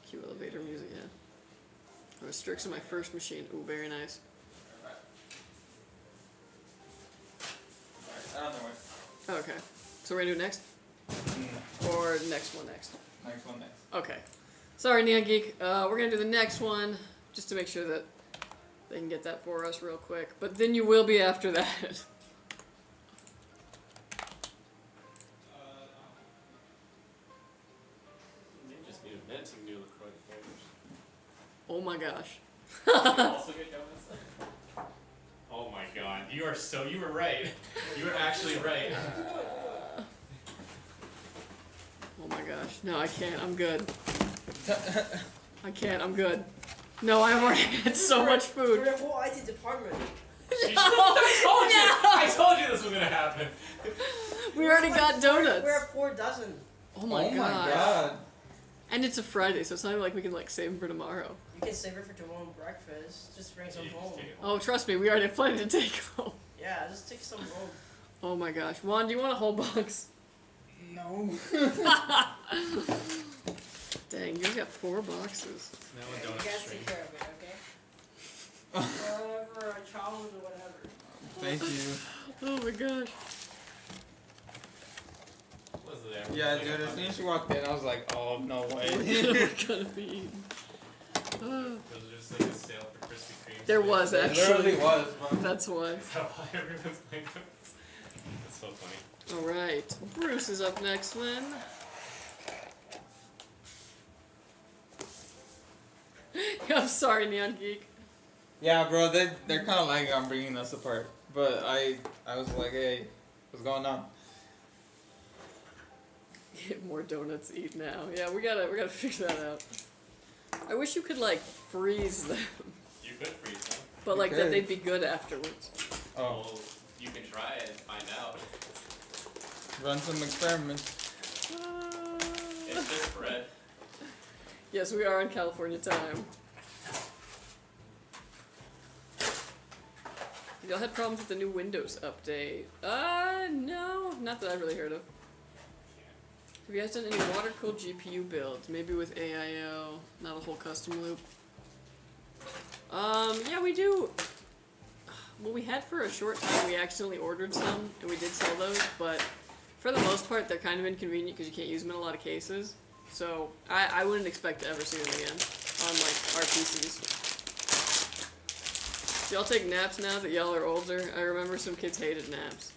Cue elevator music, yeah. I was STRIX on my first machine. Ooh, very nice. Alright, on the way. Okay. So we're gonna do it next? Or next one next? Next one next. Okay. Sorry, Neon Geek. We're gonna do the next one just to make sure that they can get that for us real quick. But then you will be after that. You just need a venting new LaCroix flavors. Oh my gosh. You also get donuts? Oh my god, you were right. You were actually right. Oh my gosh. No, I can't. I'm good. I can't. I'm good. No, I've already had so much For food. the whole IT department. I told you this was gonna happen. We already got donuts. We're at 4 dozen. Oh my Oh my gosh. god. And it's a Friday, so it's not even like we can like save them for tomorrow. You can save it for tomorrow breakfast. Just bring some You just home. take it home. Oh, trust me, we already have plenty to take home. Yeah, just take some home. Oh my gosh. Juan, do you want a whole box? No. Dang, you only got 4 boxes. Now Yeah, a you donut guys string. take care of it, okay? Whatever, a challenge or whatever. Thank you. Oh my gosh. Was it Yeah, dude, as soon as you walked in, I was like, oh, no way. We're gonna be eaten. There was just like a sale for Krispy Kreme. There was It actually. literally was, bro. That's why. Is that why everyone's playing donuts? That's so funny. Alright. Bruce is up next then. I'm sorry, Neon Geek. Yeah, bro, they're kind of lagging on bringing us apart. But I was like, hey, what's going on? Get more donuts to eat now. Yeah, we gotta figure that out. I wish you could like freeze them, You could freeze them. but like You that could. they'd be good afterwards. Oh, Well, you can try it and find out. run some experiments. It's just bread. Yes, we are on California time. Y'all had problems with the new Windows update? No, not that I've really heard of. Have you guys done any water-cooled GPU builds? Maybe with AIO, not a whole custom loop. Yeah, we do. Well, we had for a short time. We accidentally ordered some, and we did sell those, but for the most part, they're kind of inconvenient because you can't use them in a lot of cases. So I wouldn't expect to ever see them again on like our PCs. Do y'all take naps now that y'all are older? I remember some kids hated naps.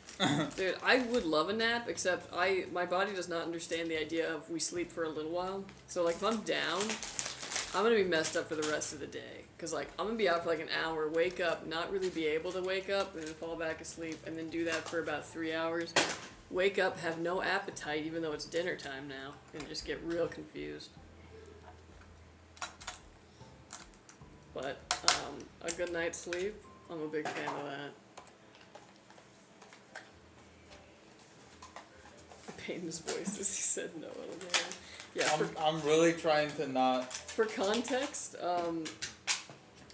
Dude, I would love a nap, except my body does not understand the idea of we sleep for a little while. So like if I'm down, I'm gonna be messed up for the rest of the day. Cause like I'm gonna be out for like an hour, wake up, not really be able to wake up, and then fall back asleep, and then do that for about 3 hours. Wake up, have no appetite, even though it's dinner time now, and just get real confused. But a good night's sleep, I'm a big fan of that. Pain in his voice as he said no. Yeah, I'm really trying to not. for context,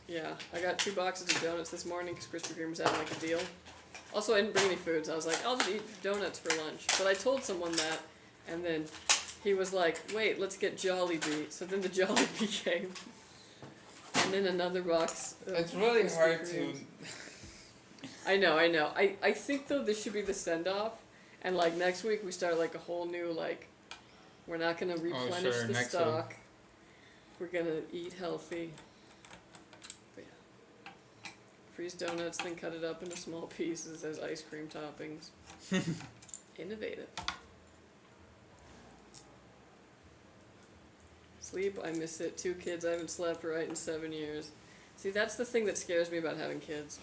yeah, I got 2 boxes of donuts this morning because Krispy Kreme was having like a deal. Also, I didn't bring any food, so I was like, I'll just eat donuts for lunch. But I told someone that, and then he was like, wait, let's get Jollibee. So then the Jollibee came. And then another box of It's really Krispy hard to. Kremes. I know. I think, though, this should be the send-off. And, like, next week we start, like, a whole new, like, we're not going to replenish sure, the next stock. We're going to eat healthy. But, yeah. Freeze donuts, then cut it up into small pieces as ice cream toppings. Innovative. Sleep, I miss it. 2 kids, I haven't slept right in 7 years. See, that's the thing that scares me about having kids.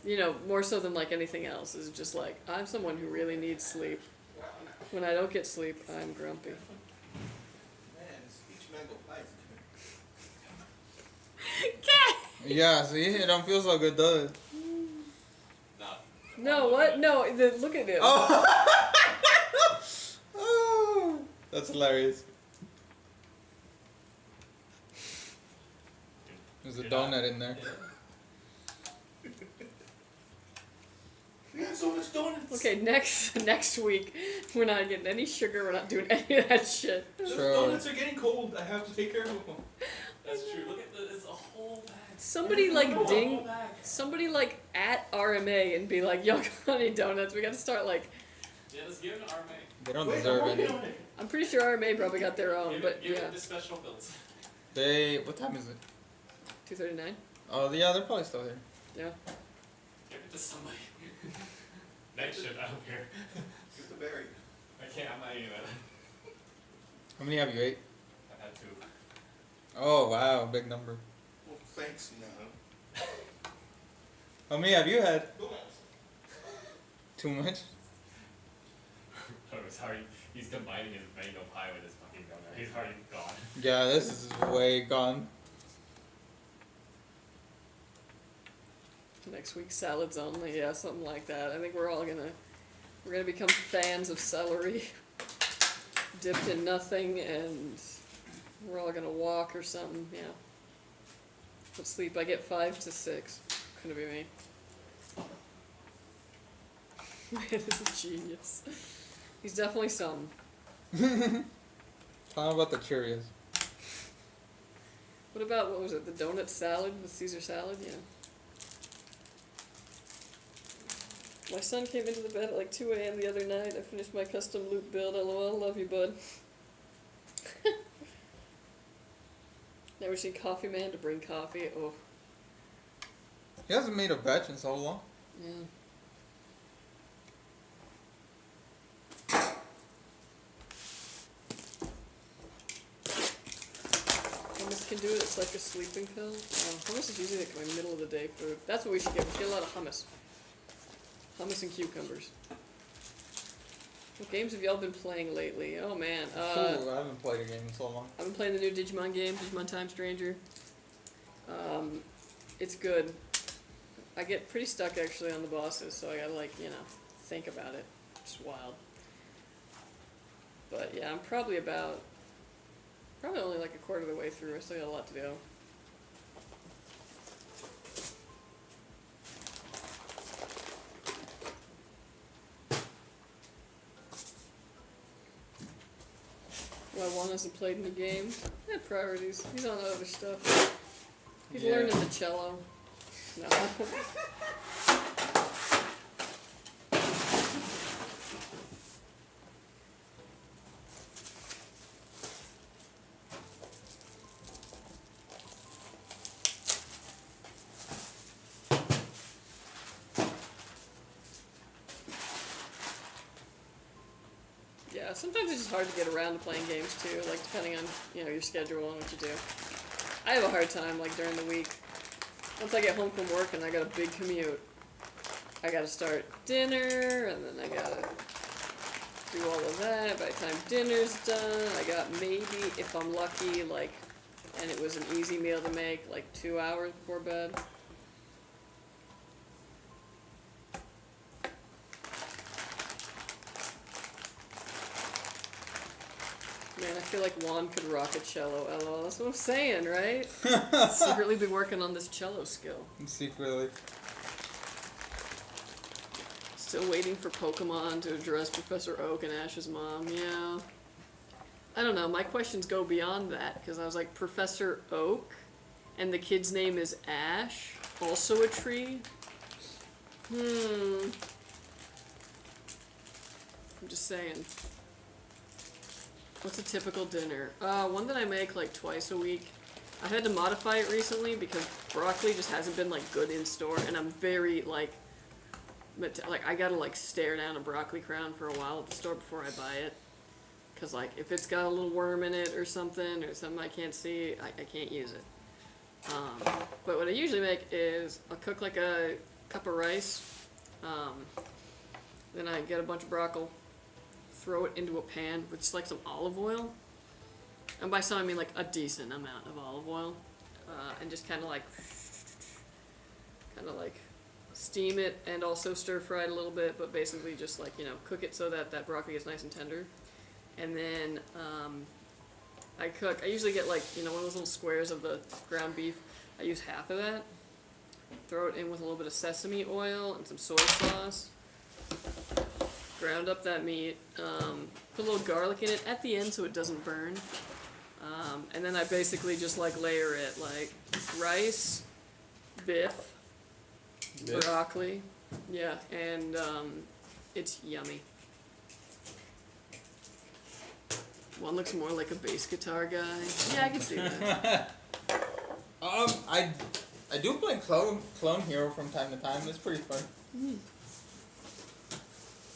You know, more so than like anything else, is just like, I'm someone who really needs sleep. When I don't get sleep, I'm grumpy. Man, speech mango flies. Yeah, see, it don't feel so good, does it? Not No, what? No, look at him. Oh. Oh, that's hilarious. There's a You're not- donut in there. We got so much donuts. Okay, next week, we're not getting any sugar, we're not doing any of that shit. Those Sure. donuts are getting cold. I have to take care of them. That's true. Look at this. It's a whole bag. Somebody No, like a whole ding, bag. somebody like at RMA and be like, yo, got any donuts? We gotta start like, Yeah, let's give it to RMA. They don't Wait, deserve I'm any. working on it. I'm pretty sure RMA probably got their own, Give but it, give yeah. it the special builds. They. What time is it? 239? Oh yeah, they're probably still here. Yeah. Give it to somebody. Next shift, I don't care. Get the berry. I can't. I'm not eating that. How many have you ate? I've had 2. Oh wow, big number. Well, thanks, no. How many have you had? Donuts. Too much? Oh, sorry. He's combining his mango pie with his fucking donut. He's already gone. Yeah, this is way gone. Next week, salads only, yeah, something like that. I think we're gonna become fans of celery. Dipped in nothing, and we're all gonna walk or something, yeah. But sleep, I get 5 to 6. Couldn't be me. Man is a genius. He's definitely something. How about the Cheerios? What about, what was it, the donut salad, the Caesar salad? Yeah. My son came into the bed at like 2 a.m. the other night. I finished my custom loop build. LOL, love you, bud. Never seen Coffee Man to bring coffee. Oh, He hasn't made a batch in so long. yeah. Hummus can do it. It's like a sleeping pill. Hummus is usually like my middle of the day food. That's what we should get. We should get a lot of hummus. Hummus and cucumbers. What games have y'all been playing lately? Oh man. Ooh, I haven't played a game in so long. I've been playing the new Digimon game, Digimon Time Stranger. It's good. I get pretty stuck actually on the bosses, so I gotta like, you know, think about it. It's wild. But yeah, I'm probably only like a quarter of the way through. I still got a lot to do. Why Juan hasn't played any games? Priorities. He's on other stuff. He's Yeah. learning the cello. No. Yeah, sometimes it's just hard to get around to playing games too, like depending on, you know, your schedule and what you do. I have a hard time like during the week. Once I get home from work and I got a big commute, I gotta start dinner and then I gotta do all of that. By the time dinner's done, I got maybe, if I'm lucky, like, and it was an easy meal to make, like 2 hours before bed. Man, I feel like Juan could rock a cello, lol. That's what I'm saying, right? Secretly been working on this cello skill. Secretly. Still waiting for Pokemon to address Professor Oak and Ash's mom, yeah. I don't know, my questions go beyond that, because I was like, Professor Oak, and the kid's name is Ash, also a tree? I'm just saying. What's a typical dinner? One that I make like twice a week. I've had to modify it recently because broccoli just hasn't been like good in store, and I'm very like I gotta like stare down a broccoli crown for a while at the store before I buy it. Cause like if it's got a little worm in it or something I can't see, I can't use it. But what I usually make is I'll cook like a cup of rice, then I get a bunch of broccoli, throw it into a pan with just like some olive oil, and by some I mean like a decent amount of olive oil, and just kind of like steam it and also stir fry it a little bit, but basically just like, you know, cook it so that that broccoli is nice and tender. And then I usually get like, you know, one of those little squares of the ground beef. I use half of that. Throw it in with a little bit of sesame oil and some soy sauce. Ground up that meat. Put a little garlic in it at the end so it doesn't burn. And then I basically just like layer it like rice, biff, broccoli. Yeah, and it's yummy. One looks more like a bass guitar guy. Yeah, I can see that. I do play Clone Hero from time to time. It's pretty fun. Mm.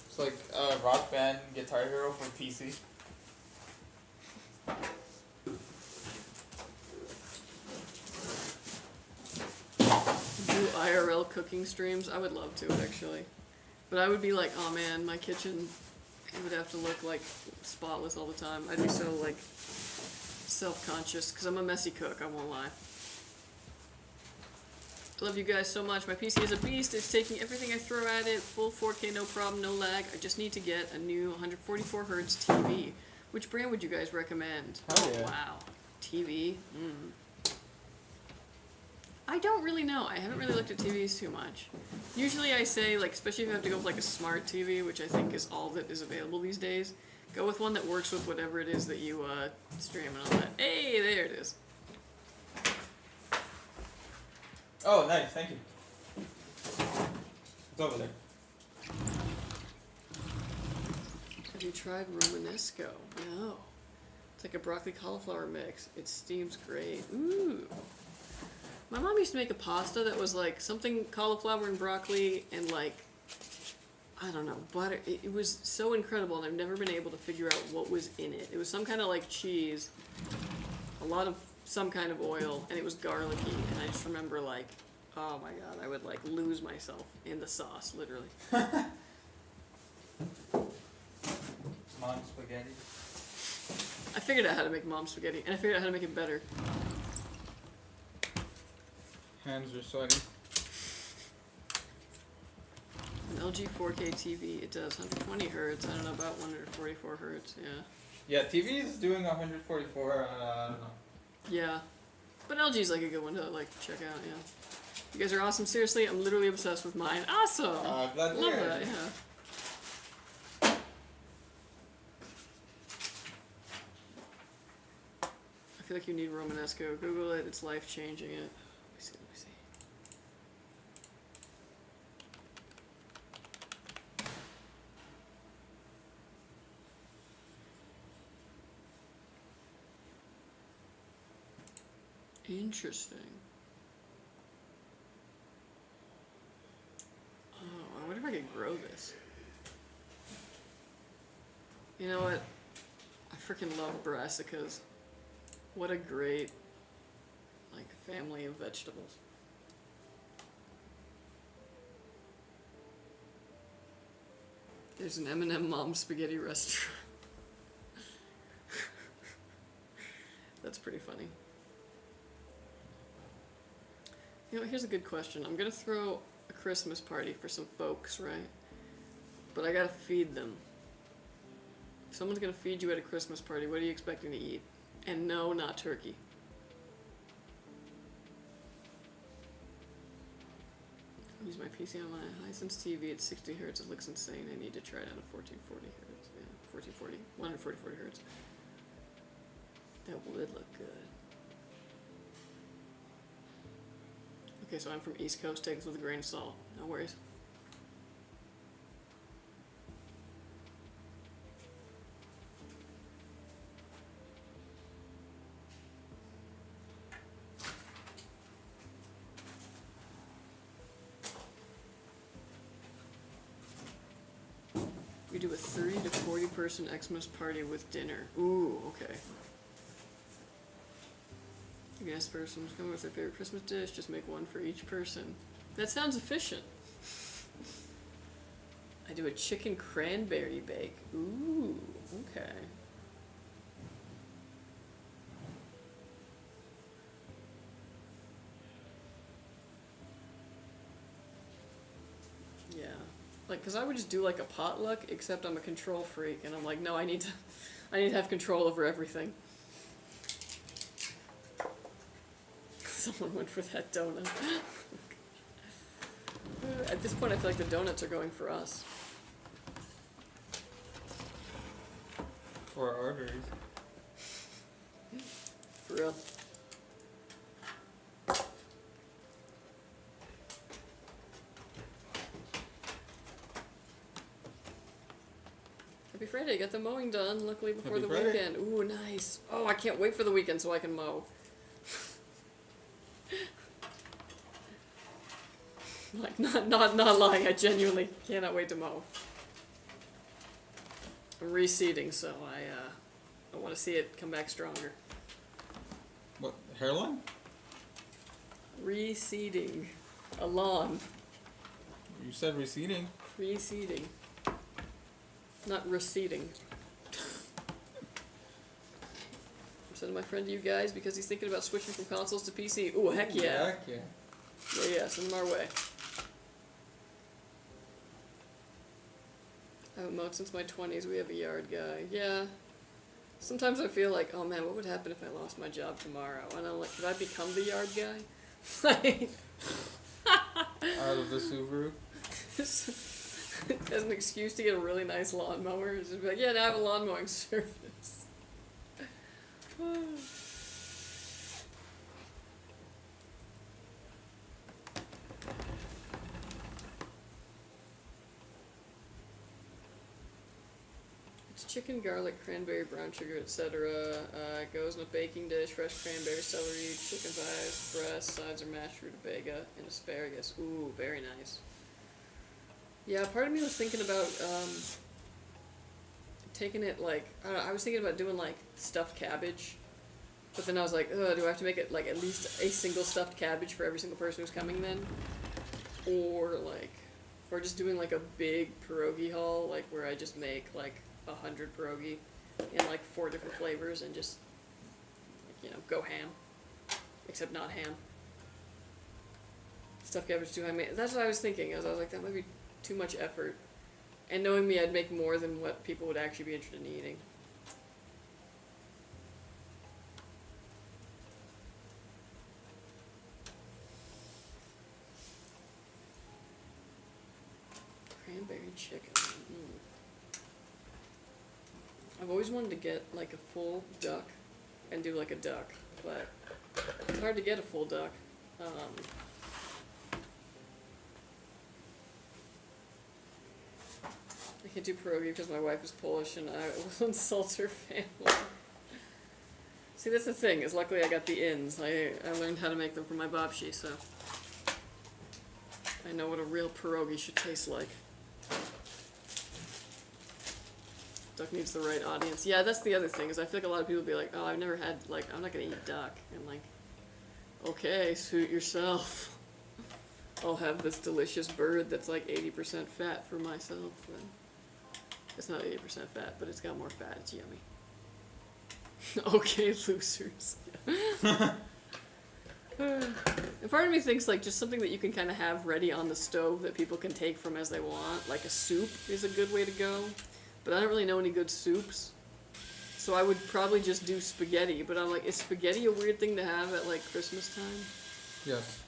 It's like a Rock Band Guitar Hero for PC. Do IRL cooking streams? I would love to, actually. But I would be like, oh man, my kitchen, it would have to look like spotless all the time. I'd be so like self-conscious because I'm a messy cook, I won't lie. I love you guys so much. My PC is a beast. It's taking everything I throw at it. Full 4K, no problem, no lag. I just need to get a new 144Hz TV. Which brand would you guys recommend? Oh, yeah. Wow. TV? I don't really know. I haven't really looked at TVs too much. Usually I say, like, especially if you have to go with like a smart TV, which I think is all that is available these days, go with one that works with whatever it is that you stream and all that. Hey, there it is. Oh, nice. Thank you. It's over there. Have you tried Romanesco? No. It's like a broccoli cauliflower mix. It steams great. Ooh. My mom used to make a pasta that was like something cauliflower and broccoli and like, I don't know, butter. It was so incredible and I've never been able to figure out what was in it. It was some kind of like cheese, a lot of some kind of oil, and it was garlicky. And I just remember like, oh my god, I would like lose myself in the sauce, literally. Mom spaghetti. I figured out how to make mom spaghetti, and I figured out how to make it better. Hands are sweaty. An LG 4K TV, it does 120 hertz. I don't know about 144 hertz. Yeah. Yeah, TV is doing 144. I don't know. Yeah, but LG's like a good one to like check out. Yeah. You guys are awesome. Seriously, I'm literally obsessed with mine. Awesome. Glad to Love hear that. it. Yeah. I feel like you need Romanesco. Google it. It's life changing. It. Let me see. Let me see. Interesting. Oh, I wonder if I could grow this. You know what? I freaking love brassicas. What a great, like, family of vegetables. There's an M&M mom spaghetti restaurant. That's pretty funny. You know, here's a good question. I'm gonna throw a Christmas party for some folks, right? But I gotta feed them. If someone's gonna feed you at a Christmas party, what are you expecting to eat? And no, not turkey. I use my PC on my Hisense TV at 60 hertz. It looks insane. I need to try it on a 1440 hertz. Yeah, 1440, 144 hertz. That would look good. Okay, so I'm from East Coast. Take this with a grain of salt. No worries. We do a 30 to 40 person Xmas party with dinner. Ooh, okay. You can ask the person to come up with their favorite Christmas dish, just make one for each person. That sounds efficient. I do a chicken cranberry bake. Ooh, okay. like, cause I would just do like a potluck, except I'm a control freak, and I'm like, no, I need to have control over everything. Someone went for that donut. At this point, I feel like the donuts are going for us. For our arteries. For real. Happy Friday, got the mowing done, luckily before Happy the Friday. weekend. Ooh, nice. Oh, I can't wait for the weekend so I can mow. Like, not lying, I genuinely cannot wait to mow. I'm reseeding, so I want to see it come back stronger. What, hairline? Reseeding. A lawn. You said receding. Reseeding. Not receding. I'm sending my friend to you guys because he's thinking about switching from consoles to PC. Ooh, heck yeah. Heck yeah. Yeah, send him our way. I haven't mowed since my 20s. We have a yard guy. Yeah. Sometimes I feel like, oh man, what would happen if I lost my job tomorrow? And I'm like, could I become the yard guy? Like, Out of the Subaru. as an excuse to get a really nice lawnmower. It's just be like, yeah, now I have a lawn mowing service. It's chicken, garlic, cranberry, brown sugar, etc. It goes in a baking dish, fresh cranberry, celery, chicken thighs, breast, sides are mashed rutabaga, and asparagus. Ooh, very nice. Yeah, part of me was thinking about taking it like, I don't know, I was thinking about doing like stuffed cabbage, but then I was like, ugh, do I have to make it like at least a single stuffed cabbage for every single person who's coming then? Or just doing like a big pierogi haul, like where I just make like 100 pierogi in like 4 different flavors and just, like, you know, go ham, except not ham. Stuffed cabbage too. I mean, that's what I was thinking. I was like, that might be too much effort. And knowing me, I'd make more than what people would actually be interested in eating. Cranberry chicken. I've always wanted to get like a full duck and do like a duck, but it's hard to get a full duck. I can't do pierogi because my wife is Polish and I will insult her family. See, that's the thing, is luckily I got the ins. I learned how to make them from my babci, so I know what a real pierogi should taste like. Duck needs the right audience. Yeah, that's the other thing, is I feel like a lot of people be like, oh, I've never had, like, I'm not gonna eat duck. And like, okay, suit yourself. I'll have this delicious bird that's like 80% fat for myself. Then. It's not 80% fat, but it's got more fat. It's yummy. Okay, losers. And part of me thinks like just something that you can kind of have ready on the stove that people can take from as they want, like a soup is a good way to go. But I don't really know any good soups. So I would probably just do spaghetti, but I'm like, is spaghetti a weird thing to have at like Christmas time? Yes.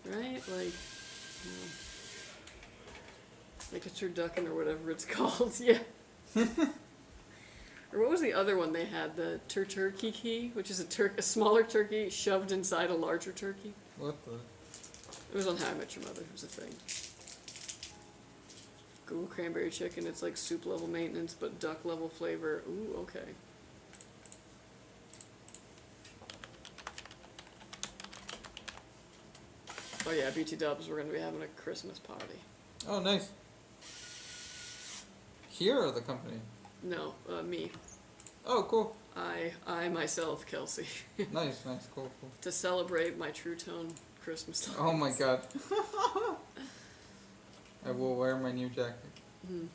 Right? Like, you know, like a turducken or whatever it's called, yeah. Or what was the other one they had? The turkey, which is a smaller turkey shoved inside a larger turkey. What the? It was on How I Met Your Mother. It was a thing. Google cranberry chicken. It's like soup level maintenance, but duck level flavor. Ooh, okay. Oh yeah, BT Dubs. We're gonna be having a Christmas party. Oh, nice. Here or the company? No, me. Oh, cool. I myself, Kelsey. Nice, cool. To celebrate my True Tone Christmas lights. Oh my god. I will wear my new jacket. Mm-hmm.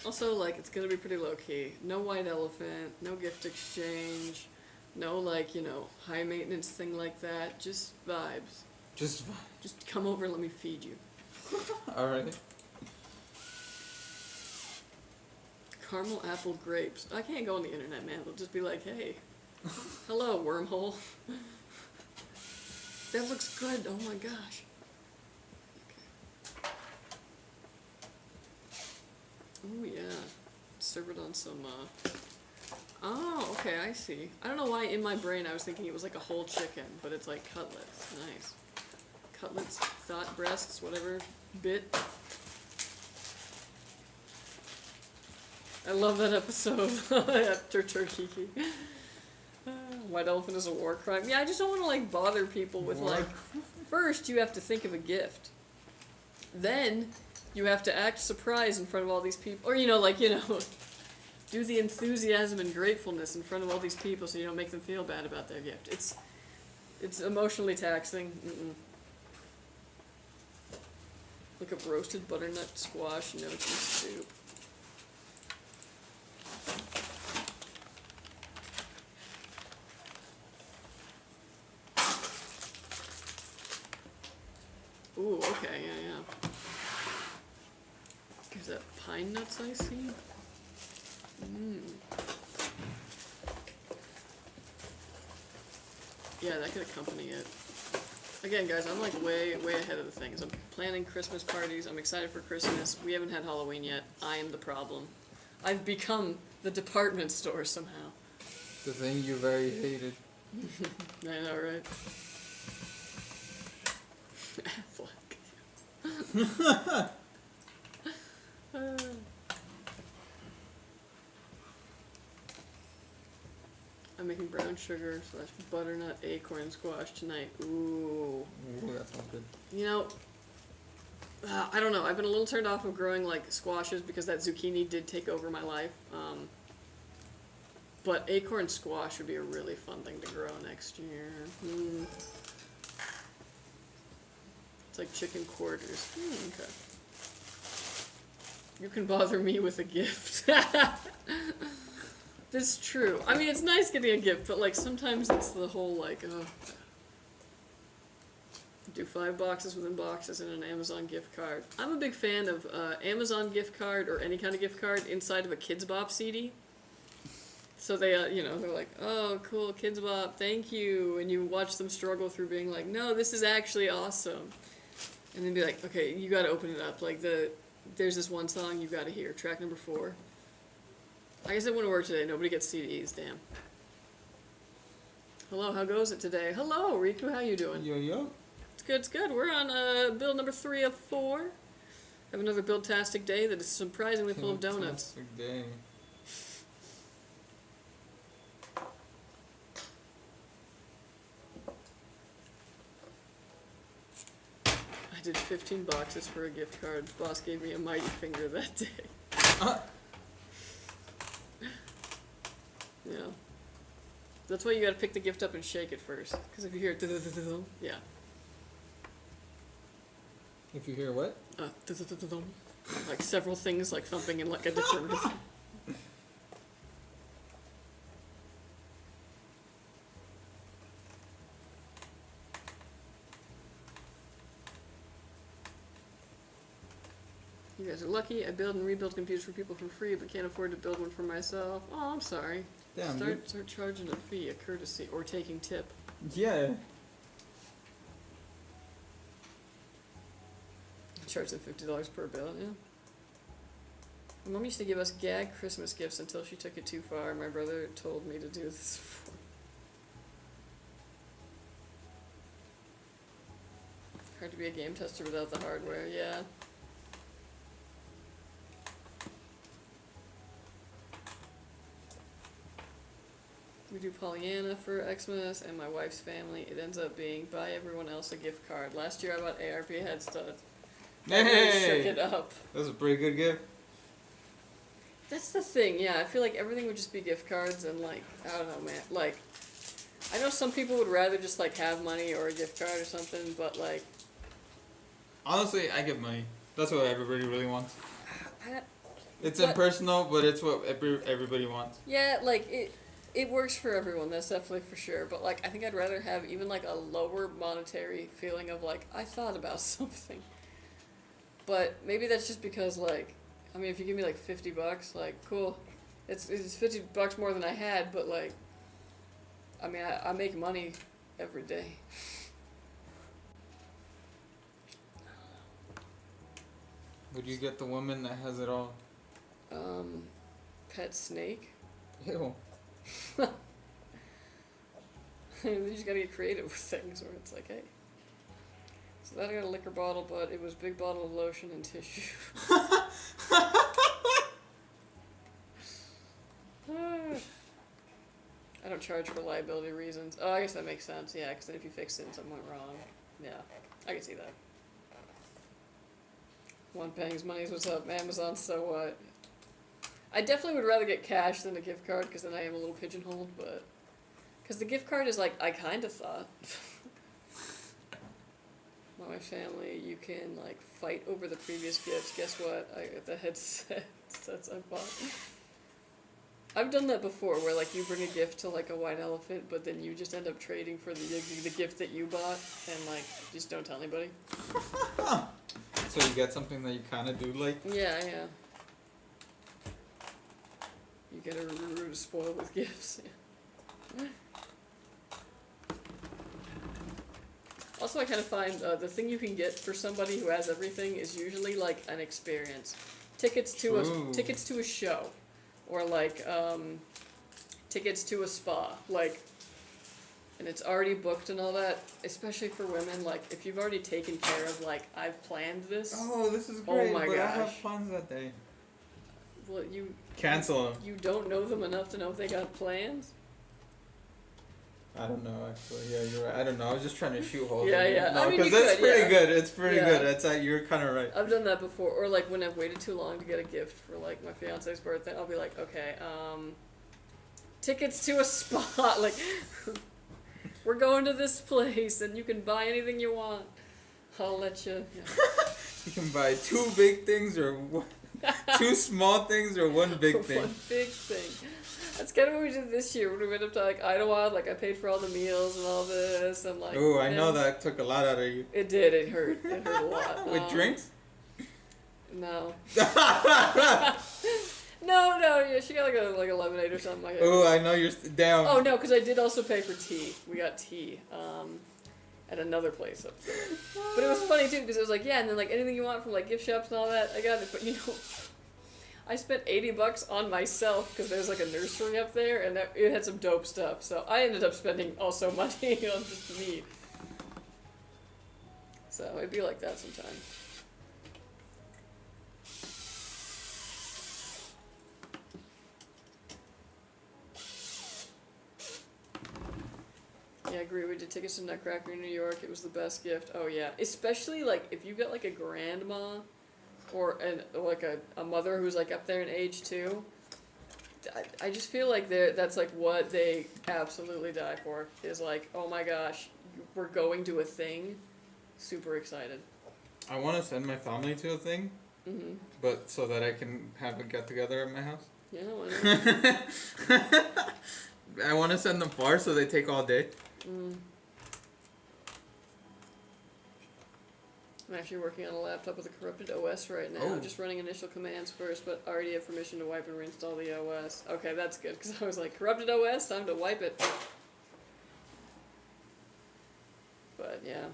Also, like, it's gonna be pretty low key. No white elephant, no gift exchange, no, like, you know, high maintenance thing like that. Just vibes. Just Just come over and let me feed you. Alright. Caramel apple grapes. I can't go on the internet, man. They'll just be like, hey, hello, wormhole. That looks good. Oh my gosh. Oh yeah. Serve it on some, Oh, okay, I see. I don't know why in my brain I was thinking it was like a whole chicken, but it's like cutlets. Nice. Cutlets, thought breasts, whatever bit. I love that episode after Turkey. White elephant is a war crime. Yeah, I just don't want to like bother people with like. First, you have to think of a gift. Then, you have to act surprised in front of all these people, or do the enthusiasm and gratefulness in front of all these people, so you don't make them feel bad about their gift. It's emotionally taxing. Look up roasted butternut squash no cheese soup. Ooh, okay, yeah. Is that pine nuts I see? Yeah, that could accompany it. Again, guys, I'm like way ahead of the things. I'm planning Christmas parties. I'm excited for Christmas. We haven't had Halloween yet. I am the problem. I've become the department store somehow. The thing you very hated. I know, right? I'm making brown sugar / butternut acorn squash tonight. Ooh. Ooh, that sounds good. You know, I don't know. I've been a little turned off of growing like squashes because that zucchini did take over my life. But acorn squash would be a really fun thing to grow next year. It's like chicken quarters. Okay. You can bother me with a gift. That's true. I mean, it's nice getting a gift, but like sometimes it's the whole like, do 5 boxes within boxes and an Amazon gift card. I'm a big fan of Amazon gift card or any kind of gift card inside of a Kids Bop CD. So they, they're like, oh, cool, Kids Bop, thank you. And you watch them struggle through being like, no, this is actually awesome. And then be like, okay, you gotta open it up. Like, there's this one song you gotta hear, track number 4. I guess it wouldn't work today. Nobody gets CDs, damn. Hello, how goes it today? Hello, Riku, how you doing? Yo. It's good, it's good. We're on build number 3 of 4. Have another build-tastic day that is surprisingly full of donuts. Fantastic day. I did 15 boxes for a gift card. Boss gave me a mighty finger that day. Yeah. That's why you gotta pick the gift up and shake it first. Because if you hear it, yeah. If you hear what? Like several things like thumping in like a different rhythm. You guys are lucky. I build and rebuild computers for people for free, but can't afford to build one for myself. Oh, I'm sorry. Damn, Start charging a fee, a courtesy, or taking tip. Yeah. Charge them $50 per bill, yeah. My mom used to give us gag Christmas gifts until she took it too far. My brother told me to do this before. Hard to be a game tester without the hardware, yeah. We do Pollyanna for Xmas and my wife's family. It ends up being buy everyone else a gift card. Last year I bought ARP head studs. Hey! Shook it up. That was a pretty good gift. That's the thing, yeah. I feel like everything would just be gift cards and like, I don't know, man. Like, I know some people would rather just like have money or a gift card or something, but like... Honestly, I give money. That's what everybody really wants. It's but- impersonal, but it's what everybody wants. Yeah, like, it works for everyone, that's definitely for sure. But like, I think I'd rather have even like a lower monetary feeling of like, I thought about something. But maybe that's just because, like, I mean, if you give me like $50, like, cool. It's $50 more than I had, but like, I mean, I make money every day. Would you get the woman that has it all? Pet snake. Ew. You just gotta get creative with things where it's like, hey. So then I got a liquor bottle, but it was big bottle of lotion and tissue. I don't charge for liability reasons. Oh, I guess that makes sense. Yeah, because then if you fix it and something went wrong, yeah, I can see that. One Pang's money's what's up, Amazon. So what? I definitely would rather get cash than a gift card because then I am a little pigeonholed, but because the gift card is like I kind of thought. My family, you can like fight over the previous gifts. Guess what? I got the headsets I bought. I've done that before, where like you bring a gift to like a white elephant, but then you just end up trading for the gift that you bought, and like just don't tell anybody. So you get something that you kind of do like? Yeah. You get a spoiled with gifts. Yeah. Also, I kind of find the thing you can get for somebody who has everything is usually like an experience, tickets to a show, or like tickets to a spa, like, and it's already booked and all that. Especially for women, like if you've already taken care of, like I've planned this. Oh, this is Oh great, my but I gosh. have plans that day. Well, you Cancel them. You don't know them enough to know if they got plans. I don't know, actually. Yeah, you're right. I don't know. I was just trying to shoot holes. Yeah, in it. yeah. No, I mean, because you that's could, pretty yeah. good. It's pretty Yeah. good. That's you're kind of right. I've done that before, or like when I've waited too long to get a gift for like my fiance's birthday, I'll be like, okay, tickets to a spa, like we're going to this place and you can buy anything you want. I'll let you. Yeah. You can buy 2 big things or 2 small things or 1 big thing. One big thing. That's kind of what we did this year when we went up to like Idlewild. Like I paid for all the meals and all this, and like. Oh, I know that took a lot out of you. It did. It hurt. It hurt a lot. With drinks? No. No. Yeah, she got like a lemonade or something like that. Oh, I know you're down. Oh no, because I did also pay for tea. We got tea at another place up there. But it was funny too because it was like, yeah, and then like anything you want from like gift shops and all that, I got it. But you know, I spent $80 on myself because there's like a nursery up there and it had some dope stuff. So I ended up spending also money on just me. So it'd be like that sometimes. Yeah, I agree. We did tickets to Nutcracker in New York. It was the best gift. Oh yeah, especially like if you got like a grandma, or like a mother who's like up there in age too. I just feel like that's like what they absolutely die for. Is like, oh my gosh, we're going to a thing. Super excited. I want to send my family to a thing, but so that I can have a get together at my house. Yeah, why not? I want to send them far so they take all day. I'm actually working on a laptop with a corrupted OS right now. Oh. Just running initial commands first, but already have permission to wipe and reinstall the OS. Okay, that's good, because I was like, corrupted OS, time to wipe it. But yeah.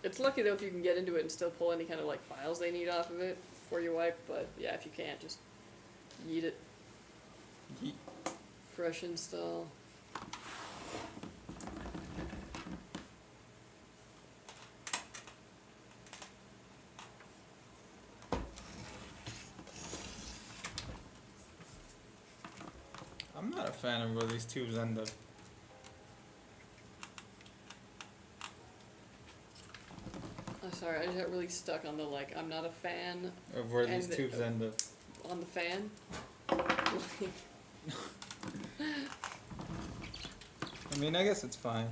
It's lucky though if you can get into it and still pull any kind of like files they need off of it before you wipe, but yeah, if you can't, just yeet it. Yeet. Fresh install. I'm not a fan of where these tubes end up. I'm sorry, I just got really stuck on the like, I'm not a fan Of where these And tubes end up. on the fan. I mean, I guess it's fine.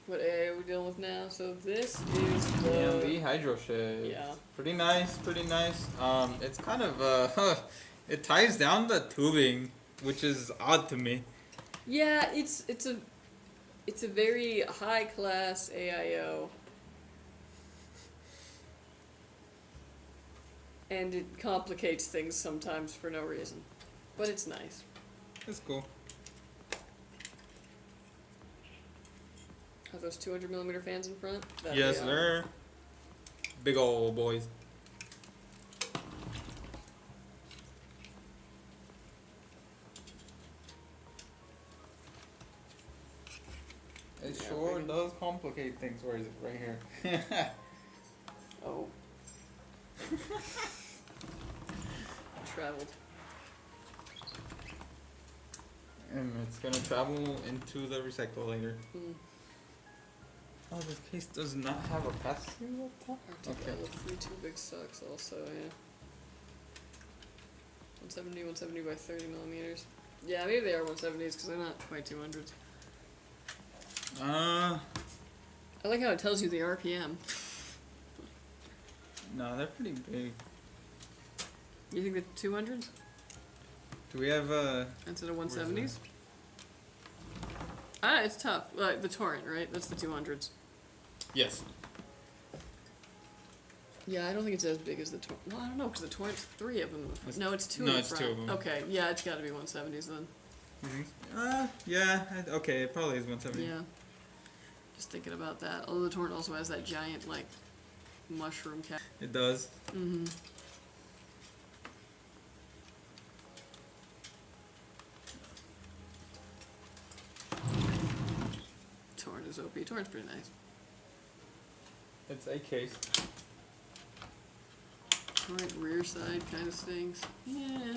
What AI are we dealing with now? So this is AMD the... Hydroshift. Yeah. Pretty nice, pretty nice. It's kind of, it ties down the tubing, which is odd to me. Yeah, it's It's a very high class AIO. And it complicates things sometimes for no reason. But it's nice. That's cool. Are those 200mm fans in front? Yes, they're big old boys. It Yeah, sure big. does complicate things. Where is it? Right here. Oh. Traveled. And it's gonna travel into the recyclator. Mm. Oh, this case does not have a pass-through up top? Arctic Level 3 2 big sucks also, yeah. 170 by 30mm. Yeah, maybe they are 170s because they're not quite 200s. I like how it tells you the RPM. no, they're pretty big. You think the 200s Do we have instead of 170s? Ah, it's tough. The torrent, right? That's the 200s. Yes. Yeah, I don't think it's as big as the torrent. Well, I don't know because the torrent's 3 of them. No, it's 2 No, in it's front. 2 of them. Okay, yeah, it's got to be 170s then. You think? Yeah. Okay, it probably is 170. Yeah. Just thinking about that. Although the torrent also has that giant like mushroom cap. It does. Mm-hmm. Torrent is OP. Torrent's pretty nice. It's a case. Torrent rear side kind of stinks. Yeah.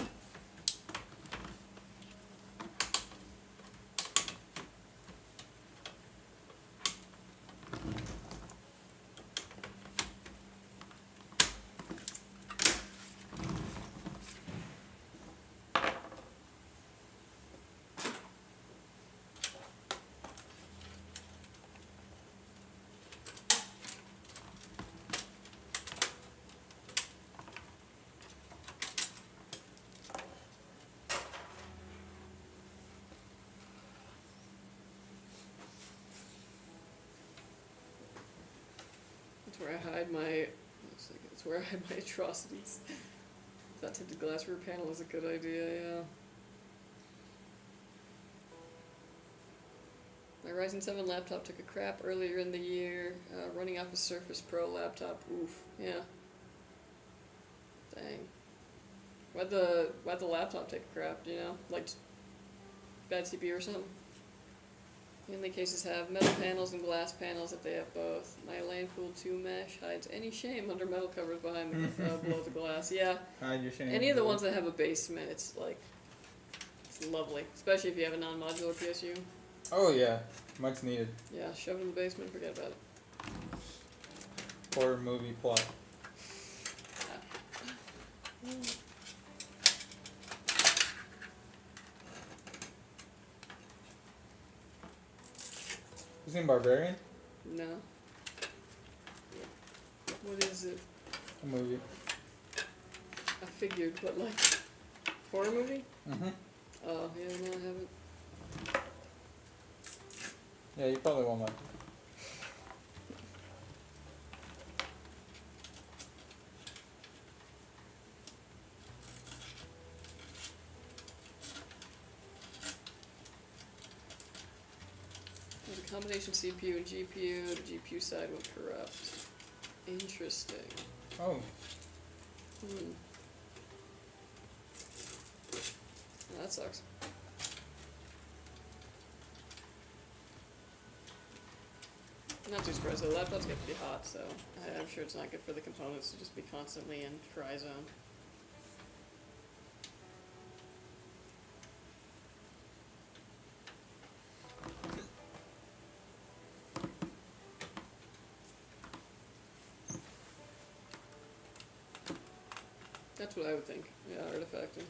That's where I hide my. That's where I hide my atrocities. That tinted glass rear panel is a good idea. Yeah. My Ryzen 7 laptop took a crap earlier in the year, running off a Surface Pro laptop. Oof. Yeah. Dang. Why'd the laptop take a crap? Do you know, like bad CPU or something? Mainly cases have metal panels and glass panels if they have both. My Lancool 2 mesh hides any shame under metal covers behind below the glass. Yeah. Hide your shame. Any of the ones that have a basement, it's like it's lovely, especially if you have a non-modular PSU. Oh yeah, much needed. Yeah, shove it in the basement, forget about it. Horror movie plot. You seen Barbarian? No. What is it? A movie. I figured, but like horror movie? Mm-hmm. Oh yeah, no, I haven't. Yeah, you probably won't like it. There's a combination CPU and GPU. The GPU side will corrupt. Interesting. Oh, Hmm. Well, that sucks. Not too surprised though. Laptops get pretty hot, so I'm sure it's not good for the components to just be constantly in fry zone. That's what I would think. Yeah, artifacting.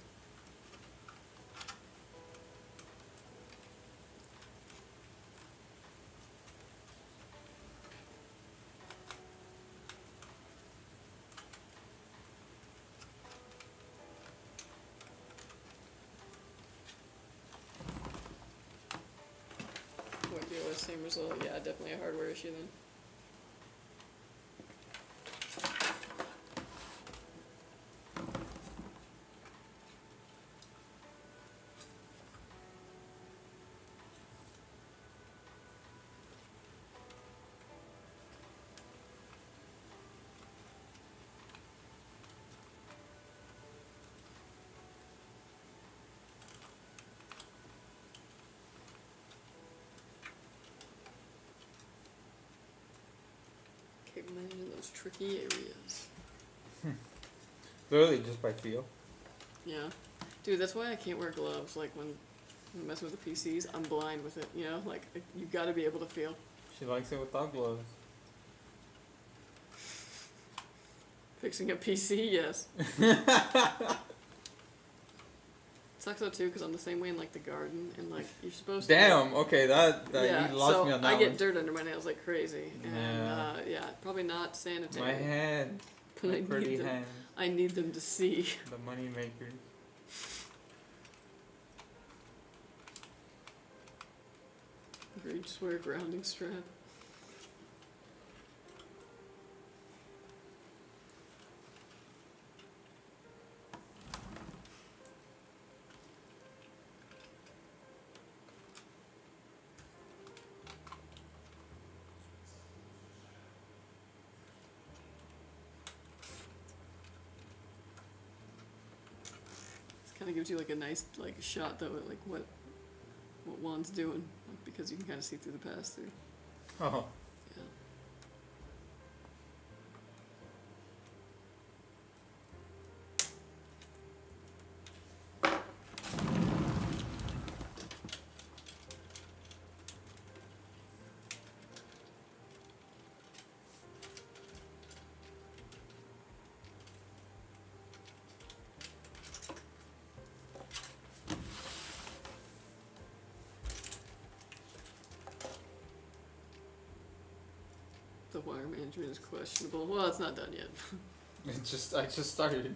What do I was saying? same result. Yeah, definitely a hardware issue then. Okay, managing those tricky areas. Literally just by feel. Yeah. Dude, that's why I can't wear gloves. Like when I'm messing with the PCs, I'm blind with it, you know? Like, you gotta be able to feel. She likes it without gloves. Fixing a PC, yes. Sucks though too, because I'm the same way in like the garden, and like you're supposed to. Damn. Okay, that Yeah, you lost so me on that I one. get dirt under my nails like crazy, and yeah, probably not sanitary. My hand. But My I pretty need them. hand. I need them to see. The money maker. Agreed. Just wear a grounding strap. Kind of gives you like a nice like shot though at like what Juan's doing, like, because you can kind of see through the pass through. Oh. Yeah. The wire management is questionable. Well, it's not done yet. I just started.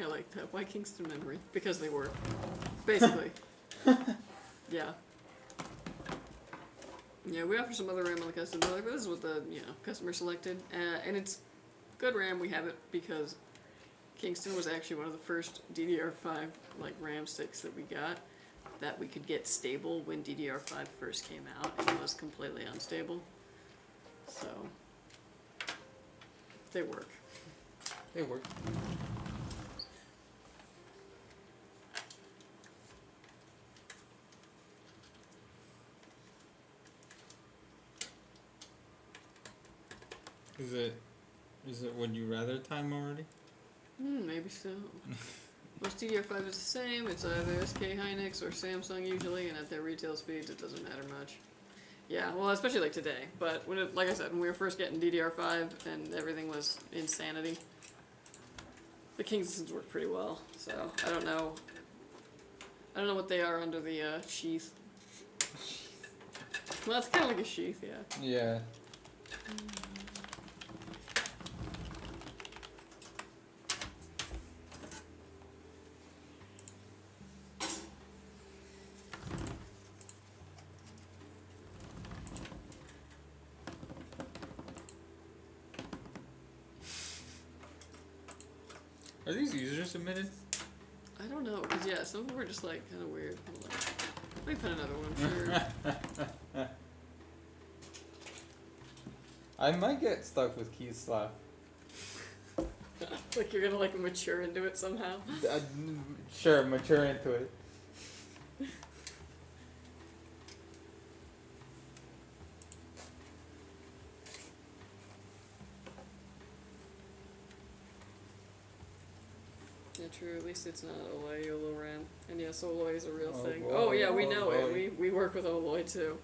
I like that. Why Kingston memory? Because they were. Basically. Yeah. Yeah, we offer some other RAM on the custom. Like, this is what the customer selected, and it's good RAM. We have it because Kingston was actually one of the first DDR5 like RAM sticks that we got that we could get stable when DDR5 first came out, and it was completely unstable. So they work. They work. Is it would you rather time already? Maybe so. Most DDR5 is the same. It's either SK Hynix or Samsung usually, and at their retail speeds, it doesn't matter much. Yeah, well, especially like today. But when like I said, when we were first getting DDR5 and everything was insanity, the Kingstons work pretty well. So I don't know what they are under the sheath. Well, it's kind of like a sheath, yeah. Yeah. Are these user submitted? I don't know, cause yeah, some of them were just like kind of weird. Let me put another one, sure. I might get stuck with key slap. Like you're gonna like mature into it somehow. Sure, mature into it. Yeah, true. At least it's not Oloy YOLO-RAM. And yes, Oloy is a real Oh, thing. boy, Oh yeah, we know Oloy. it. We work with Oloy too.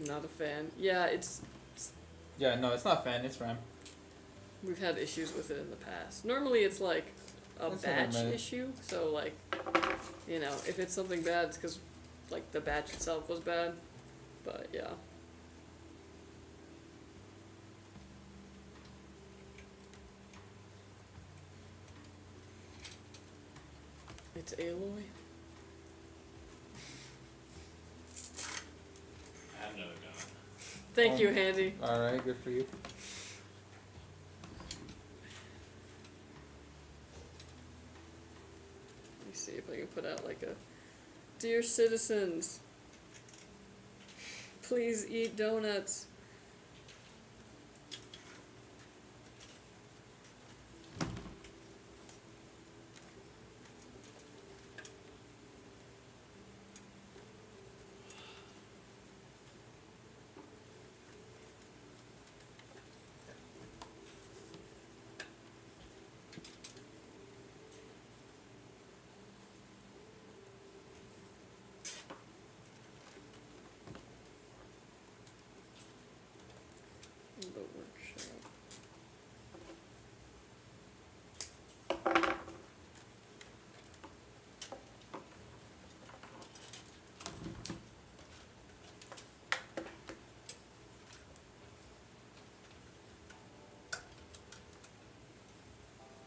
Not a fan. Yeah, Yeah, no, it's not fan, it's RAM. we've had issues with it in the past. Normally it's like a That's what I batch meant. issue, so like, you know, if it's something bad, it's because like the batch itself was bad. But yeah. It's Aloy. I have another gun. Thank you, Handy. Alright, good for you. Let me see if I can put out like a dear citizens, please eat donuts. The workshop.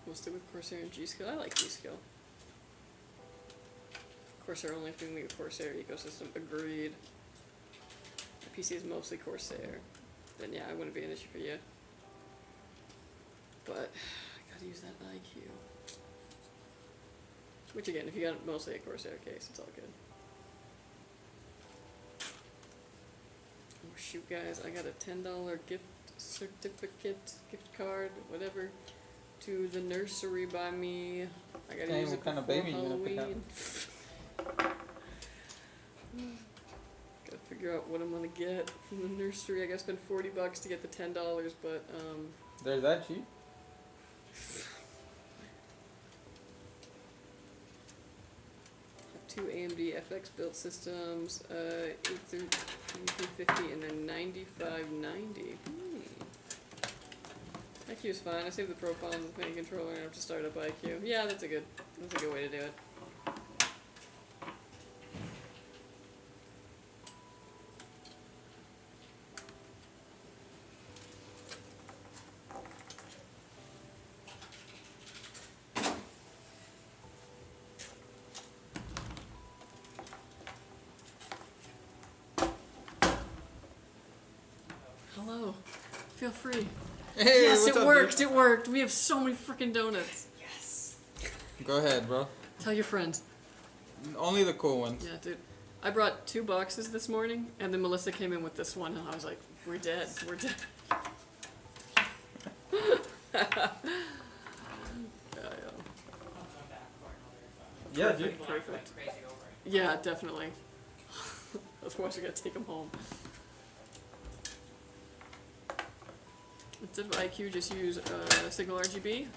We'll stick with Corsair and G-Skill. I like G-Skill. Corsair only thing in the Corsair ecosystem. Agreed. My PC is mostly Corsair. Then yeah, it wouldn't be an issue for you. But I gotta use that IQ. Which again, if you got mostly a Corsair case, it's all good. Oh shoot, guys, I got a $10 gift certificate, gift card, whatever, to the nursery by me. I gotta Dang, use what it kind of before baby you gonna pick out? Halloween. Gotta figure out what I'm gonna get from the nursery. I gotta spend $40 to get the $10, but They're that cheap? two AMD FX built systems, 830, and then 9590. IQ is fine. I saved the profile on the main controller and I have to start up IQ. Yeah, that's a good way to do it. Hello. Feel free. Hey, Yes, what's it up, worked. dude? It worked. We have so many freaking donuts. Yes. Go ahead, bro. Tell your friends. Only the cool ones. Yeah, dude. I brought 2 boxes this morning, and then Melissa came in with this one, and I was like, we're dead. We're dead. Yeah, dude. Perfect. Yeah, definitely. Otherwise, we gotta take them home. Instead of IQ, just use Signal RGB.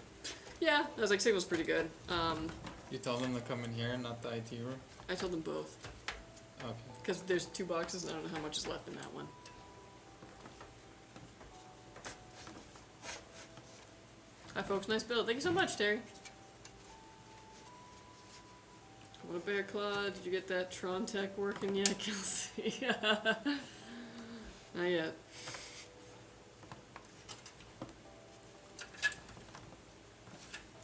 Yeah, I was like, Signal's pretty good. You told them to come in here, not the IT room? I told them both. Okay. Because there's 2 boxes, and I don't know how much is left in that one. Hi, folks. Nice build. Thank you so much, Terry. What a bear claw. Did you get that Tech working yet, Kelsey? Not yet.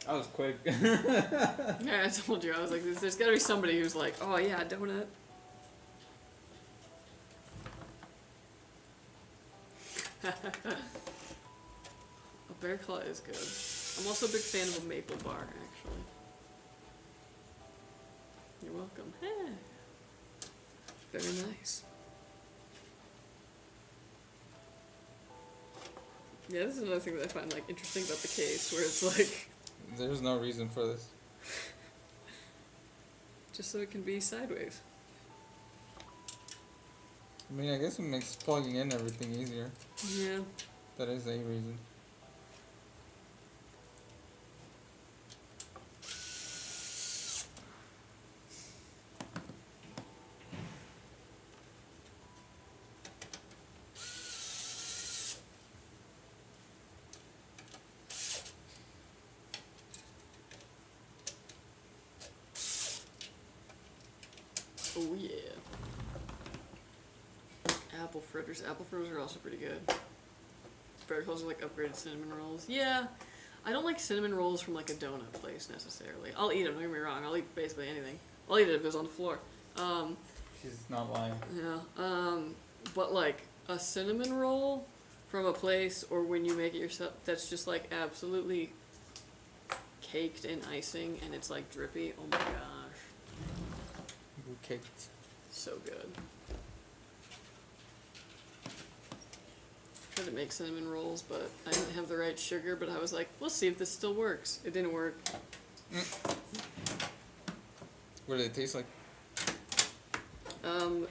That was quick. Yeah, I told you. I was like, there's gotta be somebody who's like, oh yeah, donut. A bear claw is good. I'm also a big fan of a maple bar, actually. You're welcome. Hey. Very nice. Yeah, this is another thing that I find like interesting about the case, where it's like There's no reason for this. just so it can be sideways. I mean, I guess it makes plugging in everything easier. Yeah. That is a reason. Oh yeah. Apple fritters. Apple fritters are also pretty good. Bear claws are like upgraded cinnamon rolls. Yeah. I don't like cinnamon rolls from like a donut place necessarily. I'll eat them, don't get me wrong. I'll eat basically anything. I'll eat it if it's on the floor. She's not lying. Yeah. But like a cinnamon roll from a place or when you make it yourself that's just like absolutely caked in icing and it's like drippy. Oh my gosh. Good cake. So good. Tried to make cinnamon rolls, but I didn't have the right sugar, but I was like, we'll see if this still works. It didn't work. What do they taste like?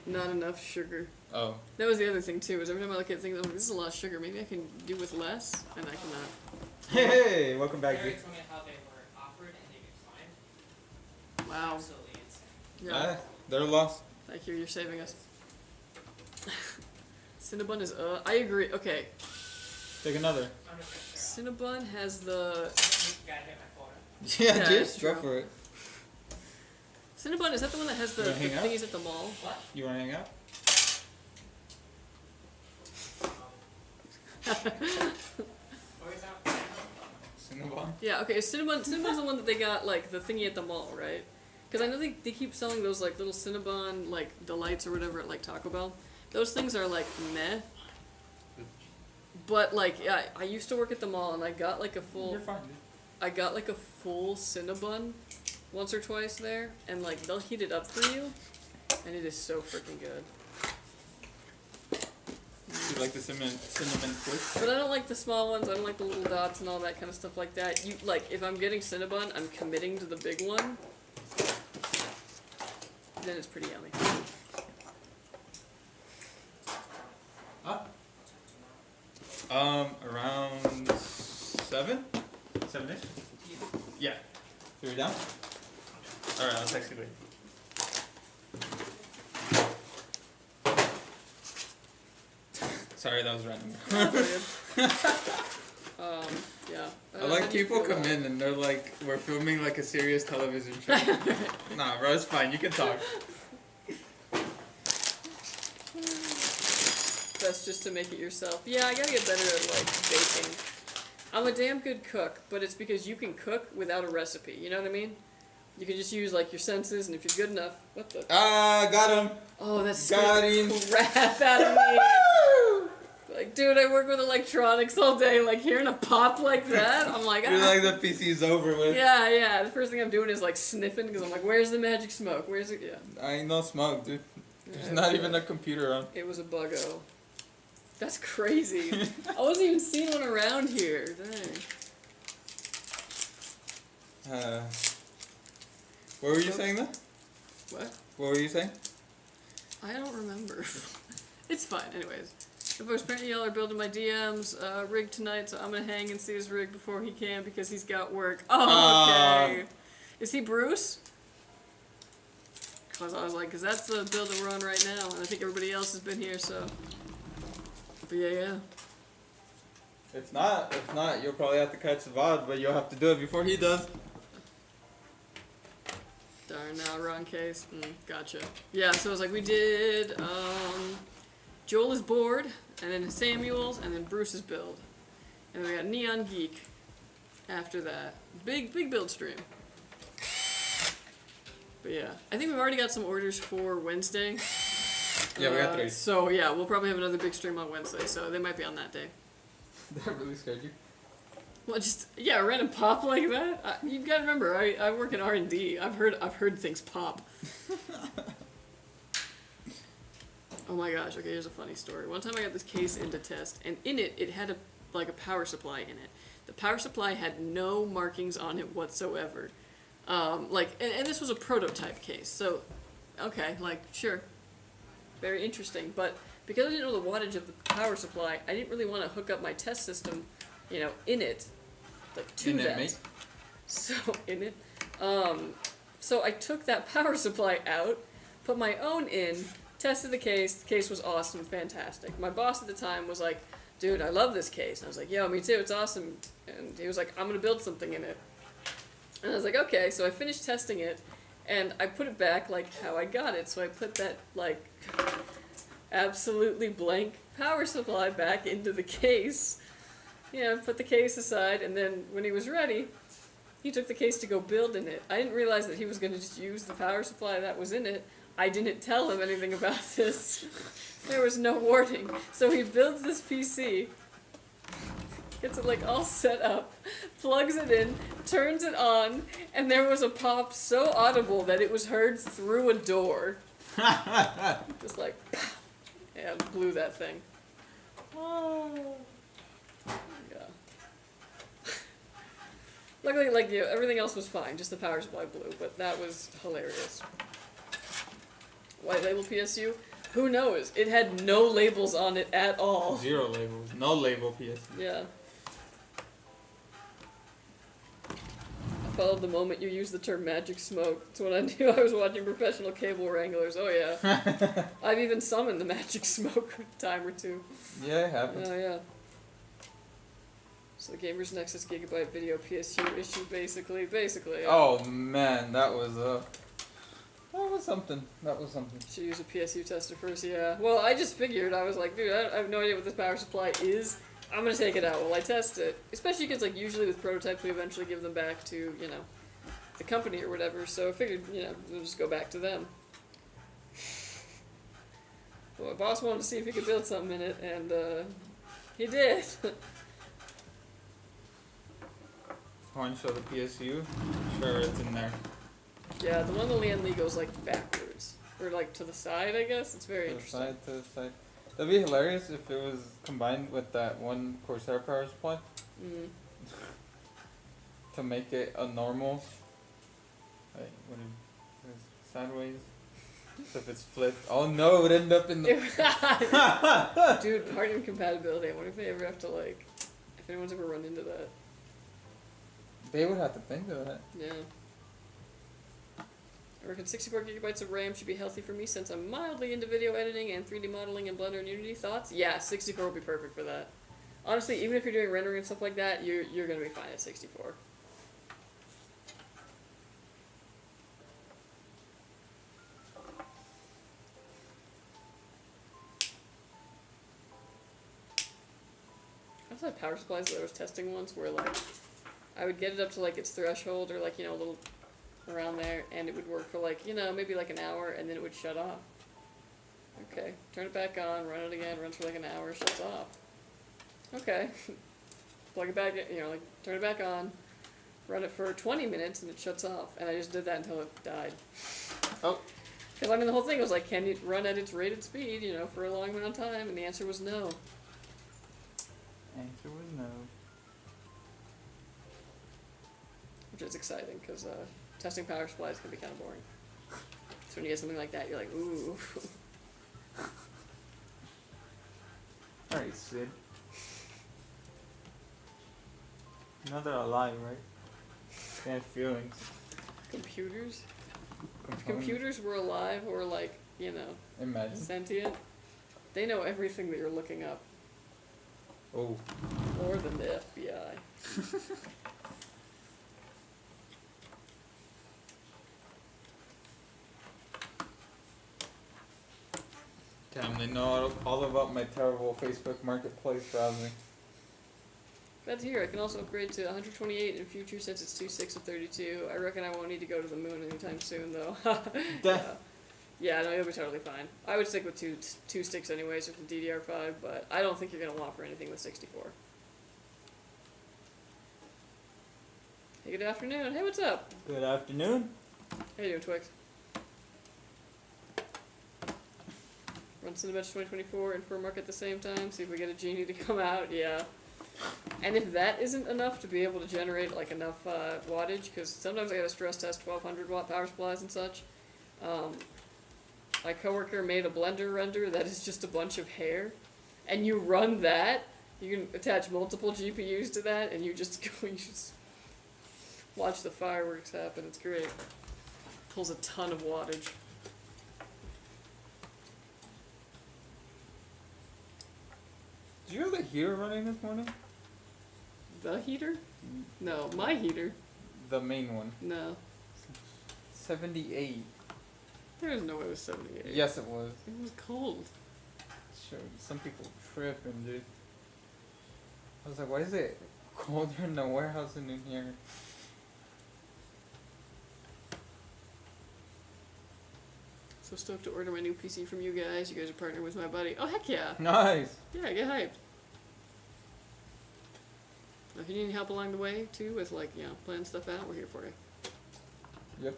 Not enough sugar. Oh. That was the other thing too, is every time I look at things, I'm like, this is a lot of sugar. Maybe I can do with less, and I cannot. Hey, welcome back, Barry dude. told me how they were offered and they declined. Wow. Absolutely insane. Yeah. They're lost. Thank you, you're saving us. Cinnabon is, I agree. Okay. Take another. I'm just gonna Cinnabon has the... You gotta hit my quota. Yeah, Yeah, dude. it's Go true. for it. Cinnabon, is that the one that has the, You wanna the hang out? thingies at the mall? What? You want to hang out? What was that? Cinnabon? Yeah, okay, Cinnabon's the one that they got, like, the thingy at the mall, right? Because I know they keep selling those, like, little Cinnabon, like, delights or whatever at, like, Taco Bell. Those things are, like, meh. But, like, yeah, I used to work at the mall, and I got, like, a full... You're fine, dude. I got, like, a full Cinnabon once or twice there, and, like, they'll heat it up for you, and it is so freaking good. You like the cinnamon twist? But I don't like the small ones, I don't like the little dots and all that kind of stuff like that. You, like, if I'm getting Cinnabon, I'm committing to the big one. Then it's pretty yummy. Huh? Around 7? 7-ish? Yeah. 3 down? Alright, I'll text you later. Sorry, that was random. Yeah. I like people come in and they're like, we're filming like a serious television show. Nah, bro, it's fine. You can talk. Best just to make it yourself. Yeah, I gotta get better at, like, baking. I'm a damn good cook, but it's because you can cook without a recipe, you know what I mean? You can just use, like, your senses, and if you're good enough... What the... Got him. Oh, that's Got scared him. the crap out of me. Like, dude, I work with electronics all day, like, hearing a pop like that, I'm like, You're like the PC's over with. Yeah, the first thing I'm doing is, like, sniffing, because I'm like, where's the magic smoke? Where's it? Yeah. I ain't no smoke, dude. There's Yeah, not it even a computer on. It was a buggo. That's crazy. I wasn't even seeing one around here. Dang. What were you saying though? What? What were you saying? I don't remember. It's fine, anyways. Of course, apparently y'all are building my DM's rig tonight, so I'm gonna hang and see his rig before he can because he's got work. Oh, okay. Is he Bruce? Because I was like, because that's the build that we're on right now, and I think everybody else has been here, so. But yeah. If not, you'll probably have to catch the VOD, but you'll have to do it before he does. Darn, now wrong case. Gotcha. Yeah, so it was like we did Joelisbored, and then Samuel's, and then Bruce's build. And then we got Neon Geek after that. Big build stream. But yeah, I think we've already got some orders for Wednesday. Yeah, we got 3. So yeah, we'll probably have another big stream on Wednesday, so they might be on that day. That really scared you? Well, just yeah, a random pop like that. You gotta remember, I work in R&D. I've heard things pop. Oh my gosh. Okay, here's a funny story. One time I got this case in to test, and in it had a power supply in it. The power supply had no markings on it whatsoever. And this was a prototype case, so okay, like sure, very interesting. But because I didn't know the wattage of the power supply, I didn't really want to hook up my test system, in it, like to that. Mate. So in it, so I took that power supply out, put my own in, tested the case. The case was awesome, fantastic. My boss at the time was like, "Dude, I love this case." And I was like, "Yo, me too. It's awesome." And he was like, "I'm gonna build something in it." And I was like, "Okay." So I finished testing it, and I put it back like how I got it. So I put that like absolutely blank power supply back into the case. Put the case aside, and then when he was ready, he took the case to go build in it. I didn't realize that he was going to just use the power supply that was in it. I didn't tell him anything about this. There was no warning. So he builds this PC, gets it like all set up, plugs it in, turns it on, and there was a pop so audible that it was heard through a door. Just like, yeah, blew that thing. Oh. Yeah. Luckily, everything else was fine, just the power supply blew, but that was hilarious. White label PSU? Who knows? It had no labels on it at all. 0 labels. No label PSU. Yeah. I followed the moment you used the term magic smoke. It's when I knew I was watching Professional Cable Wranglers. Oh yeah. I've even summoned the magic smoke a time or two. Yeah, it happens. Oh yeah. So the Gamers Nexus Gigabyte video PSU issue basically. Oh man, that was something. Should use a PSU tester first, yeah. Well, I just figured, I was like, dude, I have no idea what this power supply is. I'm gonna take it out while I test it. Especially because, usually with prototypes, we eventually give them back to, the company or whatever. So I figured, we'll just go back to them. Well, my boss wanted to see if he could build something in it, and, he did. Want to show the PSU? Sure, it's in there. Yeah, the one the Lian Lee goes, backwards. Or, to the side, I guess. It's very interesting. To the side. That'd be hilarious if it was combined with that one Corsair power supply. Mm. To make it a normal. Sideways. So if it's flipped. Oh no, it would end up in the. Dude, part incompatibility. I wonder if they ever have to, if anyone's ever run into that. They would have to think of that. Yeah. I reckon 64 gigabytes of RAM should be healthy for me since I'm mildly into video editing and 3D modeling in Blender and Unity. Thoughts? Yeah, 64 will be perfect for that. Honestly, even if you're doing rendering and stuff like that, you're gonna be fine at 64. I also had power supplies that I was testing once where I would get it up to its threshold or a little around there, and it would work for maybe an hour, and then it would shut off. Okay, turn it back on, run it again, runs for an hour, shuts off. Okay, plug it back in, turn it back on, run it for 20 minutes, and it shuts off. And I just did that until it died. Oh. Because the whole thing was can it run at its rated speed, for a long amount of time? And the answer was no. Answer was no. Which is exciting, because testing power supplies can be kind of boring. So when you get something like that, you're like, ooh. Alright, Sid. Now they're alive, right? They have feelings. Computers? If computers were alive or Imagine. sentient, they know everything that you're looking up. Oh. More than the FBI. Damn, they know all about my terrible Facebook Marketplace browsing. Glad to hear. I can also upgrade to 128 in future since it's 2.6 of 32. I reckon I won't need to go to the moon anytime soon, though. Yeah, no, you'll be totally fine. I would stick with two sticks anyways with the DDR5, but I don't think you're going to want for anything with 64. Hey, good afternoon. Hey, what's up? Good afternoon. How you doing, Twix? Run Cinebench 2024 and Fur Market at the same time. See if we get a genie to come out. Yeah. And if that isn't enough to be able to generate like enough wattage, because sometimes I gotta stress test 1200 watt power supplies and such. My coworker made a blender render that is just a bunch of hair, and you run that. You can attach multiple GPUs to that, and you just go. You just watch the fireworks happen. It's great. Pulls a ton of wattage. Did you have the heater running this morning? The heater? No, my heater. The main one. No. 78. There's no way it was 78. Yes, it was. It was cold. Sure, some people tripping, dude. I was like, why is it colder in the warehouse than in here? So stoked to order my new PC from you guys. You guys are partnering with my buddy. Oh, heck yeah. Nice. Yeah, get hyped. If you need any help along the way, too, with, like, you know, planning stuff out, we're here for you. Yep.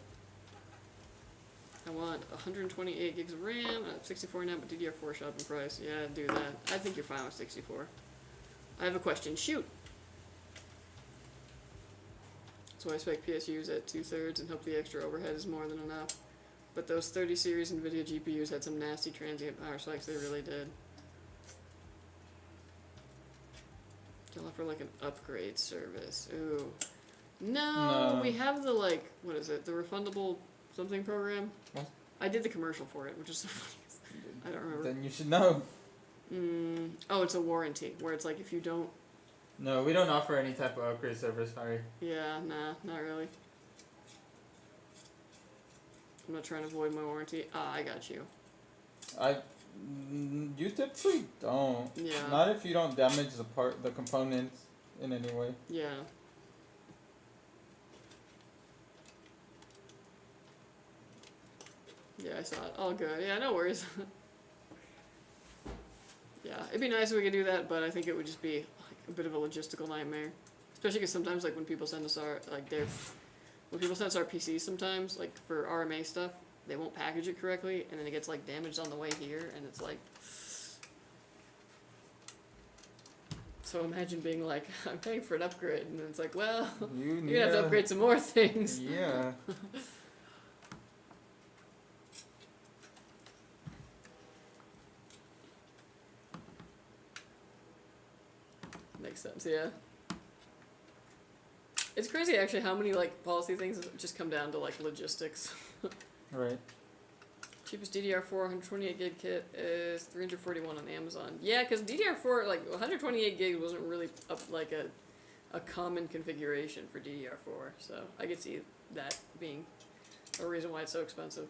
I want 128 gigs of RAM, 64 now, but DDR4 shot in price. Yeah, do that. I think you're fine with 64. I have a question. Shoot! So I spec PSUs at 2/3 and hope the extra overhead is more than enough. But those 30 series NVIDIA GPUs had some nasty transient power spikes, they really did. They'll offer like an upgrade service. Ooh. No, we have the like, what is it, the refundable something program? What? I did the commercial for it, which is so funny. I don't remember. Then you should know. Oh, it's a warranty, where it's like if you don't... No, we don't offer any type of upgrade service, sorry. Yeah, nah, not really. I'm not trying to avoid my warranty. Ah, I got you. You typically don't. Yeah. Not if you don't damage the components in any way. Yeah. Yeah, I saw it. All good. Yeah, no worries. Yeah, it'd be nice if we could do that, but I think it would just be like a bit of a logistical nightmare. Especially because sometimes, like, when people send us our, like, when people send us our PCs sometimes, like, for RMA stuff, they won't package it correctly, and then it gets, like, damaged on the way here, and it's like... So imagine being like, I'm paying for an upgrade, and then it's like, well, you're gonna have to upgrade some more things. Yeah. Makes sense, yeah. It's crazy, actually, how many, like, policy things just come down to, like, logistics. Right. Cheapest DDR4 128 gig kit is $341 on Amazon. Yeah, because DDR4, like, 128 gig wasn't really like a common configuration for DDR4, so I could see that being a reason why it's so expensive.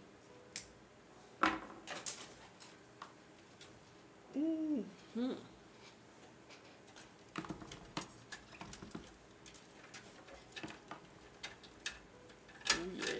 Mm-hmm. Oh yeah.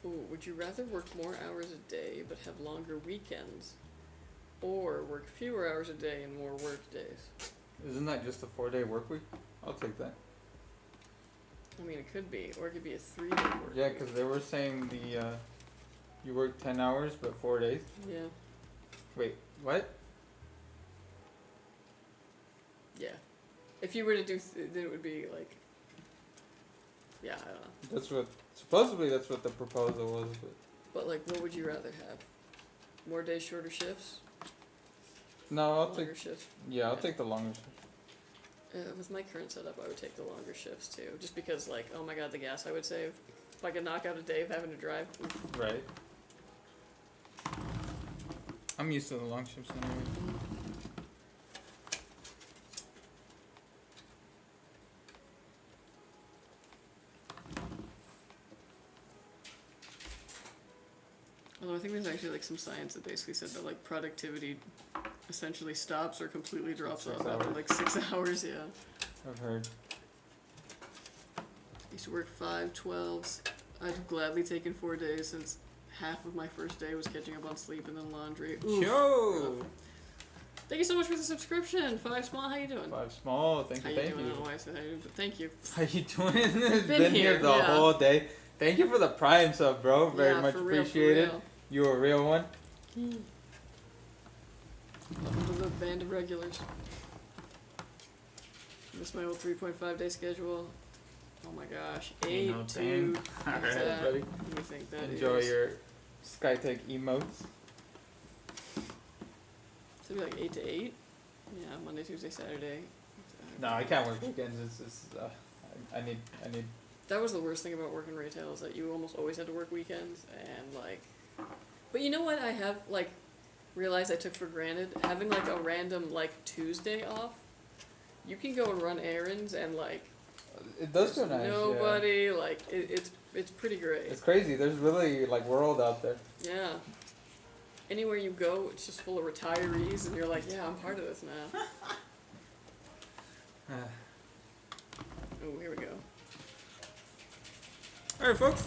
Ooh, would you rather work more hours a day but have longer weekends? Or work fewer hours a day and more work days? Isn't that just a 4-day work week? I'll take that. I mean, it could be, or it could be a 3-day work Yeah, week. because they were saying you work 10 hours but 4 days. Yeah. Wait, what? Yeah. If you were to do, then it would be like, yeah, I don't know. Supposedly that's what the proposal was, But like, what would you rather have? More days, shorter shifts? no, I'll Longer take, shifts? I'll take the longer shift. With my current setup, I would take the longer shifts too. Just because, like, oh my god, the gas I would save. If I could knock out a day of having to drive. Oof. Right. I'm used to the long shifts anyway. Although I think there's actually like some science that basically said that like productivity essentially stops or completely drops 6 off after hours. like 6 hours. Yeah. I've heard. I used to work 5 12s. I'd have gladly taken 4 days since half of my first day was catching up on sleep and then laundry. Oof. Yo! Thank you so much for the subscription. 5 Small, how you doing? 5 Small, thank How you, you thank doing? I you. don't know why I said how you doing, but thank you. How you doing? It's Been here here, the yeah. whole day. Thank you for the Prime sub, bro. Very Yeah, much for real, appreciated. For real. You a real one. Welcome to the band of regulars. Missed my old 3.5 day schedule. Oh my gosh. 8 No, to. dang. what's Alright, that? buddy. What do you think that Enjoy is? your Skytech emotes. It's gonna be like 8 to 8? Yeah, Monday, Tuesday, Saturday. No, I can't work weekends. It's I need. That was the worst thing about working retail is that you almost always had to work weekends and like. But you know what I have like realized I took for granted? Having like a random like Tuesday off. You can go and run errands and like It does feel there's nice. nobody like it's pretty Yeah. great. It's crazy. There's really like world out there. Yeah. Anywhere you go, it's just full of retirees, and you're like, yeah, I'm part of this now. Oh, here we go. Alright, folks.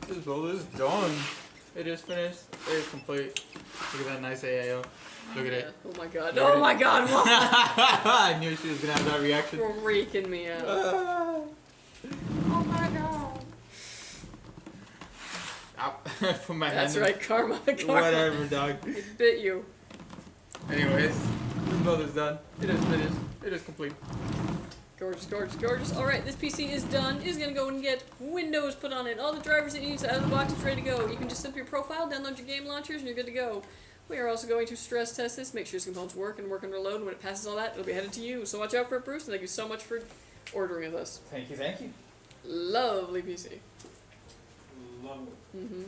This build is done. It is finished. It is complete. Look at that nice AIO. Look at Yeah. it. Oh my god. Look Oh at my it. god, what? I knew she was gonna have that reaction. Freaking me out. Oh my god. Ow. Put my That's hand right, karma. in. Karma. Whatever, dog. It bit you. Anyways, this build is done. It is finished. It is complete. Gorgeous, gorgeous, gorgeous. Alright, this PC is done. It is going to go and get Windows put on it. All the drivers it needs out of the box is ready to go. You can just set up your profile, download your game launchers, and you're good to go. We are also going to stress test this, make sure your components work and work under load. And when it passes all that, it'll be headed to you. So watch out for it, Bruce, and thank you so much for ordering with us. Thank you, thank you. Lovely PC. Love it. Mm-hmm.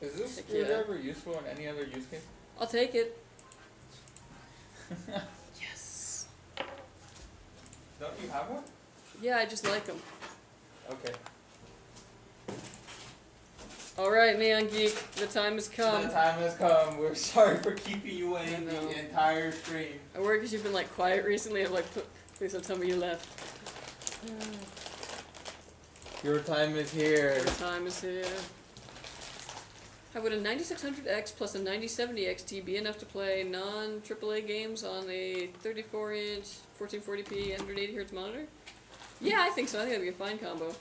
Is this Heck yeah. screwdriver useful in any other use case? I'll take it. Yes. Don't you have one? Yeah, I just like them. Okay. Alright, Neon Geek, the time has come. The time has come. We're sorry for keeping you I waiting know. the entire stream. I worry because you've been like quiet recently. I'm like, please don't tell me you left. Your time is here. Your time is here. How would a 9600X plus a 9070 XT be enough to play non-AAA games on a 34-inch 1440p 180Hz monitor? Yeah, I think so. I think that'd be a fine combo.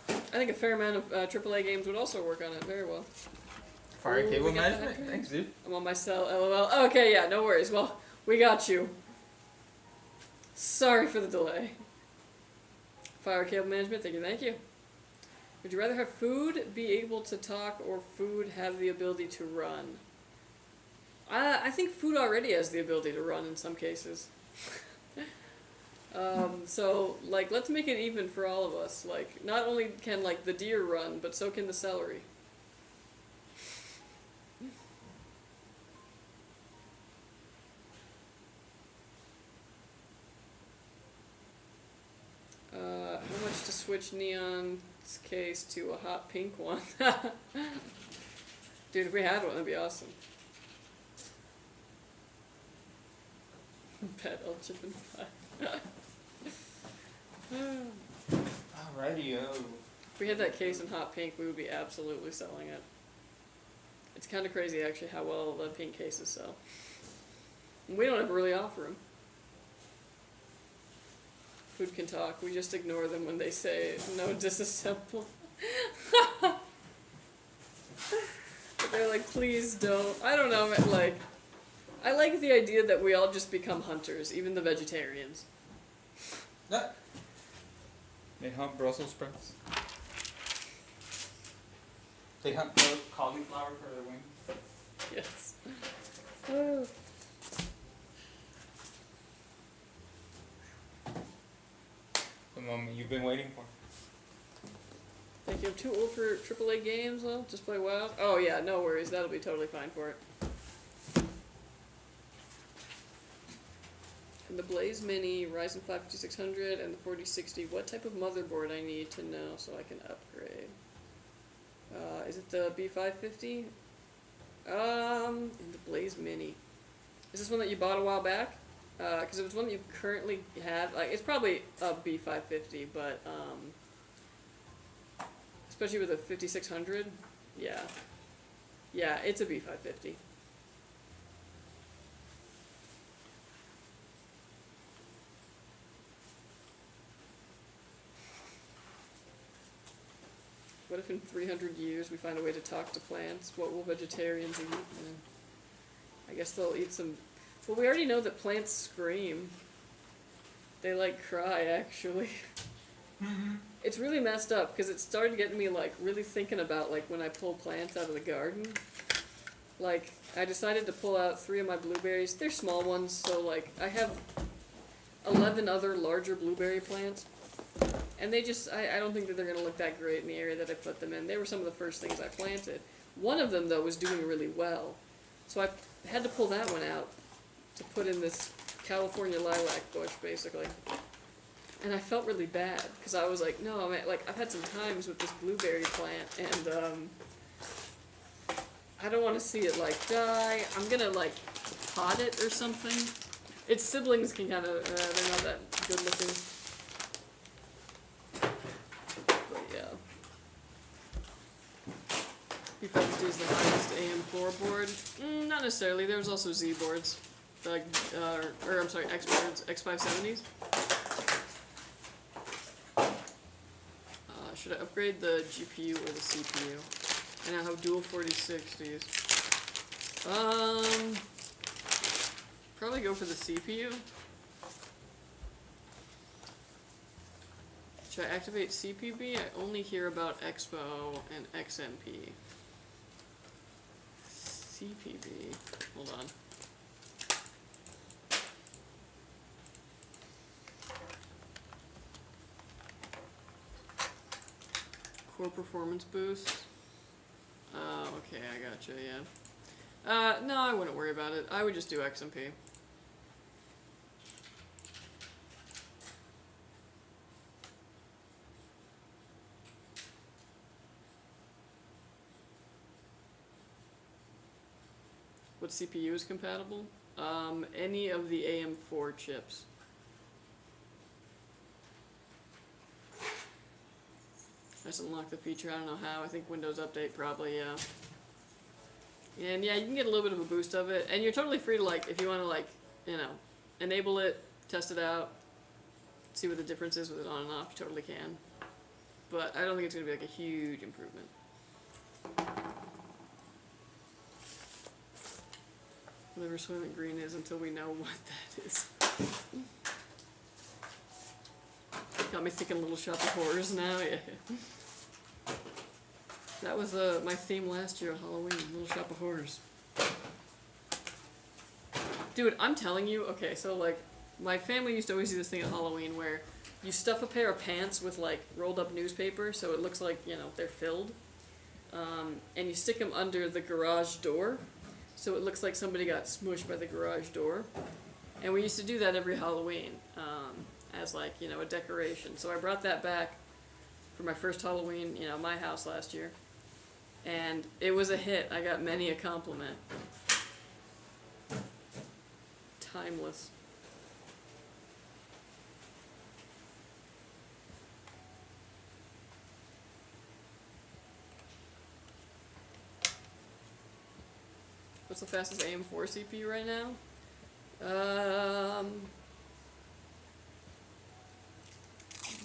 I think a fair amount of AAA games would also work on it very well. Fire Ooh, cable we got the management? hydrogen. Thanks, dude. I'm on my cell, lol. Okay, yeah, no worries. Well, we got you. Sorry for the delay. Fire cable management, thank you. Would you rather have food be able to talk or food have the ability to run? I think food already has the ability to run in some cases. So, like, let's make it even for all of us. Like, not only can, like, the deer run, but so can the celery. How much to switch Neon's case to a hot pink one? Dude, if we had one, that'd be awesome. Bet I'll chip in 5. Alrighty, If we had that case in hot pink, we would be absolutely selling it. It's kind of crazy, actually, how well the pink cases sell. And we don't ever really offer them. Food can talk. We just ignore them when they say no disassemble. But they're like, please don't. I don't know, like, I like the idea that we all just become hunters, even the vegetarians. They hunt Brussels sprouts. They hunt cauliflower for their wings. Yes. The moment you've been waiting for. Thank you have too old for AAA games? Well, just play WoW. Oh yeah, no worries. That'll be totally fine for it. And the Blaze Mini, Ryzen 5 5600, and the 4060. What type of motherboard I need to know so I can upgrade? Is it the B550? And the Blaze Mini. Is this one that you bought a while back? Because it was one that you currently have. Like, it's probably a B550, but especially with a 5600, yeah, it's a B550. What if in 300 years we find a way to talk to plants? What will vegetarians eat? I guess they'll eat some... Well, we already know that plants scream. They, like, cry, actually. It's really messed up, because it started getting me, like, really thinking about, like, when I pull plants out of the garden. Like, I decided to pull out 3 of my blueberries. They're small ones, so, like, I have 11 other larger blueberry plants. And they just, I don't think that they're going to look that great in the area that I put them in. They were some of the first things I planted. One of them, though, was doing really well. So I had to pull that one out to put in this California lilac bush, basically. And I felt really bad, because I was like, no, man, like, I've had some times with this blueberry plant, and, I don't want to see it, like, die. I'm gonna, like, pot it or something. Its siblings can kind of, they're not that good looking. B550 is the highest AM floorboard. Not necessarily. There's also Z boards, like, or I'm sorry, X boards, X570s. Should I upgrade the GPU or the CPU? And I have dual 4060s. Probably go for the CPU. Should I activate CPB? I only hear about Expo and XMP. CPB. Hold on. Core performance boost. Okay, I gotcha, yeah. No, I wouldn't worry about it. I would just do XMP. What CPU is compatible? Any of the AM4 chips. I just unlocked the feature, I don't know how. I think Windows Update probably, yeah. And yeah, you can get a little bit of a boost of it. And you're totally free to, like, if you want to, like, you know, enable it, test it out, see what the difference is with it on and off, you totally can. But I don't think it's going to be, like, a huge improvement. Whatever Soylent Green is until we know what that is. Got me thinking Little Shop of Horrors now, yeah. That was my theme last year on Halloween, Little Shop of Horrors. Dude, I'm telling you, okay, so like, my family used to always do this thing at Halloween where you stuff a pair of pants with like rolled up newspaper so it looks like, you know, they're filled. And you stick them under the garage door so it looks like somebody got smushed by the garage door. And we used to do that every Halloween. As like, you know, a decoration. So I brought that back for my first Halloween, you know, my house last year. And it was a hit. I got many a compliment. Timeless. What's the fastest AM4 CPU right now?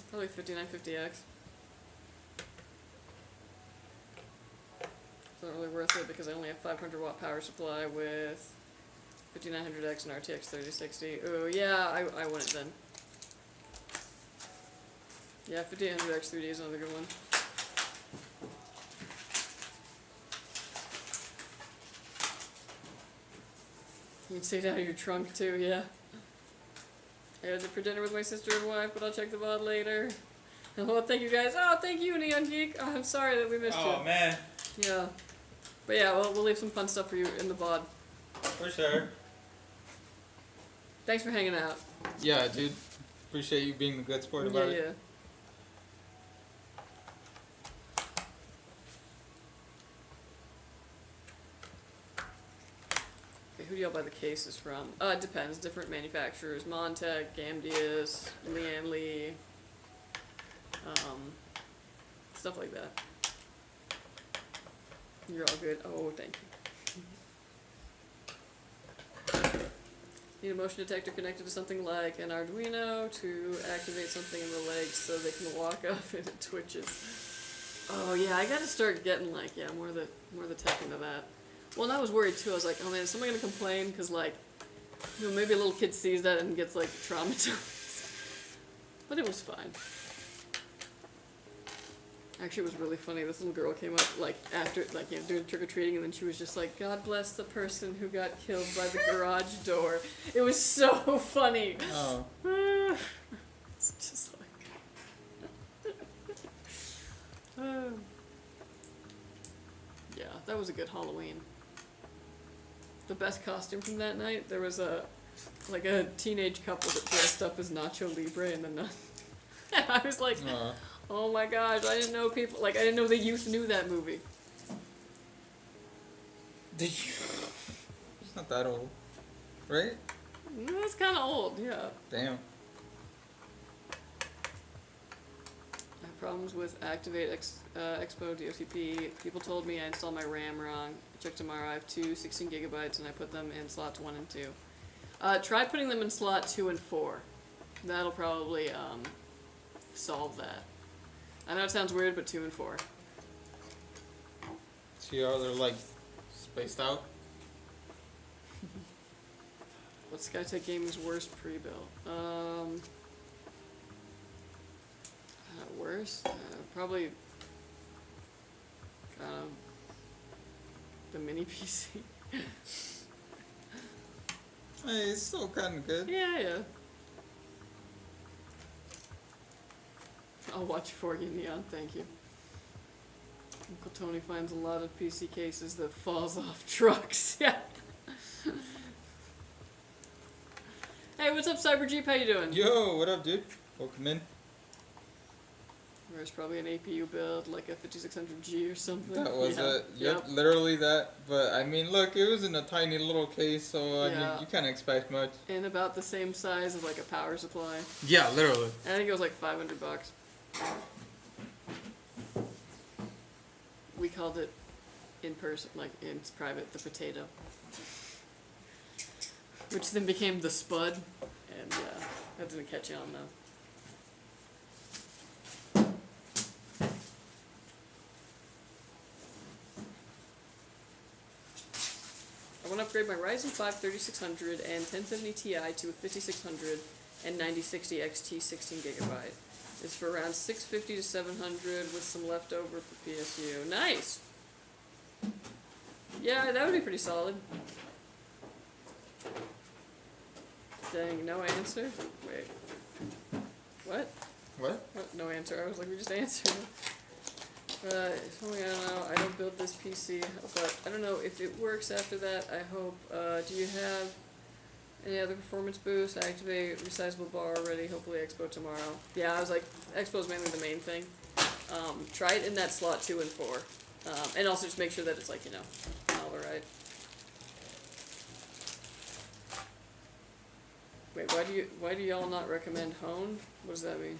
Probably 5950X. It's not really worth it because I only have 500 watt power supply with 5900X and RTX 3060. Oh yeah, I wouldn't then. Yeah, 5800X 3D is another good one. You can take it out of your trunk too, yeah. I had it for dinner with my sister and wife, but I'll check the VOD later. Well, thank you guys. Oh, thank you, Neon Geek. Oh, I'm sorry that we missed Oh you. man, Yeah. But yeah, we'll leave some fun stuff for you in the VOD. for sure. Thanks for hanging out. Yeah, dude. Appreciate you being the good sport Yeah, about it. yeah. Okay, who do y'all buy the cases from? It depends. Different manufacturers. Montech, Gamdius, Lian, stuff like that. You're all good. Oh, thank you. Need a motion detector connected to something like an Arduino to activate something in the legs so they can walk up and it twitches. Oh yeah, I gotta start getting like, yeah, more of the tech into that. Well, and I was worried too. I was like, oh man, is somebody gonna complain? Cause like, you know, maybe a little kid sees that and gets like traumatized. But it was fine. Actually, it was really funny. This little girl came up, like, after, like, you know, doing trick-or-treating, and then she was just like, God bless the person who got killed by the garage door. It was so funny. Oh. It's just like... yeah, that was a good Halloween. The best costume from that night, there was a teenage couple that dressed up as Nacho Libre and the nun. I was like... Oh my gosh, I didn't know I didn't know the youth knew that movie. Did you? It's not that old, right? No, it's kind of old, yeah. Damn. I have problems with Activate Expo DOCP. People told me I installed my RAM wrong. I checked tomorrow. I have two 16 gigabytes and I put them in slots 1 and 2. Try putting them in slot 2 and 4. That'll probably solve that. I know it sounds weird, but 2 and 4. See how they're like spaced out? What's Skytech Gaming's worst pre-built? Worst? Probably the mini PC. Hey, it's still kind of good. Yeah. I'll watch for you, Neon, thank you. Uncle Tony finds a lot of PC cases that falls off trucks. Yeah. Hey, what's up, CyberJeep? How you doing? Yo, what up, dude? Welcome in. There's probably an APU build, like a 5600G or something. That was Yeah. it. Yep, literally that. But I mean, look, it was in a tiny little case, so I Yeah. mean, you can't expect much. And about the same size as like a power supply. Yeah, literally. I think it was like $500. We called it in person, like in private, the potato. Which then became the spud, and that didn't catch on though. I want to upgrade my Ryzen 5 3600 and 1070 Ti to a 5600 and 9060 XT 16 gigabyte. It's for around 650 to 700 with some leftover for PSU. Nice! Yeah, that would be pretty solid. Dang, no answer? Wait. What? What? What? No answer. I was like, we just answered. Something I don't know. I don't build this PC, but I don't know if it works after that. I hope. Do you have any other performance boosts? Activate resizable bar already. Hopefully Expo tomorrow. Yeah, I was like, Expo's mainly the main thing. Try it in that slot 2 and 4. And also just make sure that it's like, you know, all right. Wait, why do y'all not recommend Hone? What does that mean?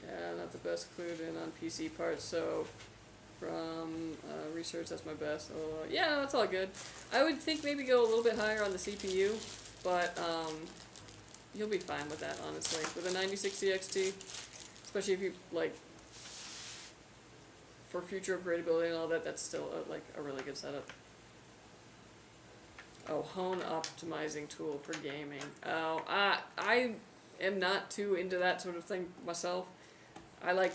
Yeah, not the best clued in on PC parts, so from research, that's my best. Yeah, no, that's all good. I would think maybe go a little bit higher on the CPU, but you'll be fine with that, honestly. With a 9060 XT, especially if you, like, for future upgradability and all that, that's still a really good setup. Oh, Hone optimizing tool for gaming. Oh, I am not too into that sort of thing myself. I like,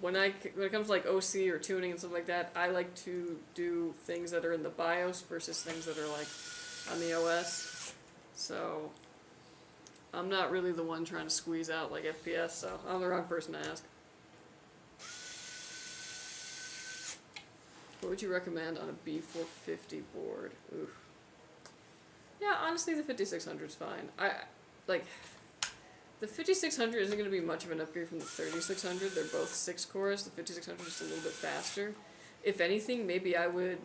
when it comes to like OC or tuning and stuff like that, I like to do things that are in the BIOS versus things that are like on the OS. So I'm not really the one trying to squeeze out like FPS, so I'm the wrong person to ask. What would you recommend on a B450 board? Oof. Yeah, honestly, the 5600 is fine. The 5600 isn't going to be much of an upgrade from the 3600. They're both 6 cores. The 5600 is just a little bit faster. If anything, maybe I would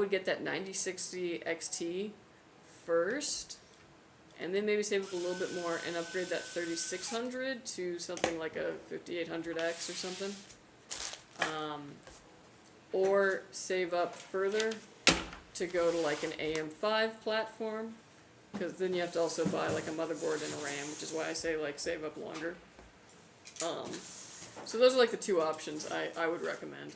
get that 9060 XT first, and then maybe save up a little bit more and upgrade that 3600 to something like a 5800X or something. Or save up further to go to like an AM5 platform, because then you have to also buy like a motherboard and a RAM, which is why I say like save up longer. So those are like the two options I would recommend.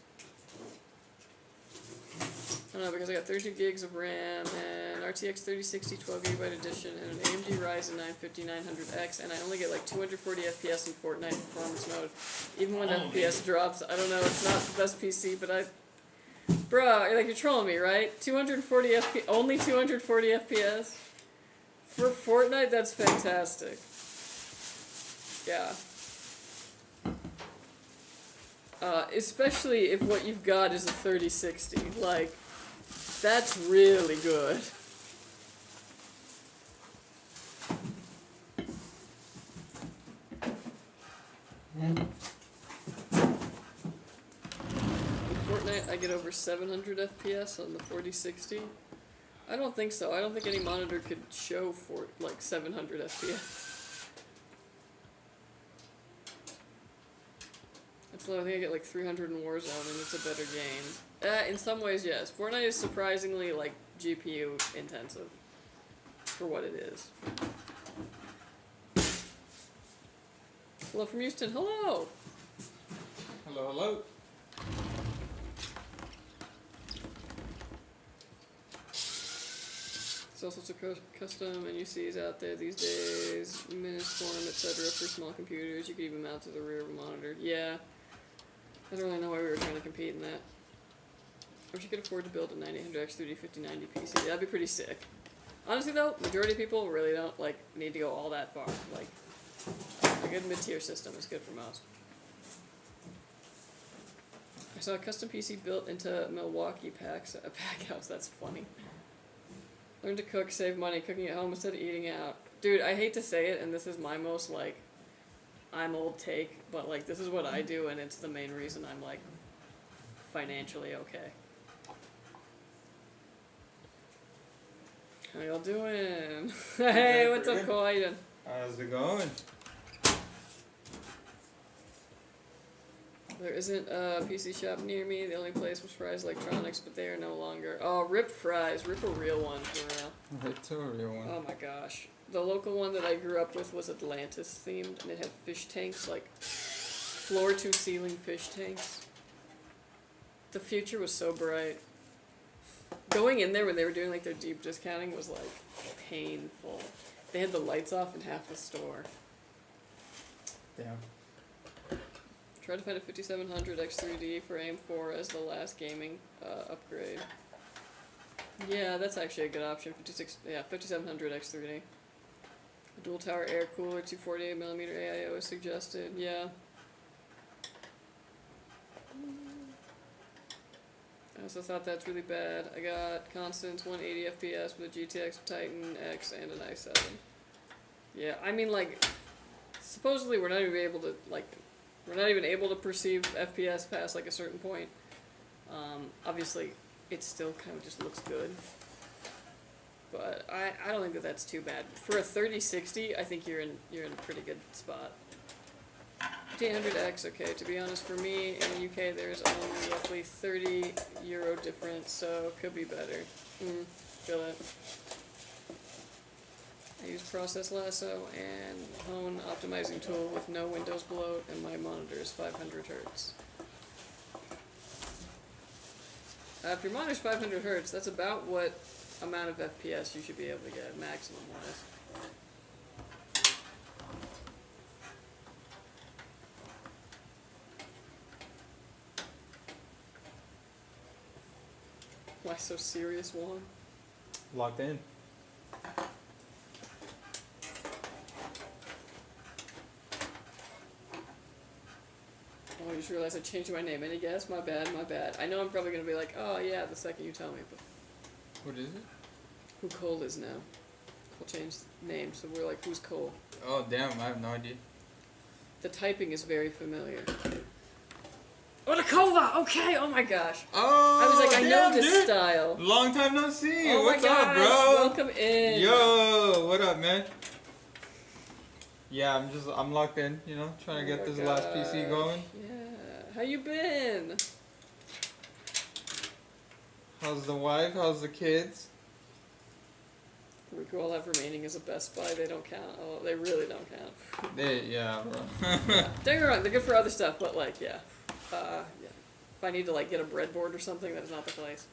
I don't know, because I got 32 gigs of RAM and RTX 3060 12GB edition and an AMD Ryzen 9 5900X, and I only get like 240 FPS in Fortnite performance mode. Even when FPS drops, I don't know, it's not the best PC, but Bruh, like, you're trolling me, right? 240 FPS, only 240 FPS? For Fortnite, that's fantastic. Yeah. Especially if what you've got is a 3060. Like, that's really good. Fortnite, I get over 700 FPS on the 4060. I don't think so. I don't think any monitor could show for like 700 FPS. That's low. I think I get like 300 in Warzone, and it's a better game. In some ways, yes. Fortnite is surprisingly like GPU intensive for what it is. Hello from Houston. Hello. Hello, hello. There's all sorts of custom NUCs out there these days, Ministorm, etc. for small computers. You could even mount to the rear of a monitor. Yeah. I don't really know why we were trying to compete in that. I wish you could afford to build a 9800X 3D5090 PC. That'd be pretty sick. Honestly though, majority of people really don't like need to go all that far. Like, a good mid-tier system is good for most. I saw a custom PC built into Milwaukee pack house. That's funny. Learn to cook, save money, cooking at home instead of eating out. Dude, I hate to say it, and this is my most, like, I'm old take, but, like, this is what I do, and it's the main reason I'm, like, financially okay. How y'all doing? Hey, what's up, Cole? How you doing? How's it going? There isn't a PC shop near me. The only place was Fry's Electronics, but they are no longer. Oh, Rip Fry's. Rip a real one, for real. It's a real one. Oh my gosh. The local one that I grew up with was Atlantis themed, and it had fish tanks, like floor to ceiling fish tanks. The future was so bright. Going in there when they were doing like their deep discounting was like painful. They had the lights off in half the store. Damn. Tried to find a 5700 X3D for AIM4 as the last gaming upgrade. Yeah, that's actually a good option. 5700 X3D. A dual tower air cooler, 248mm AIO is suggested. Yeah. I also thought that's really bad. I got Constant's 180 FPS with a GTX Titan X and an i7. Yeah, I mean, like, supposedly we're not even able to perceive FPS past like a certain point. Obviously, it still kind of just looks good. But I don't think that that's too bad. For a 3060, I think you're in a pretty good spot. 5800X, okay, to be honest, for me, in the UK, there's only roughly €30 difference, so it could be better. Feel it. I use Process Lasso and Hone optimizing tool with no Windows bloat, and my monitor is 500 Hz. If your monitor's 500 Hz, that's about what amount of FPS you should be able to get, maximum-wise. Why so serious, Juan? Locked in. Oh, I just realized I changed my name. Any guess? My bad, my bad. I know I'm probably gonna be like, oh yeah, the second you tell me, but What is it? who Cole is now. Cole changed name, so we're like, who's Cole? Oh damn, I have no idea. The typing is very familiar. Oh, Nakova! Okay, oh my gosh. Oh, I was like, I know damn, this dude. style. Long time no see. Oh What's my gosh, up, bro? welcome in. Yo, what up, man? Yeah, I'm locked in, you know, trying to Oh get my this last PC gosh. going. Yeah, how you been? How's the wife? How's the kids? We all have remaining as a Best Buy. They don't count. Oh, they really don't count. Yeah, bro. Yeah. Don't get me wrong, they're good for other stuff, but like, yeah. Yeah. If I need to like get a breadboard or something, that's not the place.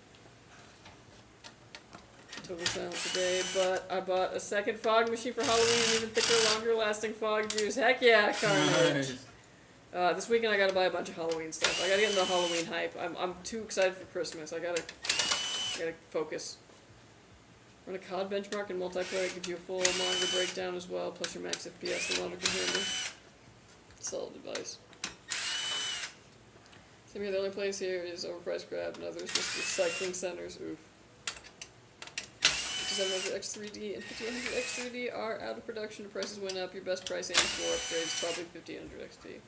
Total silence today, but I bought a second fog machine for Halloween and even thicker, longer lasting fog juice. Heck yeah, Carnage! Nice. This weekend I gotta buy a bunch of Halloween stuff. I gotta get into the Halloween hype. I'm too excited for Christmas. I gotta focus. Run a COD benchmark and multiplayer, gives you a full monitor breakdown as well, plus your max FPS the monitor can handle. Solid device. Same here, the only place here is overpriced grab, and others just recycling centers. Oof. 5700X3D and 5800X3D are out of production. The prices went up. Your best price and for upgrades probably 5800XT.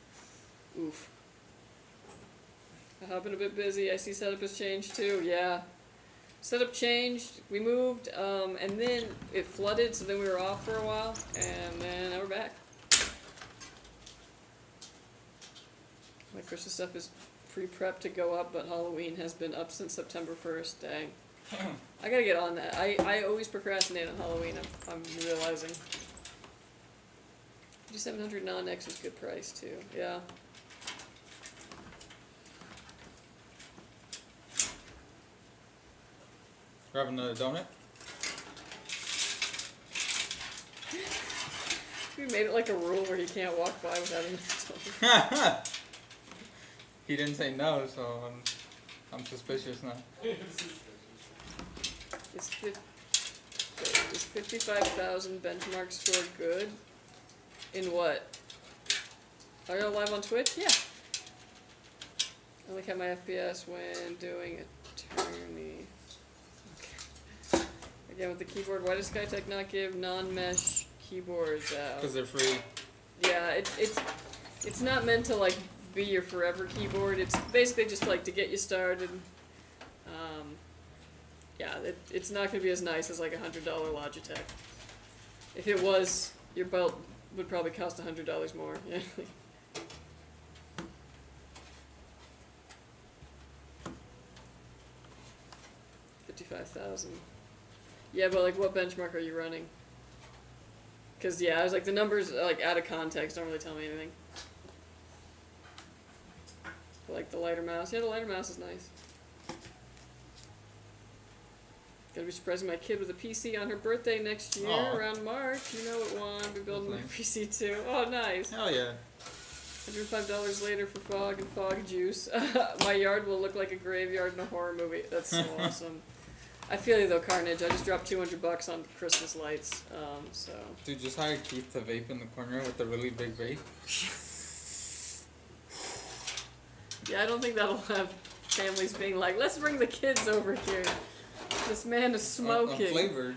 Oof. I've been a bit busy. I see setup has changed too. Yeah. Setup changed. We moved, and then it flooded, so then we were off for a while, and then now we're back. My Christmas stuff is pre-prepped to go up, but Halloween has been up since September 1st. Dang. I gotta get on that. I always procrastinate on Halloween, I'm realizing. 5700 non-X is good price too, yeah. Grab another donut. We made it like a rule where he can't walk by without him. He didn't say no, so I'm suspicious now. Is 55,000 benchmark score good? In what? Are you live on Twitch? Yeah. I only count my FPS when doing a tourney. Okay. Again, with the keyboard, why does Skytech not give non-mesh keyboards out? Because they're free. Yeah, it's not meant to like be your forever keyboard. It's basically just like to get you started. Yeah, it's not going to be as nice as like $100 Logitech. If it was, your belt would probably cost $100 more. Yeah. 55,000. Yeah, but like, what benchmark are you running? Because yeah, I was like, the numbers like out of context don't really tell me anything. I like the lighter mouse. Yeah, the lighter mouse is nice. Gonna be surprising my kid with a PC on her birthday next year, around March. You know it won. Be building my PC too. Oh, nice. Hell yeah. $105 later for fog and fog juice. My yard will look like a graveyard in a horror movie. That's so awesome. I feel you though, Carnage. I just dropped $200 on Christmas lights. So. Dude, just hire Keith to vape in the corner with the really big vape. Yeah, I don't think that'll have families being like, let's bring the kids over here. This man is smoking. Flavored.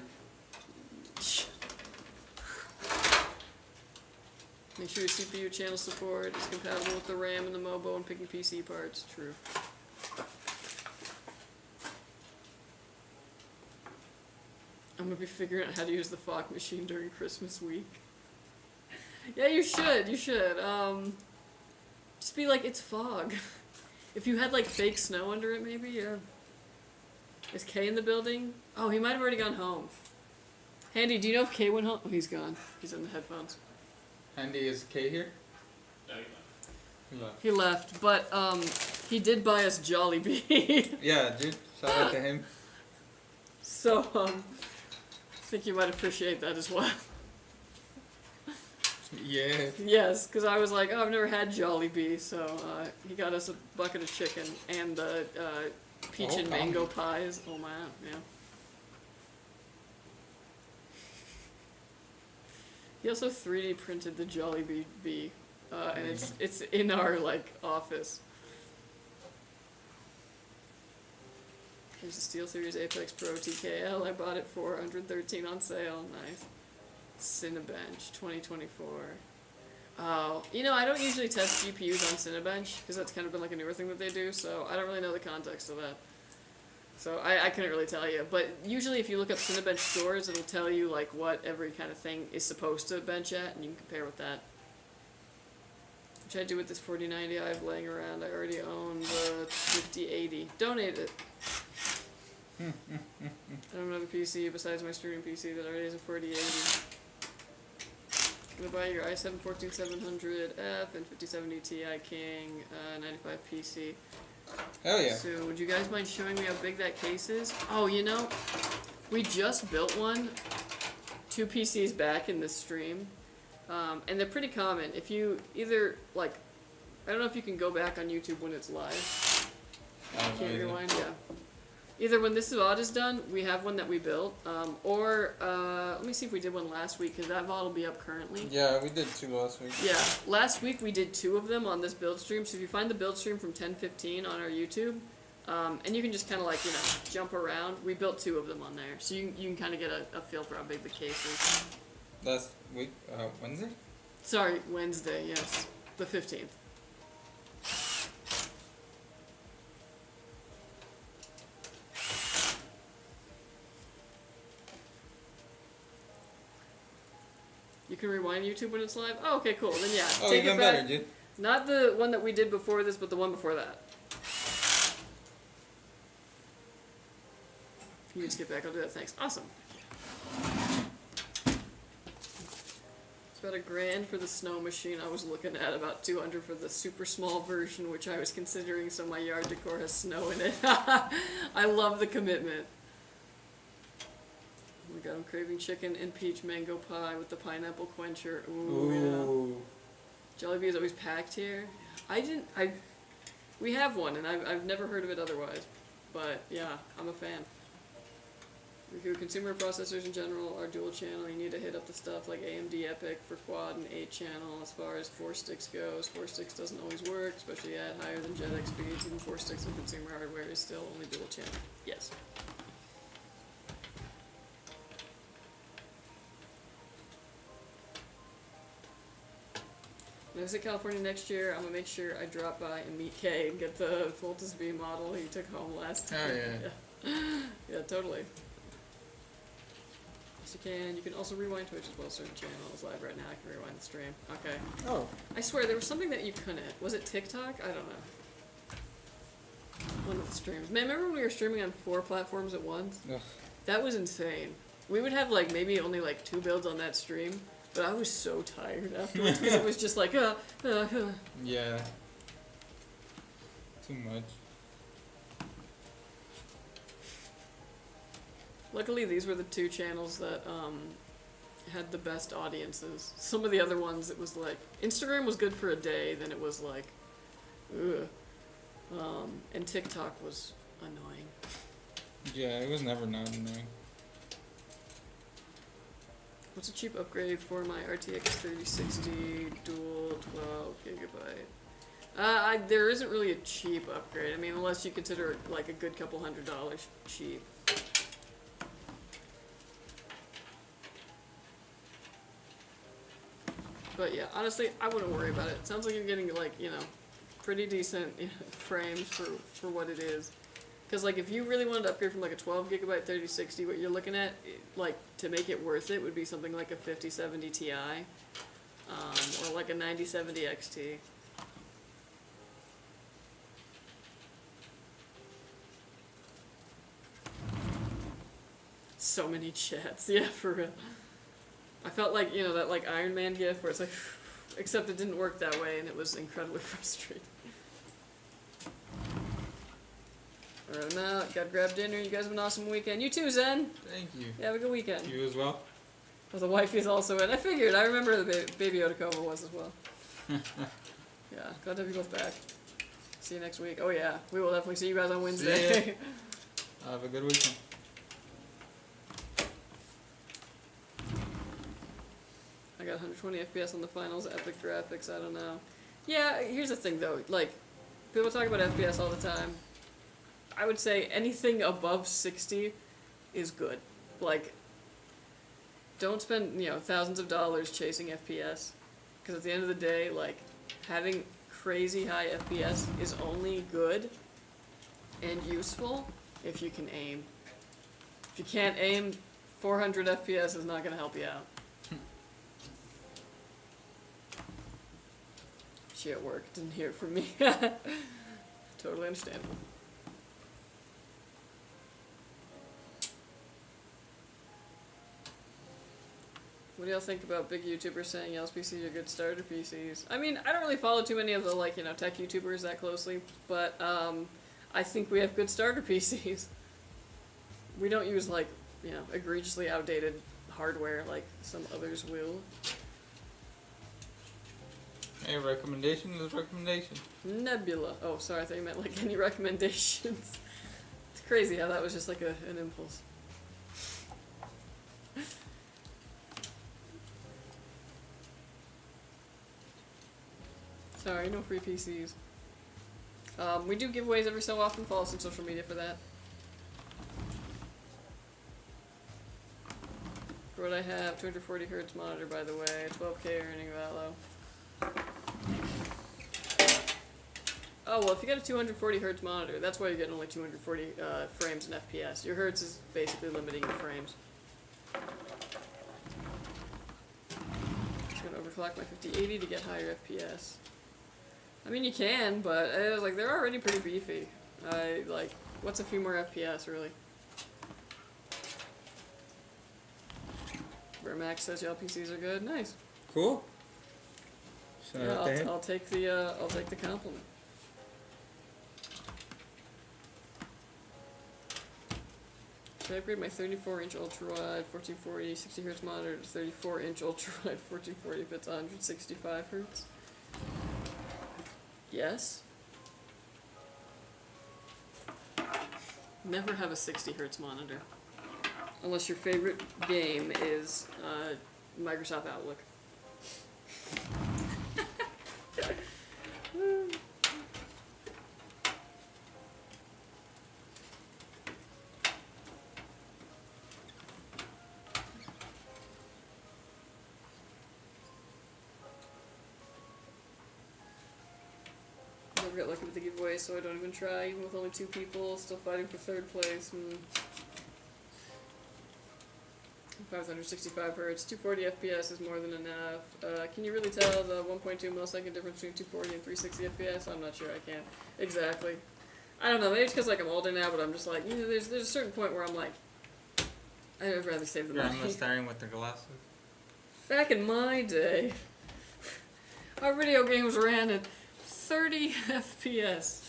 Make sure your CPU channel support is compatible with the RAM and the MOBO and picking PC parts. True. I'm gonna be figuring out how to use the fog machine during Christmas week. Yeah, you should. You should. Just be like, it's fog. If you had like fake snow under it, maybe. Yeah. Is Kay in the building? Oh, he might have already gone home. Handy, do you know if Kay went home? Oh, he's gone. He's in the headphones. Handy, is Kay here? No, He left. He left, but he did buy us Jollibee. Yeah, dude. Shout out to him. So I think you might appreciate that as well. Yeah. Yes, because I was like, oh, I've never had Jollibee, so he got us a bucket of chicken and the peach and mango pies. Oh man, yeah. He also 3D printed the Jollibee, and it's in our like office. Here's the SteelSeries Apex Pro TKL. I bought it for $113 on sale. Nice. Cinebench 2024. Oh, you know, I don't usually test GPUs on Cinebench because that's kind of been like a newer thing that they do, so I don't really know the context of that. So I couldn't really tell you. But usually if you look up Cinebench scores, it'll tell you like what every kind of thing is supposed to bench at, and you can compare with that. Which I do with this 4090 I have laying around. I already own the 5080. Donate it. I don't have a PC besides my streaming PC that already has a 4080. I'm gonna buy your i7 14700F and 5070 Ti King 95 PC. Hell yeah. So, would you guys mind showing me how big that case is? Oh, you know, we just built one 2 PCs back in this stream, and they're pretty common. If you either, like, I don't know if you can go back on YouTube when it's live. Can't rewind, yeah. Either when this VOD is done, we have one that we built, or let me see if we did one last week, because that VOD will be up currently. Yeah, we did 2 last week. Yeah, last week we did 2 of them on this build stream, so if you find the build stream from 10:15 on our YouTube, and you can just kind of like, you know, jump around, we built 2 of them on there, so you can kind of get a feel for how big the case is. Last week, Wednesday? Sorry, Wednesday, yes, the 15th. You can rewind YouTube when it's live? Oh, okay, cool. Then yeah, Oh, take even it back. better, dude. Not the one that we did before this, but the one before that. You can skip back, I'll do that, thanks. Awesome. It's about $1,000 for the snow machine. I was looking at about $200 for the super small version, which I was considering, so my yard decor has snow in it. I love the commitment. Oh my god, I'm craving chicken and peach mango pie with the pineapple quencher. Ooh, yeah. Jollibee is always packed here. We have one, and I've never heard of it otherwise. But yeah, I'm a fan. Review consumer processors in general are dual channel. You need to hit up the stuff like AMD EPYC for quad and 8 channel. As far as 4-sticks goes, 4-sticks doesn't always work, especially at higher than JEDEC speeds. Even 4-sticks in consumer hardware is still only dual channel. Yes. When I visit California next year, I'm gonna make sure I drop by and meet Kay and get the Voltus V model he took home last time. Oh, yeah. Yeah, totally. Yes, you can. You can also rewind Twitch as well. Certain channels live right now. I can rewind the stream. Okay. Oh. I swear there was something that you couldn't. Was it TikTok? I don't know. One of the streams. Man, remember when we were streaming on 4 platforms at once? Ugh. That was insane. We would have like maybe only like 2 builds on that stream. But I was so tired afterwards because it was just like, Yeah. Too much. Luckily, these were the 2 channels that had the best audiences. Some of the other ones, it was like, Instagram was good for a day, then it was like, ugh. And TikTok was annoying. Yeah, it was never not annoying. What's a cheap upgrade for my RTX 3060 dual 12 gigabyte? There isn't really a cheap upgrade. I mean, unless you consider like a good couple $100 cheap. But yeah, honestly, I wouldn't worry about it. It sounds like you're getting like, you know, pretty decent frames for what it is. Because, like, if you really wanted to upgrade from, like, a 12 gigabyte 3060, what you're looking at, like, to make it worth it would be something like a 5070 Ti, or, like, a 9070 XT. So many chats, yeah, for real. I felt like, you know, that, like, Iron Man gif where it's like, except it didn't work that way, and it was incredibly frustrating. Alright, I'm out. Gotta grab dinner. You guys have an awesome weekend. You too, Zen. Thank you. Yeah, have a good weekend. You as well? Oh, the wife is also in. I figured. I remember the baby Otacoma was as well. Yeah, glad to have you both back. See you next week. Oh yeah, we will definitely see you guys on Wednesday. Have a good weekend. I got 120 FPS on the finals, epic graphics, I don't know. Yeah, here's the thing though, like, people talk about FPS all the time. I would say anything above 60 is good. Like, don't spend, thousands of dollars chasing FPS. Because at the end of the day, like, having crazy high FPS is only good and useful if you can aim. If you can't aim, 400 FPS is not going to help you out. She at work, didn't hear it from me. Totally understandable. What do y'all think about big YouTubers saying y'all's PCs are good starter PCs? I mean, I don't really follow too many of the, tech YouTubers that closely, but, I think we have good starter PCs. We don't use, egregiously outdated hardware like some others will. Hey, recommendation is recommendation. Nebula. Oh, sorry, I thought you meant, any recommendations. It's crazy how that was just, an impulse. Sorry, no free PCs. We do giveaways every so often. Follow us on social media for that. For what I have, 240 hertz monitor, by the way, 12K earning value. Oh, well, if you got a 240 hertz monitor, that's why you're getting only 240 frames in FPS. Your hertz is basically limiting your frames. Just gonna overclock my 5080 to get higher FPS. I mean, you can, but they're already pretty beefy. What's a few more FPS, really? Vermax says y'all PCs are good. Nice. Cool. Shout Yeah, out to him. I'll take the compliment. Should I upgrade my 34-inch ultra-wide 1440 60 Hz monitor to 34-inch ultra-wide 1440 if it's 165 Hz? Yes. Never have a 60 Hz monitor. Unless your favorite game is Microsoft Outlook. Never got lucky with the giveaway, so I don't even try, even with only 2 people, still fighting for 3rd place. 565 Hz, 240 FPS is more than enough. Can you really tell the 1.2 millisecond difference between 240 and 360 FPS? I'm not sure I can. Exactly. I don't know, maybe it's because I'm older now, but I'm just there's a certain point where I'm I'd rather save the money. Grandma staring with the glasses. Back in my day, our video games ran at 30 FPS.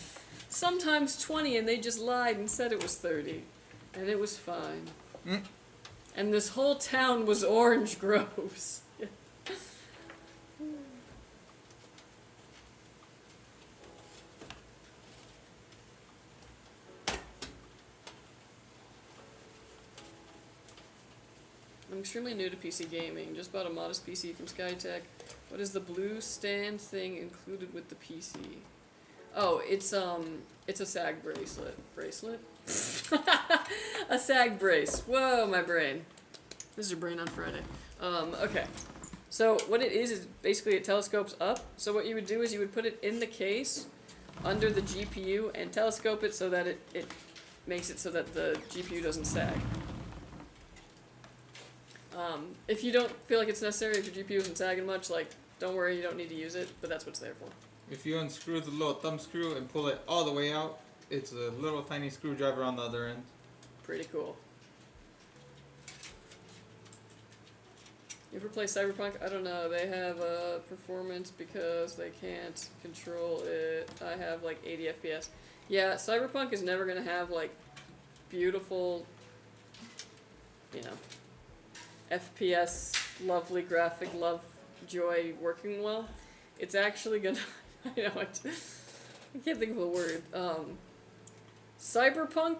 Sometimes 20, and they just lied and said it was 30. And it was fine. And this whole town was orange groves. I'm extremely new to PC gaming. Just bought a modest PC from Skytech. What is the blue stand thing included with the PC? Oh, it's a SAG bracelet. Bracelet? A SAG brace. Whoa, my brain. This is your brain on Friday. Okay. So what it is basically it telescopes up. So what you would do is you would put it in the case under the GPU and telescope it so that it makes it so that the GPU doesn't sag. If you don't feel like it's necessary, if your GPU isn't sagging much, don't worry, you don't need to use it, but that's what it's there for. If you unscrew the little thumb screw and pull it all the way out, it's a little tiny screwdriver on the other end. Pretty cool. You ever play Cyberpunk? I don't know. They have performance because they can't control it. I have 80 FPS. Yeah, Cyberpunk is never gonna have beautiful, FPS, lovely graphic, love, joy working well. It's actually gonna, I can't think of the word. Cyberpunk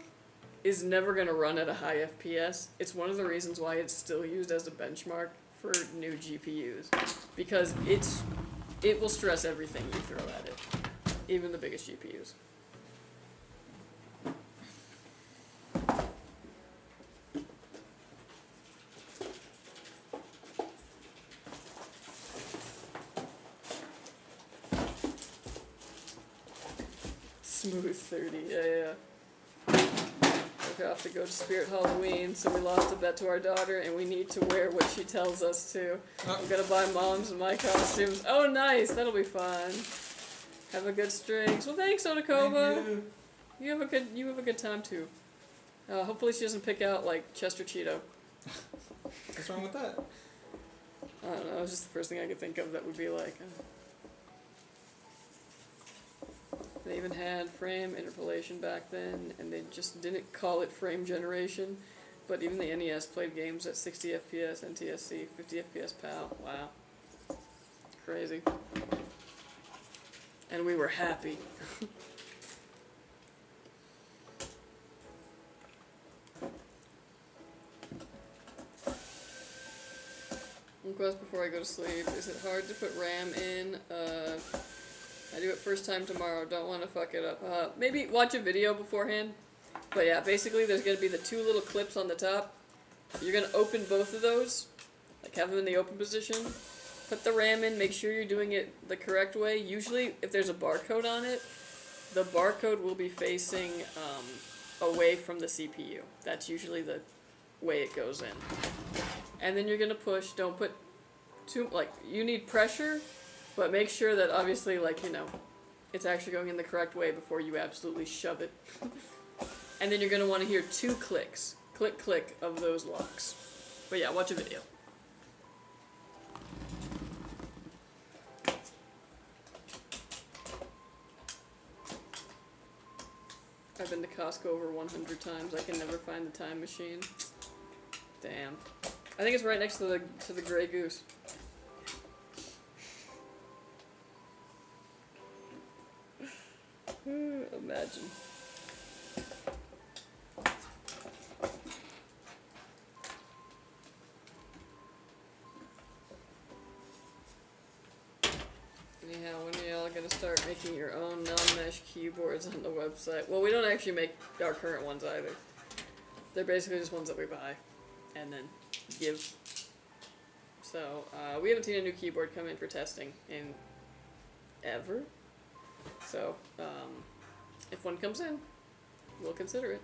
is never gonna run at a high FPS. It's one of the reasons why it's still used as a benchmark for new GPUs because it will stress everything you throw at it, even the biggest GPUs. Smooth 30, yeah. We're off to go to Spirit Halloween, so we lost a bet to our daughter, and we need to wear what she tells us to. I'm gonna buy Mom's and my costumes. Oh, nice! That'll be fun. Have a good STRIX. Well, thanks, Sudokoo. Thank you. You have a good time too. Hopefully she doesn't pick out like Chester Cheeto. What's wrong with that? I don't know. It was just the first thing I could think of that would be like. They even had frame interpolation back then, and they just didn't call it frame generation. But even the NES played games at 60 FPS, NTSC, 50 FPS PAL. Wow. Crazy. And we were happy. One question before I go to sleep. Is it hard to put RAM in? I do it first time tomorrow. Don't want to fuck it up. Maybe watch a video beforehand. But yeah, basically there's going to be the two little clips on the top. You're going to open both of those. Like have them in the open position. Put the RAM in. Make sure you're doing it the correct way. Usually if there's a barcode on it, the barcode will be facing away from the CPU. That's usually the way it goes in. And then you're going to push. Don't put too, like, you need pressure. But make sure that obviously, like, you know, it's actually going in the correct way before you absolutely shove it. And then you're going to want to hear 2 clicks. Click, click of those locks. But yeah, watch a video. I've been to Costco over 100 times. I can never find the time machine. Damn. I think it's right next to the Grey Goose. Imagine. Anyhow, when are y'all gonna start making your own non-mesh keyboards on the website? Well, we don't actually make our current ones either. They're basically just ones that we buy and then give. So, we haven't seen a new keyboard come in for testing in ever. So, if one comes in, we'll consider it.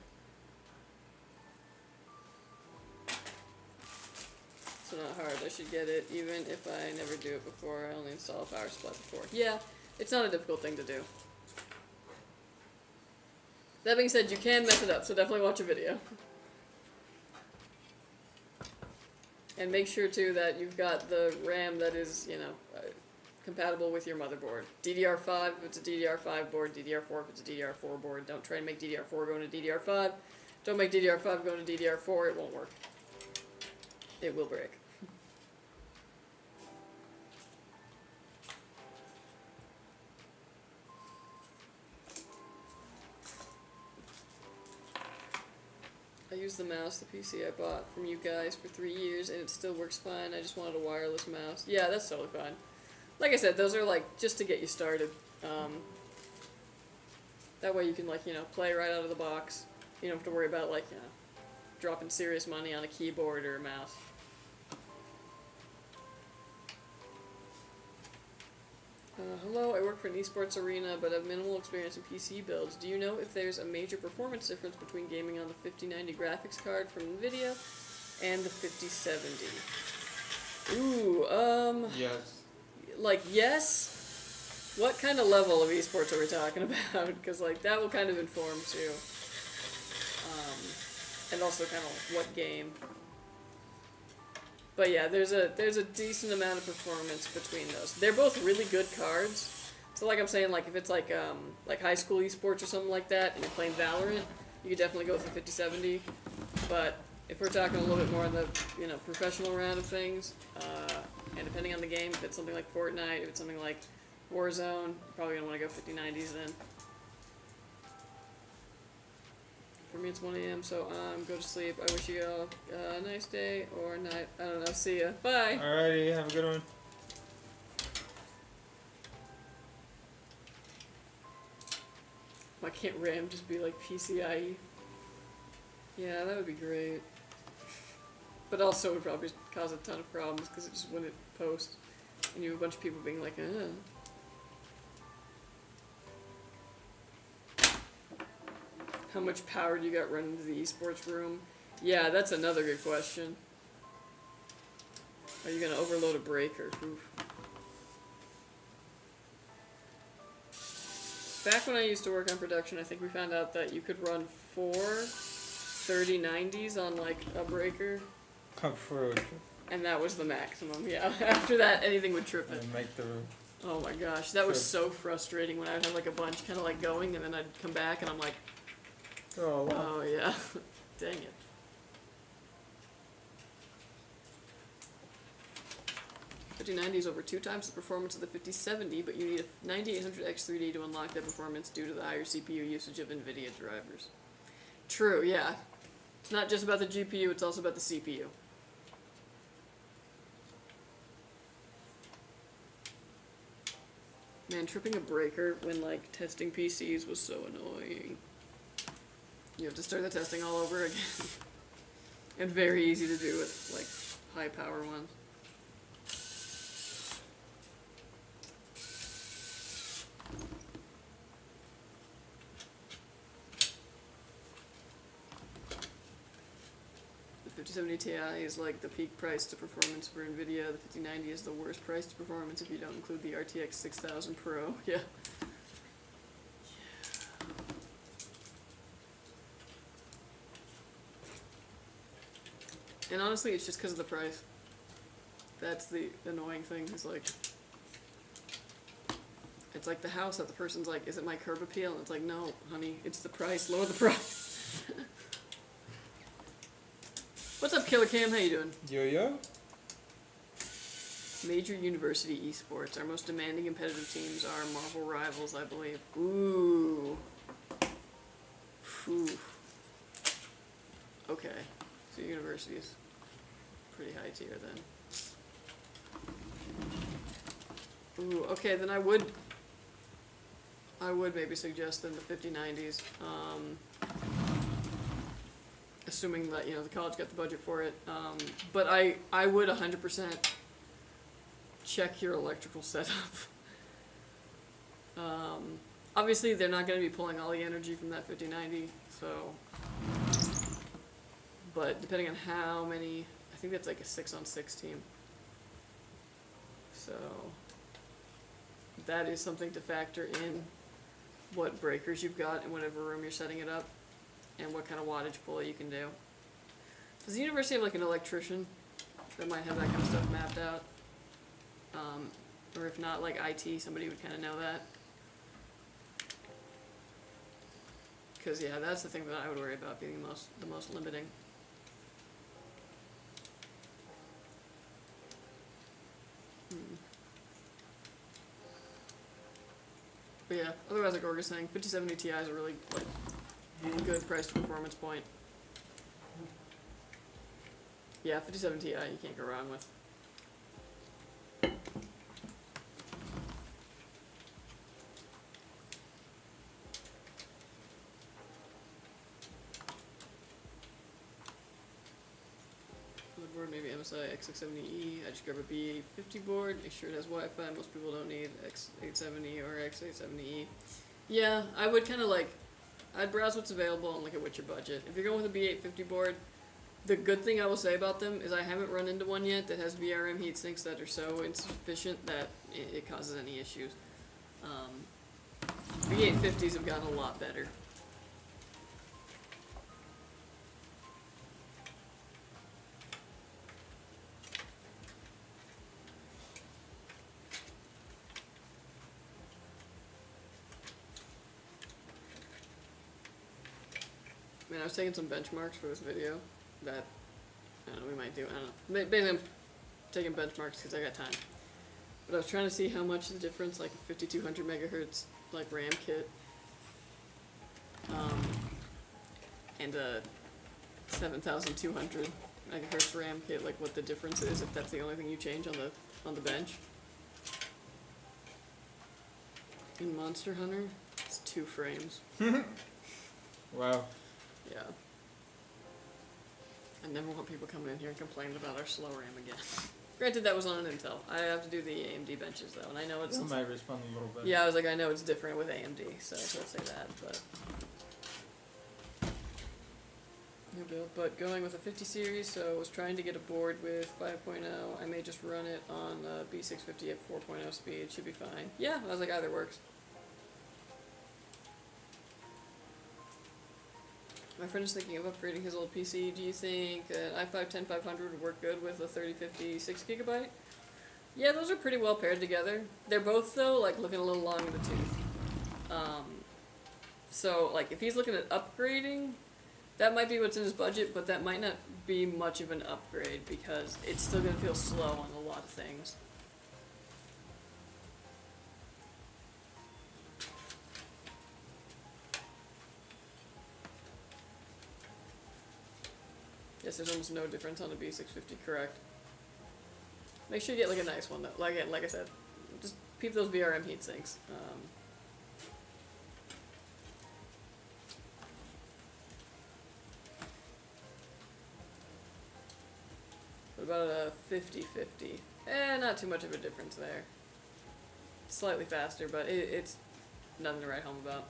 It's not hard. I should get it, even if I never do it before. I only install a power supply before. Yeah, it's not a difficult thing to do. That being said, you can mess it up, so definitely watch a video. And make sure, too, that you've got the RAM that is, you know, compatible with your motherboard. DDR5 if it's a DDR5 board, DDR4 if it's a DDR4 board. Don't try and make DDR4 go into DDR5. Don't make DDR5 go into DDR4, it won't work. It will break. I use the mouse, the PC I bought from you guys for 3 years, and it still works fine. I just wanted a wireless mouse. Yeah, that's totally fine. Like I said, those are like just to get you started. That way you can, like, you know, play right out of the box. You don't have to worry about, like, you know, dropping serious money on a keyboard or a mouse. Hello, I work for an esports arena, but have minimal experience in PC builds. Do you know if there's a major performance difference between gaming on the 5090 graphics card from NVIDIA and the 5070? Ooh, Yes. like, yes? What kind of level of esports are we talking about? Because, like, that will kind of inform, too. And also kind of what game. But yeah, there's a decent amount of performance between those. They're both really good cards. So like I'm saying, like if it's like high school esports or something like that, and you're playing Valorant, you could definitely go with the 5070. But if we're talking a little bit more on the, you know, professional round of things, and depending on the game, if it's something like Fortnite, if it's something like Warzone, you're probably gonna want to go 5090s then. For me it's 1 a.m. So go to sleep. I wish you all a nice day or night. I don't know. See ya. Bye. Alrighty, have a good one. Why can't RAM just be like PCIe? Yeah, that would be great. But also it would probably cause a ton of problems because it just wouldn't post. And you have a bunch of people being like, How much power do you got running to the esports room? Yeah, that's another good question. Are you gonna overload a breaker? Oof. Back when I used to work on production, I think we found out that you could run 4 3090s on like a breaker, and that was the maximum. Yeah, after that, anything would trip it. And make the Oh my gosh, that was so frustrating when I would have like a bunch kind of like going, and then I'd come back and I'm like, oh wow. oh yeah, dang it. The 5090 is over 2 times the performance of the 5070, but you need a 9800X3D to unlock that performance due to the higher CPU usage of NVIDIA drivers. True, yeah. It's not just about the GPU, it's also about the CPU. Man, tripping a breaker when, like, testing PCs was so annoying. You have to start the testing all over again. And very easy to do with, like, high-power ones. The 5070 Ti is like the peak price to performance for NVIDIA. The 5090 is the worst price to performance if you don't include the RTX 6000 Pro. Yeah. And honestly, it's just because of the price. That's the annoying thing. Is like, it's like the house that the person's like, "Is it my curb appeal?" And it's like, "No, honey, it's the price. Lower the price." What's up, Killer Cam? How you doing? Yo. Major university esports. Our most demanding competitive teams are Marvel Rivals, I believe. Ooh. Whew. Okay. So university is pretty high tier then. Ooh, okay, then I would maybe suggest then the 5090s. Assuming that, you know, the college got the budget for it. But I would 100% check your electrical setup. Obviously, they're not going to be pulling all the energy from that 5090, so... But depending on how many... I think that's like a 6-on-6 team. So... That is something to factor in what breakers you've got in whatever room you're setting it up, and what kind of wattage pull you can do. Does the university have like an electrician that might have that kind of stuff mapped out? Or if not, like IT, somebody would kind of know that. Because yeah, that's the thing that I would worry about being the most limiting. But yeah, otherwise, like Org is saying, 5070 Ti is a really like good price to performance point. Yeah, 5070 Ti you can't go wrong with. Motherboard, maybe MSI X670E. I just grab a B850 board, make sure it has Wi-Fi. Most people don't need X870 or X870E. Yeah, I would kind of like, I'd browse what's available and look at what's your budget. If you're going with a B850 board, the good thing I will say about them is I haven't run into one yet that has VRM heatsinks that are so insufficient that it causes any issues. B850s have gotten a lot better. Man, I was taking some benchmarks for this video that, I don't know, we might do, I don't know. Basically, I'm taking benchmarks because I got time. But I was trying to see how much the difference, like a 5200 megahertz, like RAM kit, and a 7200 megahertz RAM kit, like what the difference is if that's the only thing you change on the bench. In Monster Hunter, it's 2 frames. Wow. Yeah. I never want people coming in here and complaining about our slow RAM again. Granted, that was on an Intel. I have to do the AMD benches though, and I know it's. It might respond a little bit. Yeah, I was like, I know it's different with AMD, so I'll say that, but. New build, but going with a 50 series, so I was trying to get a board with 5.0. I may just run it on B650 at 4.0 speed. Should be fine. Yeah, I was like, either works. My friend is thinking of upgrading his old PC. Do you think an i5-10500 would work good with a 3050 6GB? Yeah, those are pretty well paired together. They're both, though, like, looking a little long in the tooth. So, like, if he's looking at upgrading, that might be what's in his budget, but that might not be much of an upgrade because it's still going to feel slow on a lot of things. Yes, there's almost no difference on the B650, correct. Make sure you get like a nice one though. Like I said, just peep those VRM heatsinks. What about a 5050? Not too much of a difference there. Slightly faster, but it's nothing to write home about.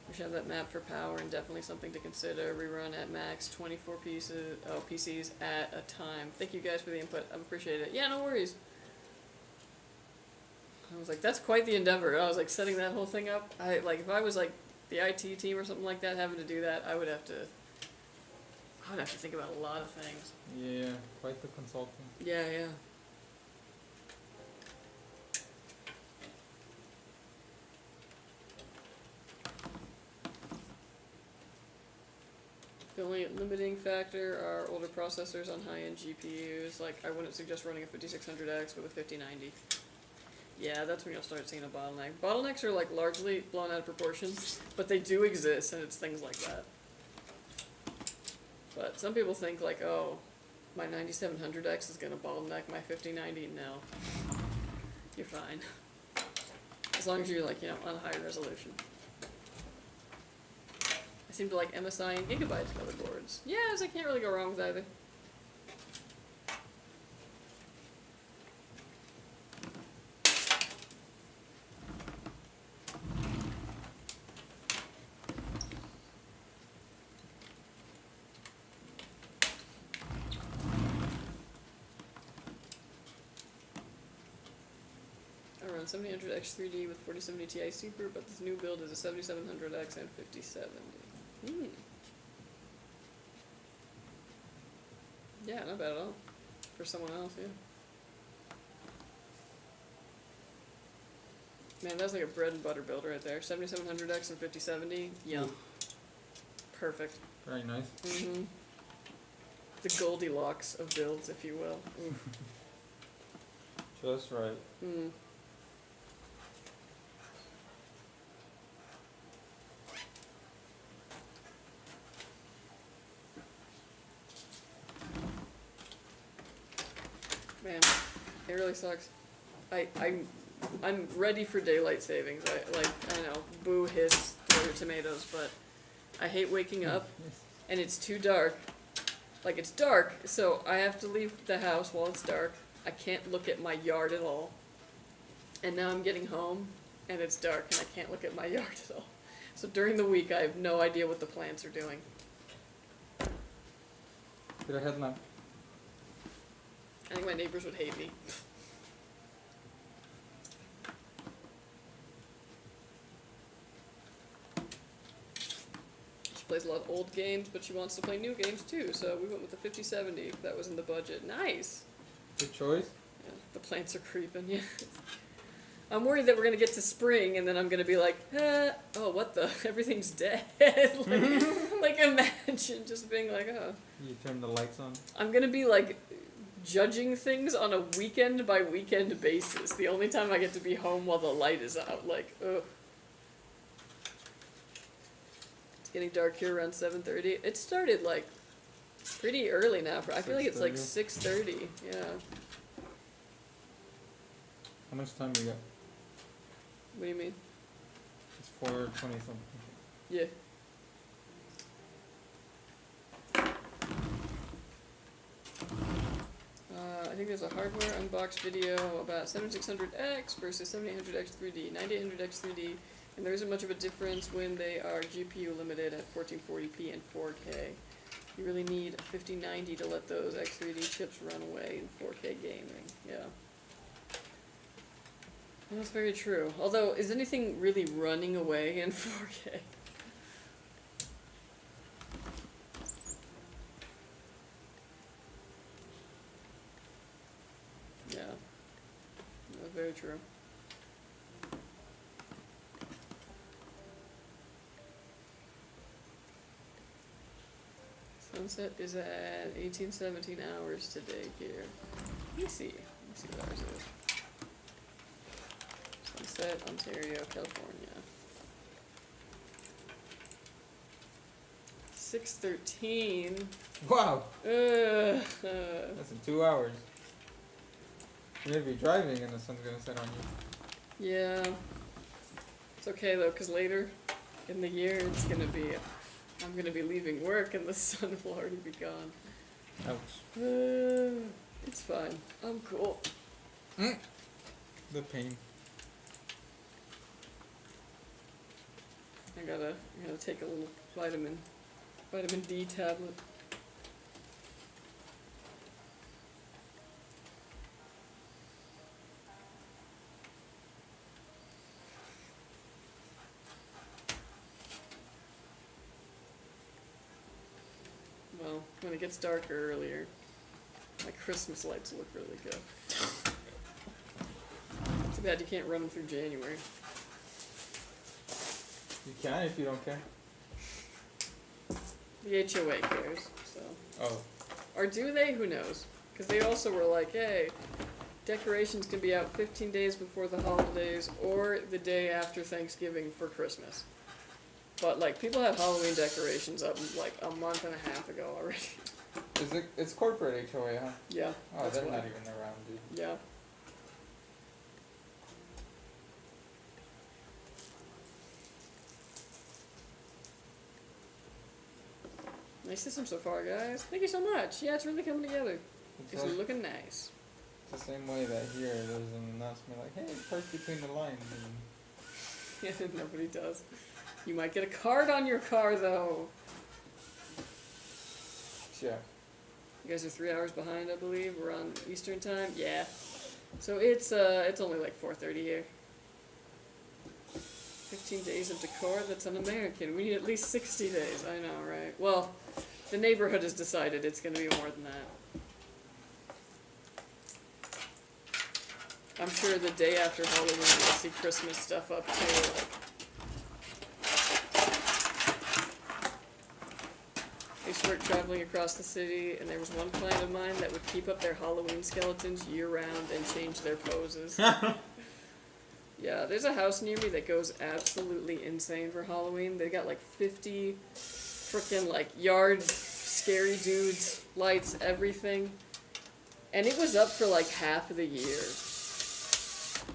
We should have that map for power and definitely something to consider. Rerun at max 24 PCs at a time. Thank you guys for the input. I appreciate it. Yeah, no worries. I was like, that's quite the endeavor. I was like setting that whole thing up. If I was like the IT team or something like that, having to do that, I would have to think about a lot of things. Yeah, quite the consultant. Yeah, yeah. The only limiting factor are older processors on high-end GPUs. Like, I wouldn't suggest running a 5600X with a 5090. Yeah, that's when you'll start seeing a bottleneck. Bottlenecks are, like, largely blown out of proportion, but they do exist, and it's things like that. But some people think, like, oh, my 9700X is going to bottleneck my 5090. No. You're fine. As long as you're, like, on high resolution. I seem to like MSI and Gigabyte's motherboards. Yeah, so I can't really go wrong with either. I run 7000X 3D with 4070 Ti Super, but this new build is a 7700X and 5070. Yeah, not bad at all. For someone else, yeah. Man, that's like a bread and butter build right there. 7700X and 5070. Yum. Perfect. Very nice. Mm-hmm. The Goldilocks of builds, if you will. Just right. Mm. Man, it really sucks. I'm ready for daylight savings. I know, boo, hiss, throw your tomatoes, but I hate waking up and it's too dark. Like, it's dark, so I have to leave the house while it's dark. I can't look at my yard at all. And now I'm getting home and it's dark and I can't look at my yard at all. So during the week I have no idea what the plants are doing. Get a headlamp. I think my neighbors would hate me. She plays a lot of old games, but she wants to play new games too, so we went with the 5070. That was in the budget. Nice! Good choice. Yeah, the plants are creeping, yeah. I'm worried that we're gonna get to spring and then I'm gonna be like, oh, what the? Everything's dead. like imagine just being like, oh. You turn the lights on. I'm gonna be like judging things on a weekend by weekend basis. The only time I get to be home while the light is out, like, ugh. It's getting dark here around 7:30. It started like pretty early now. I feel like it's like 6:30. Yeah. How much time do you got? What do you mean? It's 4:20 something. Yeah. I think there's a hardware unbox video about 7600X versus 7800X 3D, 9800X 3D, and there isn't much of a difference when they are GPU limited at 1440p and 4K. You really need a 5090 to let those X3D chips run away in 4K gaming. Yeah. Well, that's very true. Although, is anything really running away in 4K? Yeah. That's very true. Sunset is at 18-17 hours today here. Let me see what ours is. Sunset, Ontario, California. 6:13. Wow, Ugh. that's in 2 hours. You're gonna be driving and the sun's gonna set on you. Yeah. It's okay though, cause later in the year it's gonna be, I'm gonna be leaving work and the sun will already be gone. Ouch. It's fine. I'm cool. The pain. I gotta take a little vitamin D tablet. Well, when it gets darker earlier, my Christmas lights look really good. Too bad you can't run them through January. You can if you don't care. The HOA cares, so. Oh. Or do they? Who knows? Because they also were like, hey, decorations can be out 15 days before the holidays or the day after Thanksgiving for Christmas. But, like, people had Halloween decorations up, like, a month and a half ago already. It's corporate HOA, huh? Yeah. Oh, that's they're why. not even around, dude. Yeah. Nice system so far, guys. Thank you so much. Yeah, it's really coming together. It's like- looking nice. It's the same way that here there's an announcement like, hey, park between the lines. And Yeah, nobody does. You might get a card on your car, though. yeah. You guys are 3 hours behind, I believe. We're on Eastern time. Yeah. So it's only like 4:30 here. 15 days of decor. That's un-American. We need at least 60 days. I know, right? Well, the neighborhood has decided it's going to be more than that. I'm sure the day after Halloween we'll see Christmas stuff up too. Like, I used to work traveling across the city, and there was one client of mine that would keep up their Halloween skeletons year-round and change their poses. Yeah, there's a house near me that goes absolutely insane for Halloween. They got like 50 frickin' like yard scary dudes, lights, everything. And it was up for like half of the year.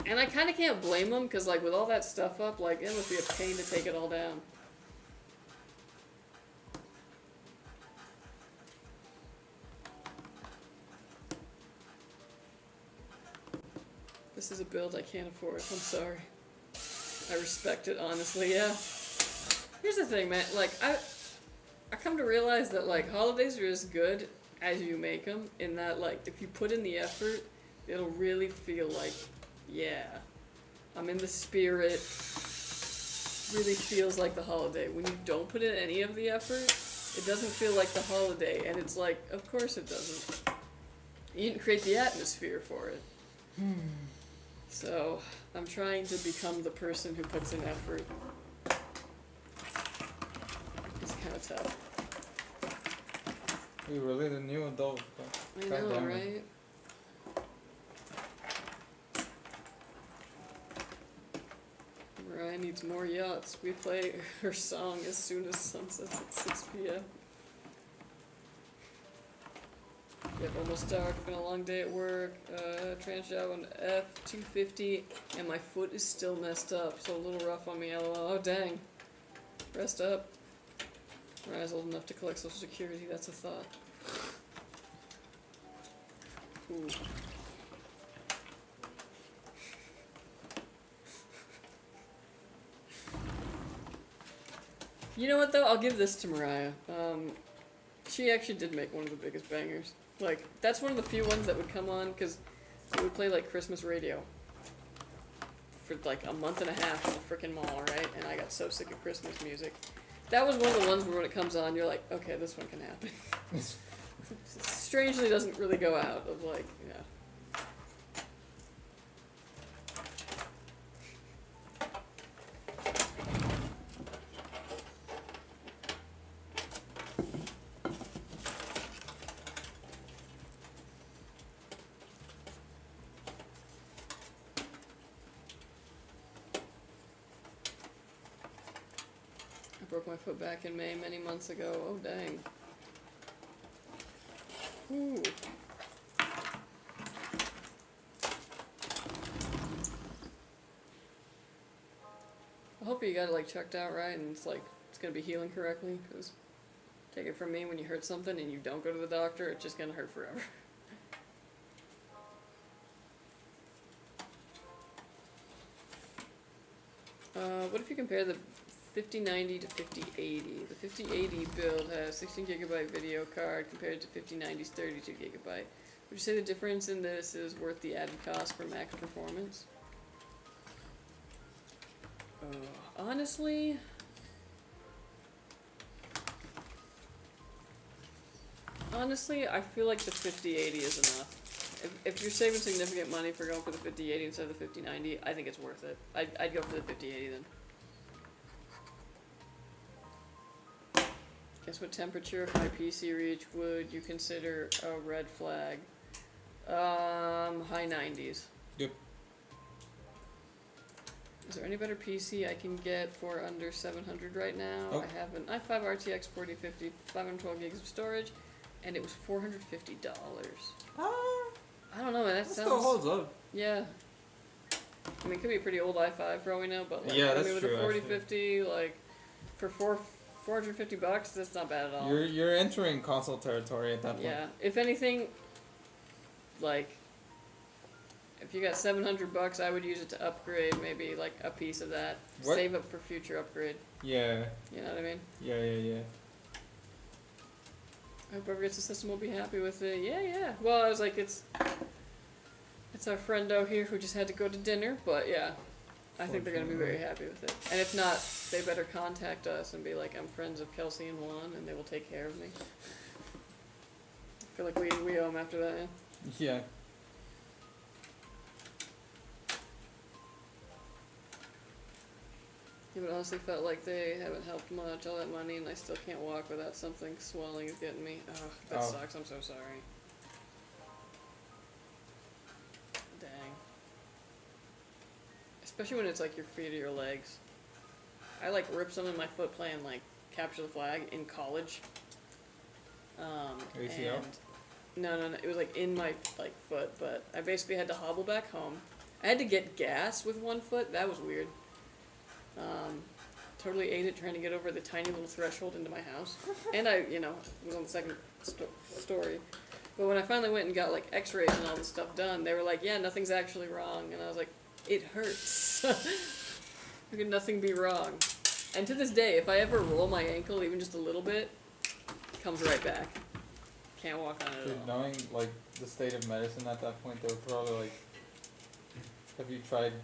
And I kind of can't blame them, because like with all that stuff up, like it must be a pain to take it all down. This is a build I can't afford. I'm sorry. I respect it, honestly, yeah. Here's the thing, man. Like, I come to realize that, like, holidays are as good as you make them, in that, like, if you put in the effort, it'll really feel like, yeah, I'm in the spirit. Really feels like the holiday. When you don't put in any of the effort, it doesn't feel like the holiday, and it's like, of course it doesn't. You didn't create the atmosphere for it. So, I'm trying to become the person who puts in effort. It's kind of tough. You really the new adult. I know, right? Where I need needs more yachts. We play her song as soon as sun sets at 6 p.m. Yep, almost dark. Been a long day at work. Trans job on F250, and my foot is still messed up, so a little rough on me. LOL. Oh dang. Rest up. Ryan's old enough to collect Social Security. That's a thought. Ooh. You know what though? I'll give this to Mariah. She actually did make one of the biggest bangers. Like, that's one of the few ones that would come on, because it would play like Christmas radio for like a month and a half in the frickin' mall, right? And I got so sick of Christmas music. That was one of the ones where when it comes on, you're like, okay, this one can happen. Strangely doesn't really go out of like, yeah. Broke my foot back in May many months ago. Oh, dang. Ooh. I hope you got it like checked out right and it's like it's gonna be healing correctly, because take it from me, when you hurt something and you don't go to the doctor, it's just gonna hurt forever. What if you compare the 5090 to 5080? The 5080 build has 16 gigabyte video card compared to 5090's 32 gigabyte. Would you say the difference in this is worth the added cost for max performance? Honestly, I feel like the 5080 is enough. If you're saving significant money for going for the 5080 instead of the 5090, I think it's worth it. I'd go for the 5080 then. Guess what temperature of my PC reach would you consider a red flag? High 90s. Yep. Is there any better PC I can get for under 700 right now? Oh. I have an i5 RTX 4050, 512 gigs of storage, and it was $450. I don't know, man. That sounds. Still holds up. Yeah. I mean, it could be a pretty old i5 for all we know, but like, Yeah, I that's mean, with true, a 4050, like, for $450, that's not bad at all. You're entering console territory at that point. Yeah. If anything, like, if you got $700, I would use it to upgrade maybe like a piece of that. What? Save up for future upgrade. Yeah. You know what I mean? Yeah. I hope whoever gets the system will be happy with it. Yeah. Well, I was like, it's our friendo here who just had to go to dinner, but yeah, I think they're gonna be very happy with it. And if not, they better contact us and be like, I'm friends of Kelsey and Juan, and they will take care of me. I feel like we owe them after that. Yeah. Yeah. Yeah, but honestly felt like they haven't helped much, all that money, and I still can't walk without something swelling is getting me. Ugh, that sucks, I'm so sorry. Dang. Especially when it's like your feet or your legs. I like ripped some in my foot playing like Capture the Flag in college. ACL? And no, it was like in my like foot, but I basically had to hobble back home. I had to get gas with one foot, that was weird. Totally ate it trying to get over the tiny little threshold into my house. And I, was on the second story. But when I finally went and got like x-rays and all this stuff done, they were like, yeah, nothing's actually wrong. And I was like, it hurts. How could nothing be wrong? And to this day, if I ever roll my ankle even just a little bit, it comes right back. Can't walk on it Dude, at all. knowing like the state of medicine at that point, they would probably like, have you tried?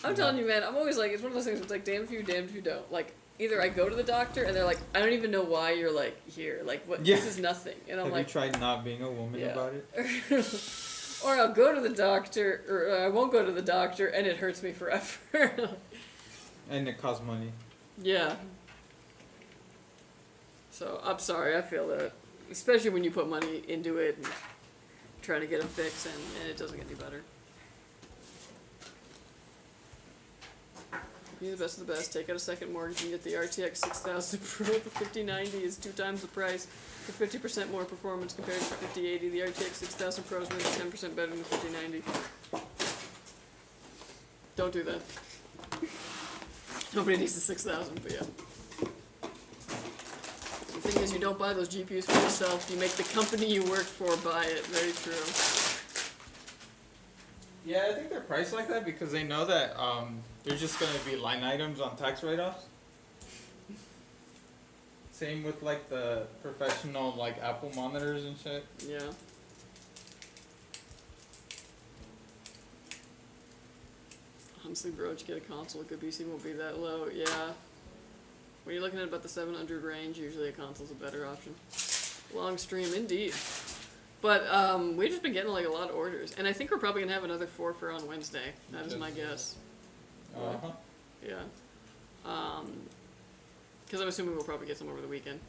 I'm telling you, man, I'm always like, it's one of those things, it's like, damn if you don't. Like, either I go to the doctor and they're like, I don't even know why you're like here. Like, what? Yeah. This is nothing. And I'm Have like, you tried not being a woman about it? Or I'll go to the doctor, or I won't go to the doctor, and it hurts me forever. And it costs money. Yeah. So, I'm sorry, I feel that. Especially when you put money into it and try to get a fix, and it doesn't get any better. Be the best of the best. Take out a second mortgage and get the RTX 6000 Pro. The 5090 is 2 times the price for 50% more performance compared to the 5080. The RTX 6000 Pro is maybe 10% better than the 5090. Don't do that. Nobody needs the 6000, but yeah. The thing is, you don't buy those GPUs for yourself. You make the company you work for buy it. Very true. Yeah, I think they're priced like that because they know that there's just gonna be line items on tax write-offs. Same with like the professional like Apple monitors and shit. Yeah. Honestly, bro, to get a console, a good PC won't be that low. Yeah. When you're looking at about the 700 range, usually a console's a better option. Long stream, indeed. But we've just been getting like a lot of orders, and I think we're probably gonna have another 4 for on Wednesday. That is my guess. Uh-huh. Yeah. Because I'm assuming we'll probably get some over the weekend.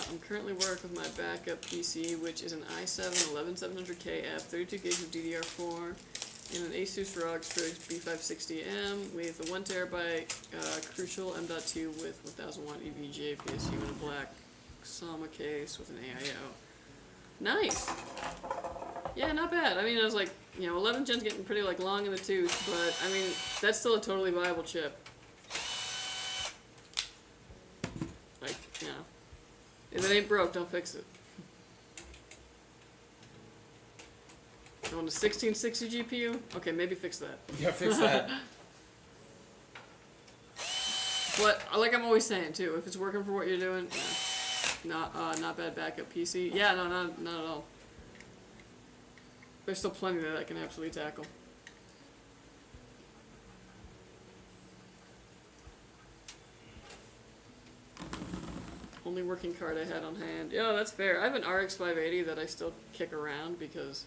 I'm currently working with my backup PC, which is an i7 11700KF, 32 gigs of DDR4, and an ASUS ROG STRIX B560M with a 1TB Crucial M.2 with 1000 watt EVGA PSU and a black Sama case with an AIO. Nice! Yeah, not bad. I mean, I was like, 11th gen's getting pretty like long in the tooth, but I mean, that's still a totally viable chip. Like, if it ain't broke, don't fix it. On a 1660 GPU? Okay, maybe fix that. Yeah, fix that. But like I'm always saying too, if it's working for what you're doing, not bad backup PC. Yeah, no, not at all. There's still plenty that I can absolutely tackle. Only working card I had on hand. Yeah, that's fair. I have an RX 580 that I still kick around because,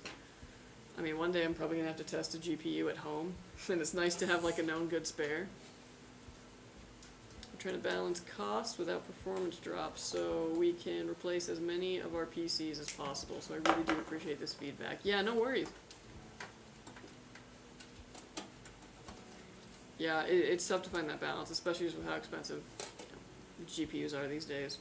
I mean, one day I'm probably gonna have to test a GPU at home, and it's nice to have like a known good spare. I'm trying to balance costs without performance drops so we can replace as many of our PCs as possible. So I really do appreciate this feedback. Yeah, no worries. Yeah, it's tough to find that balance, especially with how expensive GPUs are these days.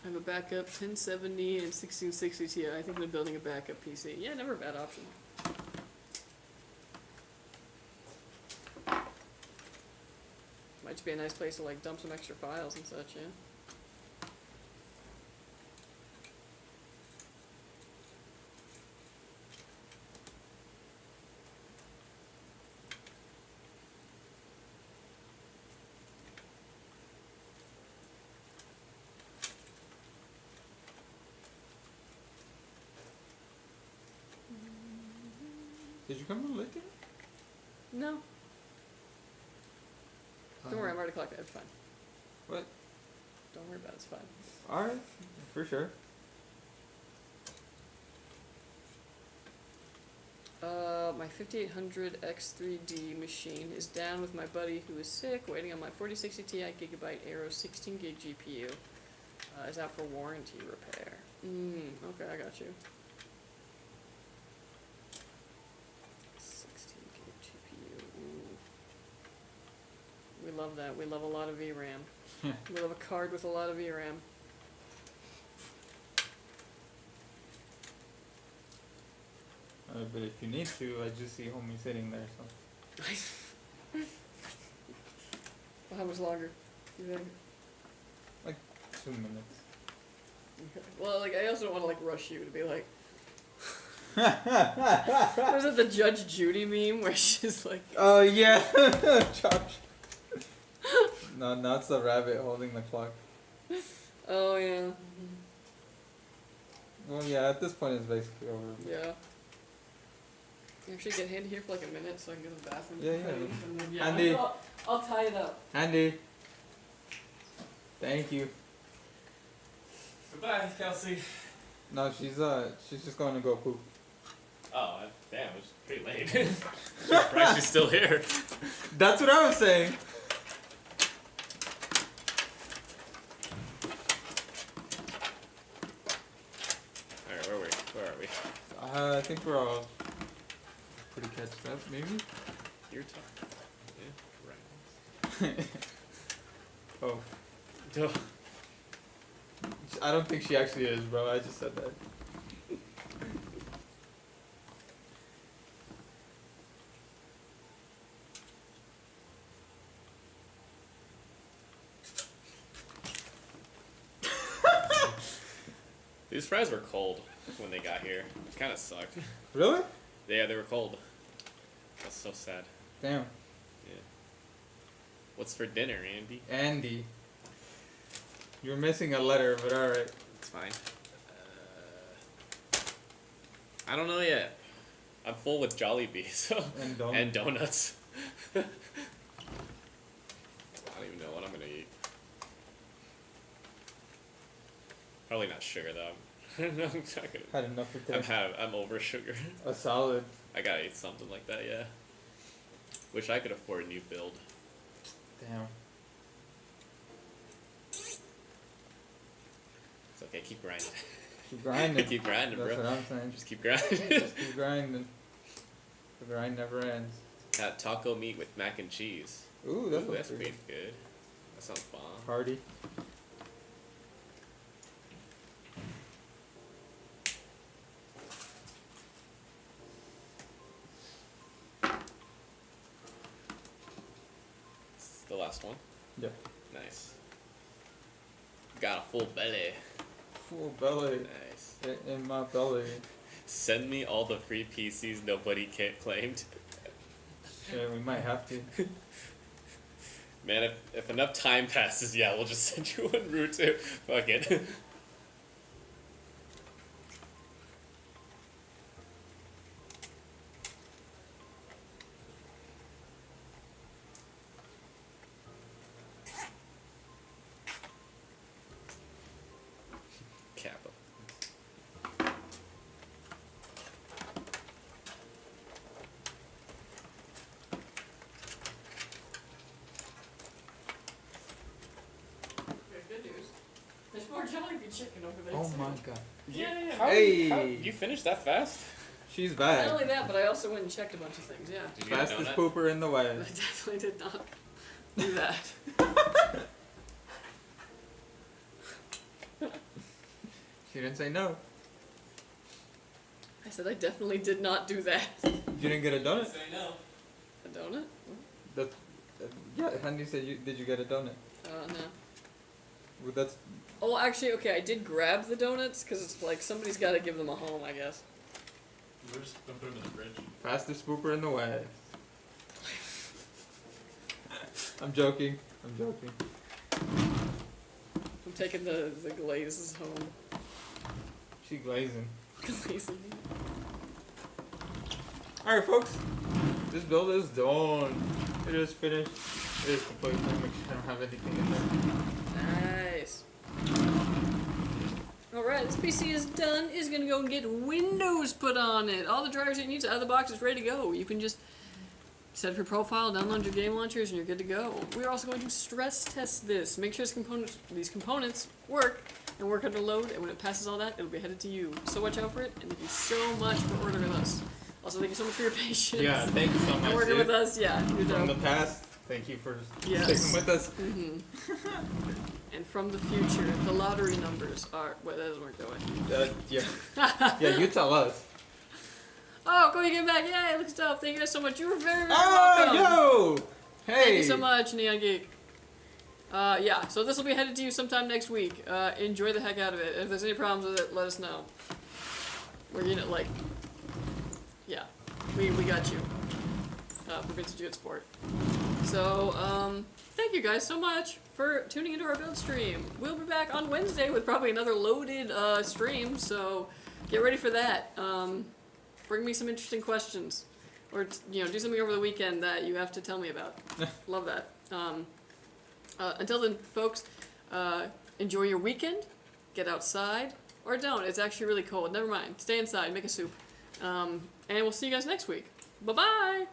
I have a backup 1070 and 1660 Ti. I think I'm building a backup PC. Yeah, never a bad option. Might just be a nice place to like dump some extra files and such, yeah. Did you come and lick it? No. Don't worry, I'm already clocked. It's fine. What? Don't worry about it, it's fine. Alright, for sure. My 5800 X3D machine is down with my buddy who is sick, waiting on my 4060 Ti Gigabyte Aero 16 gig GPU. Is out for warranty repair. Okay, I got you. 16 gig GPU. Ooh. We love that. We love a lot of VRAM. We love a card with a lot of VRAM. But if you need to, I just see homie sitting there, so. Well, how much longer? You think? Like 2 minutes. Okay. Well, like I also don't want to like rush you to be like. Was it the Judge Judy meme where she's like? Oh yeah, Josh. No, now it's the rabbit holding the clock. Oh yeah. Well, yeah, at this point it's basically over. Yeah. You actually get handy here for like a minute so I can go to the bathroom. Yeah, yeah. And then, yeah, Handy. I'll tie it up. Handy. Thank you. Goodbye, Kelsey. No, she's just going to go poop. Oh, damn, it was pretty late. Surprised she's still here. That's what I was saying. Alright, where are we? I think we're all pretty catched up, maybe? You're talking. Yeah, right. Oh. Duh. I don't think she actually is, bro. I just said that. These fries were cold when they got here. It kind of sucked. Really? Yeah, they were cold. That's so sad. Damn. Yeah. What's for dinner, Andy? Andy. You're missing a letter, but alright. It's fine. I don't know yet. I'm full with Jollibee, so And donuts. and donuts. I don't even know what I'm gonna eat. Probably not sugar though. I'm not gonna. Had enough for today. I'm over sugar. A solid. I gotta eat something like that, yeah. Wish I could afford a new build. Damn. It's okay, keep grinding. Keep grinding. Keep grinding, That's bro. what I'm saying. Just keep grinding. Just keep grinding. The grind never ends. Got taco meat with mac and cheese. Ooh, Ooh, that's pretty good. That sounds bomb. Party. This is the last one. Yeah. Nice. Got a full belly. Full belly. Nice. In my belly. Send me all the free PCs nobody claimed. Yeah, we might have to. Man, if enough time passes, yeah, we'll just send you one route to. Fuck it. Kappa. Good news. There's more Jollibee chicken over there. Oh too. my god. Yeah. Hey! You finished that fast? She's Not back. only that, but I also went and checked a bunch of things, yeah. Did you get a Fastest donut? pooper in the I way. definitely did not do that. She didn't say no. I said I definitely did not do that. You didn't get a donut? Say no. A donut? That, yeah, Handy said did you get a donut? No. Well, that's Oh, actually, okay, I did grab the donuts, because it's like, somebody's got to give them a home, I guess. We're just gonna put them in the fridge. fastest pooper in the way. I'm joking. I'm taking the glazes home. She glazing. Glazing. Alright folks, this build is done. It is finished. It is complete. Let me make sure I don't have anything in there. Nice. Alright, this PC is done. It's gonna go and get Windows put on it. All the drivers that you need out of the box is ready to go. You can just set up your profile, download your game launchers, and you're good to go. We're also going to stress test this. Make sure these components work and work under load, and when it passes all that, it'll be headed to you. So watch out for it, and thank you so much for ordering with us. Also, thank you so much for your patience. Yeah, thank you so much. And working dude. with us, yeah. You're From the dope. past, thank you for Yes. sticking with us. And from the future, the lottery numbers are. Wait, that doesn't work that way. Yeah. Yeah, you tell us. Oh, go get back! Yay, look stuff. Thank you guys so much. You were very, very welcome. Oh, yo! Hey! Thank you so much, Neon Geek. Yeah, so this will be headed to you sometime next week. Enjoy the heck out of it. If there's any problems with it, let us know. We're gonna, like... Yeah. We got you. for Vintage Joelisbored. So, thank you guys so much for tuning into our build stream. We'll be back on Wednesday with probably another loaded stream, so get ready for that. Bring me some interesting questions. Or, do something over the weekend that you have to tell me about. Love that. Until then, folks, enjoy your weekend. Get outside. Or don't. It's actually really cold. Never mind. Stay inside. Make a soup. And we'll see you guys next week. Bye-bye!